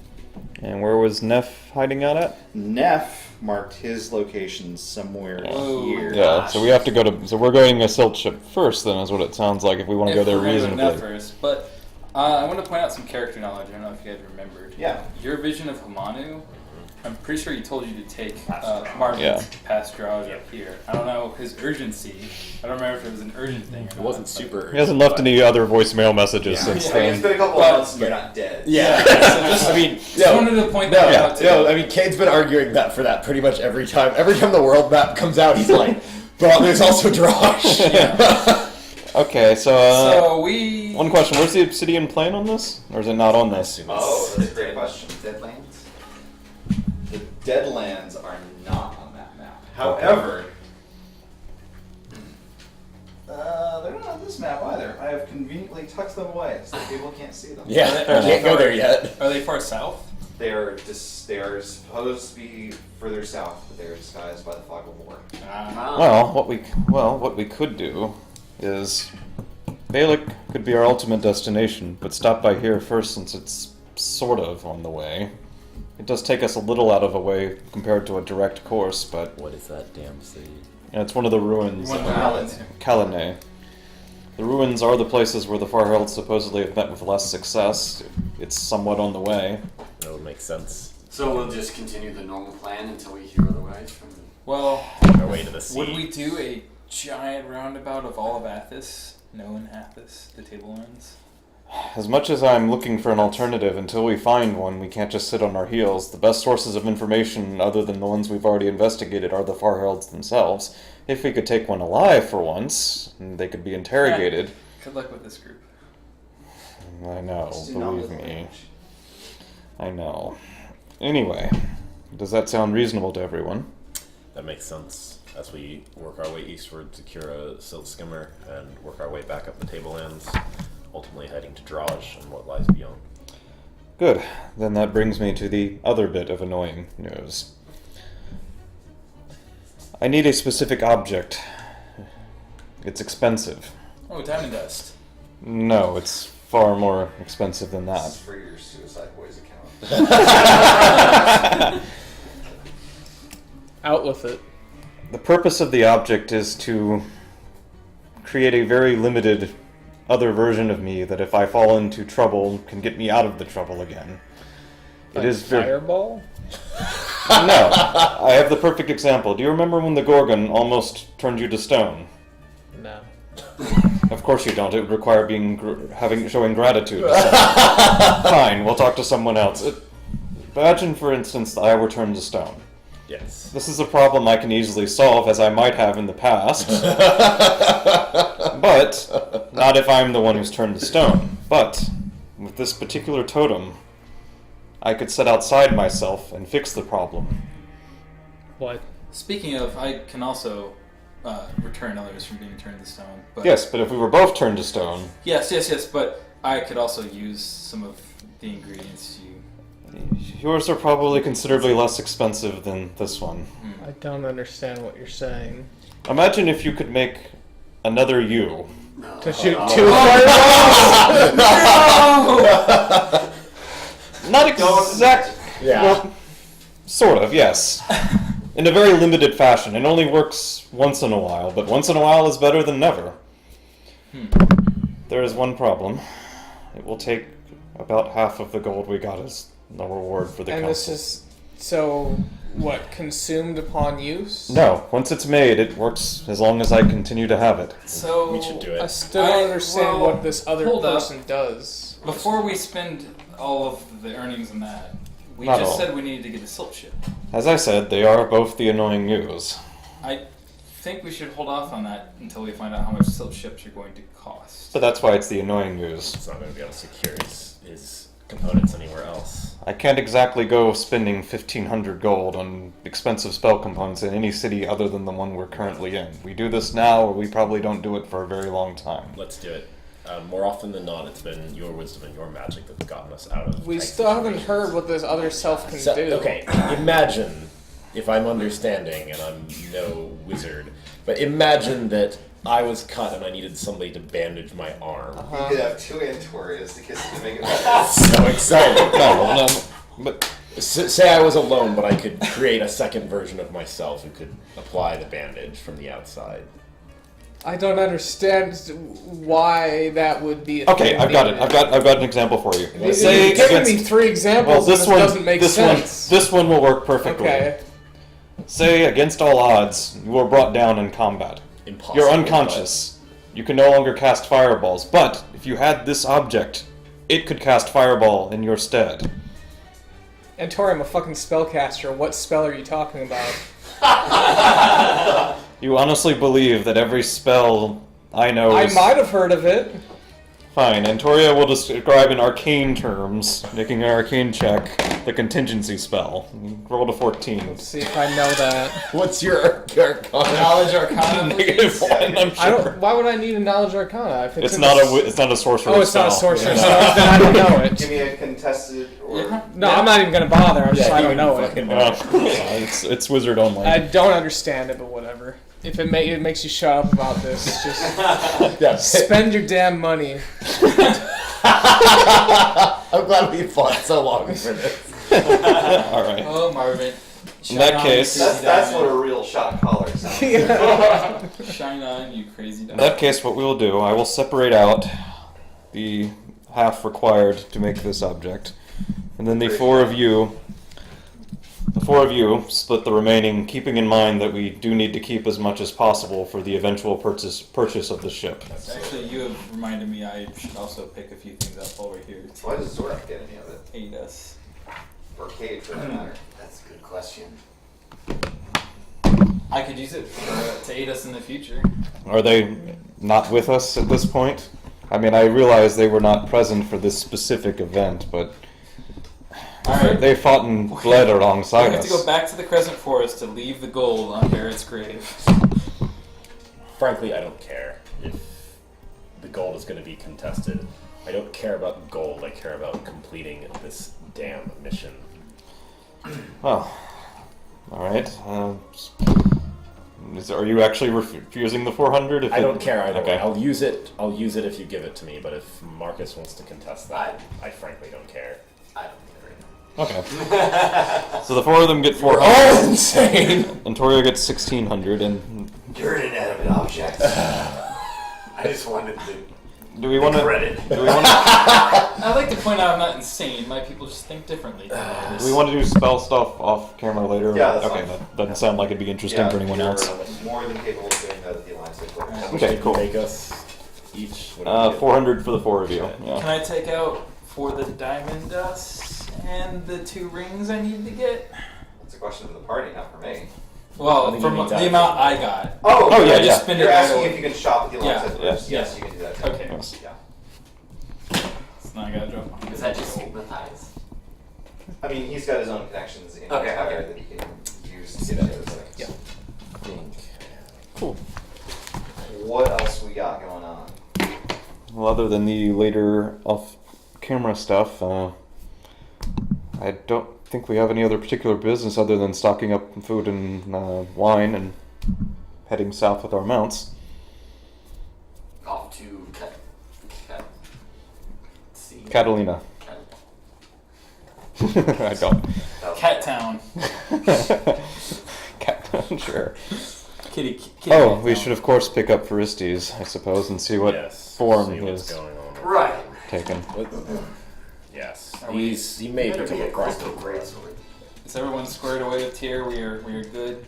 And where was Neff hiding out at? Neff marked his location somewhere here. Yeah, so we have to go to. So we're going to Silt Ship first, then, is what it sounds like, if we want to go there reasonably. First, but I want to point out some character knowledge. I don't know if you guys remembered. Yeah. Your vision of Hamanu, I'm pretty sure he told you to take Marvin Yeah. past Drowge up here. I don't know his urgency. I don't remember if it was an urgent thing or not. It wasn't but- super. He hasn't left any other voicemail messages since I mean, it's then. been a couple of months and you're not dead. Yeah. I mean, Just wanted to point that out. no. I mean, Cade's been arguing that for that pretty much every time. Every time the world map comes out, he's like, "But there's also Drosh." Okay, so, So we. one question: where's the obsidian plane on this, or is it not on this? Oh, that's a great question. Deadlands? The Deadlands are not on that map. However, they're not on this map either. I have conveniently tucked them away so that people can't see them. Yeah, I can't go there yet. Are they far south? They are supposed to be further south, but they are disguised by the fog of war. Well, what we could do is Balik could be our ultimate destination, but stop by here first since it's sort of on the way. It does take us a little out of the way compared to a direct course, but What is that damn city? it's one of the ruins One of of the islands. Caladnay. The ruins are the places where the Far Heralds supposedly have met with less success. It's somewhat on the way. That would make sense. So we'll just continue the normal plan until we hear otherwise from the... Well, Our way to the sea. would we do a giant roundabout of all of Athos? Known Athos, the Tablelands? As much as I'm looking for an alternative, until we find one, we can't just sit on our heels. The best sources of information, other than the ones we've already investigated, are the Far Heralds themselves. If we could take one alive for once, they could be interrogated. Good luck with this group. I know, Just do not believe live me. much. I know. Anyway, does that sound reasonable to everyone? That makes sense. As we work our way eastward to Kira Silt Skimmer and work our way back up the Tablelands, ultimately heading to Draj and what lies beyond. Good. Then that brings me to the other bit of annoying news. I need a specific object. It's expensive. Oh, diamond dust. No, it's far more expensive than This is that. for your Suicide Boys account. Out with it. The purpose of the object is to create a very limited other version of me that if I fall into trouble can get me out of the trouble again. It is very... Fireball? No, I have the perfect example. Do you remember when the Gorgon almost turned you to stone? No. Of course you don't. It would require showing gratitude. Fine, we'll talk to someone else. Imagine, for instance, that I were turned to stone. Yes. This is a problem I can easily solve, as I might have in the past. But not if I'm the one who's turned to stone. But with this particular totem, I could set outside myself and fix the problem. What? Speaking of, I can also return others from being turned to stone. But Yes, but if we were both turned to stone, Yes, but I could also use some of the ingredients you... yours are probably considerably less expensive than this one. I don't understand what you're saying. Imagine if you could make another you, To shoot 2 fireballs? Not exact. Yeah. Well, sort of, yes. In a very limited fashion. It only works once in a while, but once in a while is better than never. There is one problem. It will take about half of the gold we got as the reward for the council. This is... So, what, consumed upon use? No, once it's made, it works as long as I continue to have it. So We should do it. I still don't understand what this other person does. Before we spend all of the earnings on that, we Not just all. said we needed to get a silk ship. As I said, they are both the annoying news. I think we should hold off on that until we find out how much silk ships are going to cost. But that's why it's the annoying news. It's not going to be able to secure his components anywhere else. I can't exactly go spending 1,500 gold on expensive spell components in any city other than the one we're currently in. We do this now, or we probably don't do it for a very long time. Let's do it. More often than not, it's been your wisdom and your magic that's gotten us out of. We tight still haven't situations. heard what this other self can So, do. okay, imagine, if I'm understanding, and I'm no wizard, but imagine that I was cut and I needed somebody to bandage my arm. You could have 2 Antorias to kiss to make it better. So excited. No, but Say I was alone, but I could create a second version of myself who could apply the bandage from the outside. I don't understand why that would be a okay, thing I've got it. needed. I've got an example for you. You've Say given against- me 3 examples well, and this doesn't make sense. This one will work perfectly. Okay. Say against all odds, you were brought down in combat. Impossible. You're unconscious. You can no longer cast fireballs, but if you had this object, it could cast fireball in your stead. And Tori, I'm a fucking spellcaster. What spell are you talking about? You honestly believe that every spell I know I is... might have heard of it. Fine, Antoria will describe in arcane terms, making an arcane check, the contingency spell. Roll to 14. Let's see if I know that. What's your arcana? Knowledge Arcana, Negative please. 1, I'm I sure. don't. Why would I need a knowledge arcana? If It's in not this- it's not a sorcerer Oh, it's spell. not a sorcerer spell. Then I don't know Give it. me a contested or... Yeah. No, I'm not even gonna bother. I'm just. I don't know it. fucking It's wizard only. I don't understand it, but whatever. If it makes you shut up about this, just Yeah. spend your damn money. I'm glad we fought so long for this. Alright. Oh, Marvin. In that case- That's what a real shot collar sounds like. Shine on, you crazy In dog. that case, what we will do, I will separate out the half required to make this object, and then the four of you split the remaining, keeping in mind that we do need to keep as much as possible for the eventual purchase of the ship. Actually, you have reminded me I should also pick a few things up while we're here So why does Zorak get any of it? to aid us. Or Cade, for that matter. That's a good question. I could use it to aid us in the future. Are they not with us at this point? I mean, I realize they were not present for this specific event, but Alright. they fought and bled We alongside have us. to go back to the Crescent Forest to leave the gold on Barrett's grave. Frankly, I don't care if the gold is going to be contested. I don't care about gold. I care about completing this damn mission. Well, alright. Are you actually refusing the 400? I don't care either way. Okay. I'll use it if you give it to me. But if Marcus wants to contest that, I frankly don't care. I don't agree. Okay. So the four of them get 400. all insane. And Toria gets 1,600. And You're an inanimate object. I just wanted to do we want to? credit. Do we want to? I'd like to point out I'm not insane. My people just think differently. Do we want to do spell stuff off camera later? Yeah, that's okay. fine. That doesn't sound like it'd be interesting for anyone you're else. more than capable of doing that at the Alliance headquarters. Okay, cool. Make us each. What do we get? 400 for the four of you. Can Yeah. I take out for the diamond dust and the 2 rings I need to get? It's a question for the party, not for me. I Well, think from you need the that. amount I got. Oh, yeah, I just yeah. spend You're it right asking away. if you can shop at the Alliance Yeah. headquarters. Yeah. Yes, you can do that. Okay. Yes. Yeah. So now I gotta drop one. Is that just stigmatized? I mean, he's got his own connections in Okay, Empire okay. that he can use to get those things. Yeah. Cool. What else we got going on? Well, other than the later off-camera stuff, I don't think we have any other particular business other than stocking up food and wine and heading south with our mounts. Off to Catalina. I don't. Cat Town. Cat, sure. Kitty Oh, Cat we Town. should of course pick up Pharistes, I suppose, and see what Yes, form see he what's has going on. Right. taken. Yes. Are we- He may Better become be a a crystal problem. greatsword. Is everyone squared away with Tyr? We are good.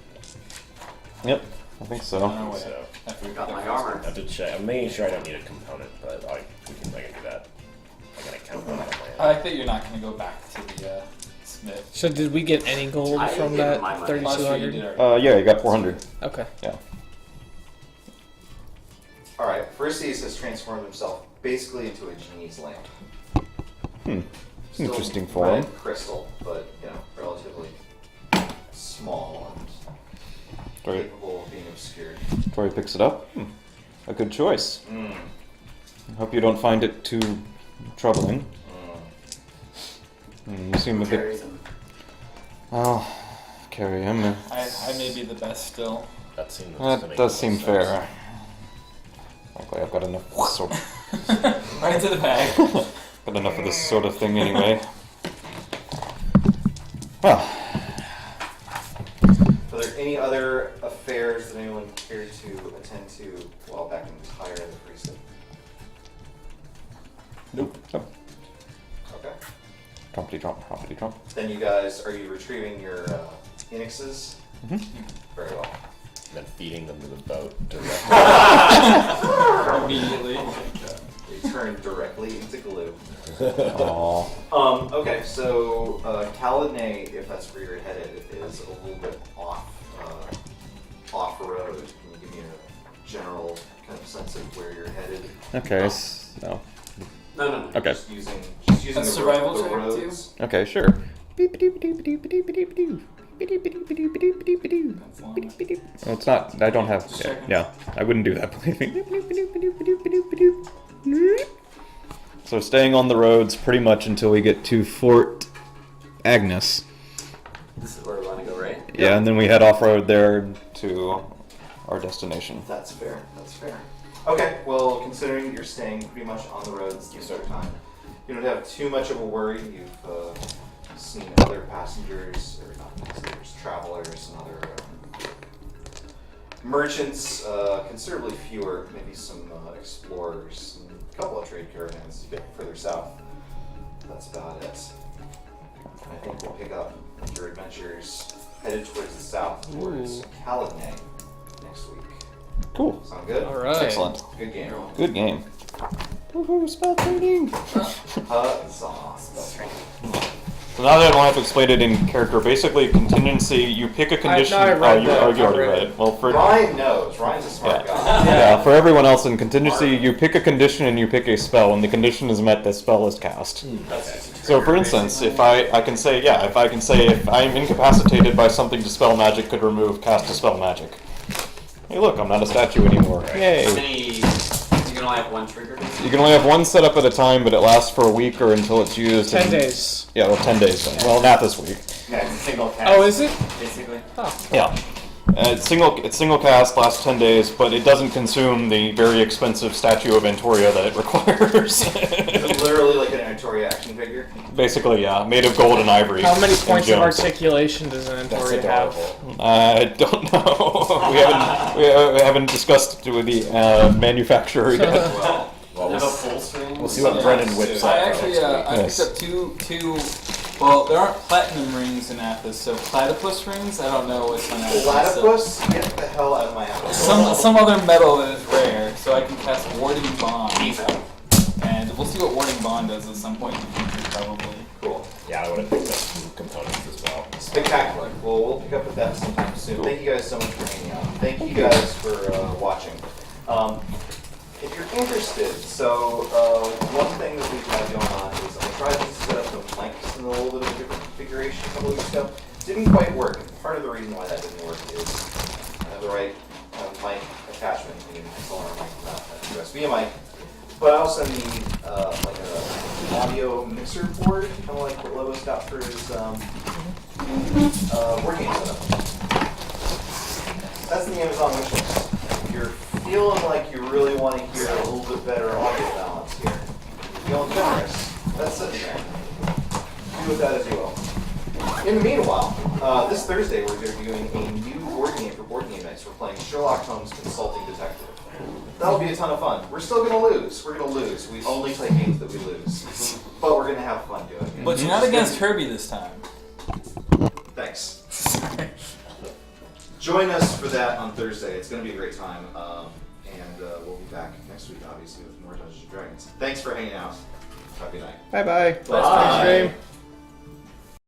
Yep, I think so. On our way. So, After we Got pick my up first. armor. I have to check. I'm making sure I don't need a component, but I can do that. I can account for that. I like that you're not going to go back to the smith. So did we get any gold I from gave that him my money. Oh, sure, you 3,200? did already. Yeah, you got 400. Okay. Yeah. Alright, Pharistes has transformed himself basically into a genie's lamp. Still Interesting form. red crystal, but relatively small and Tori, capable of being obscured. Tori picks it up. A good choice. I hope you don't find it too troubling. You seem a bit... Carries him. Oh, carry him. I may be the best still. That seems. That does seem fair. Frankly, I've got enough of this sort Right into the bag. got enough of this sort of thing anyway. Well, Are there any other affairs that anyone cared to attend to while back in Tyre in the precinct? nope. Oh, Okay. trumpety trump, trumpety trump. Then you guys, are you retrieving your Enixes? Very well. Then feeding them to the boat Immediately. They turn directly into glue. Aww. Okay, so Caladnay, if that's where you're headed, is a little bit off road. Can you give me a general kind of sense of where you're headed? Okay, no. No. Okay. Just using That's the survival the check, roads. Okay, sure. No, it's not. I don't have. Yeah, I wouldn't do that, believe me. So staying on the roads pretty much until we get to Fort Agnes. This is where we want to go, right? Yeah, and then we head off road there to our destination. That's fair. That's fair. Okay, well, considering you're staying pretty much on the roads the entire time, you don't have too much of a worry. You've seen other passengers, or not passengers, travelers, and other merchants, considerably fewer, maybe some explorers, and a couple of trade caravans a bit further south. That's about it. I think we'll pick up your adventures headed towards the south, towards Caladnay next week. Cool. Sound good? All right. Excellent. Good game. Good game. Woohoo, spell training! Huzzah. So now that I don't have to explain it in character, basically contingency, you pick a condition. I read you that. already I read read it. it. Well, for Ryan knows. Ryan's a smart guy. yeah, for everyone else in contingency, you pick a condition and you pick a spell. When the condition is met, the spell is cast. So, for instance, if I can say if I'm incapacitated by something dispel magic could remove, cast dispel magic. Hey, look, I'm not a statue anymore. How Yay! many? You can only have one trigger. You can only have one setup at a time, but it lasts for a week or until it's used. 10 and- days. Yeah, well, 10 days then. Well, not this week. Yeah, it's a single cast. Oh, is it? Basically. Yeah. It's single cast, lasts 10 days, but it doesn't consume the very expensive statue of Antoria that it requires. It's literally like an Antoria action figure. Basically, yeah, made of gold and ivory. How many and points of gems. articulation does an That's Antoria have? adorable. I don't know. we haven't discussed it with the manufacturer yet. Well, Have a full string. we'll see what Brennan whips I out actually, next week. I Yes. picked up two. Well, there aren't platinum rings in Athos, so platypus rings. I don't know what's on Athos. Platypus, get the hell out of my house. Some other metal that is rare, so I can cast Warding Bond. And we'll see what Warding Bond does at some point in the future, probably. Cool. Yeah, I would have picked up some components as well. Spectacular. Well, we'll pick up with that sometime soon. Thank you guys so much for hanging out. Thank you guys for watching. If you're interested, so one thing that we've got going on is I tried to set up the mics in a little bit of a different configuration a couple weeks ago. Didn't quite work. And part of the reason why that didn't work is I have the right mic attachment, meaning XLR mic, not a USB mic. But I also need like an audio mixer board, kind of like what Lobo's got for his board game setup. That's the Amazon wish list. If you're feeling like you really want to hear a little bit better audio balance here, if you're feeling generous, That's sitting there. Do with that as you will. In the meanwhile, this Thursday we're doing a new board game for Board Game Nights. We're playing Sherlock Holmes Consulting Detective. That'll be a ton of fun. We're still gonna lose. We're gonna lose. We only play games that we lose. But we're gonna have fun doing it. But you're not against Herbie this time. Thanks. Join us for that on Thursday. It's gonna be a great time. And we'll be back next week, obviously, with more Dungeons & Dragons. Thanks for hanging out. Have a good night. Bye bye. Bye. Stream.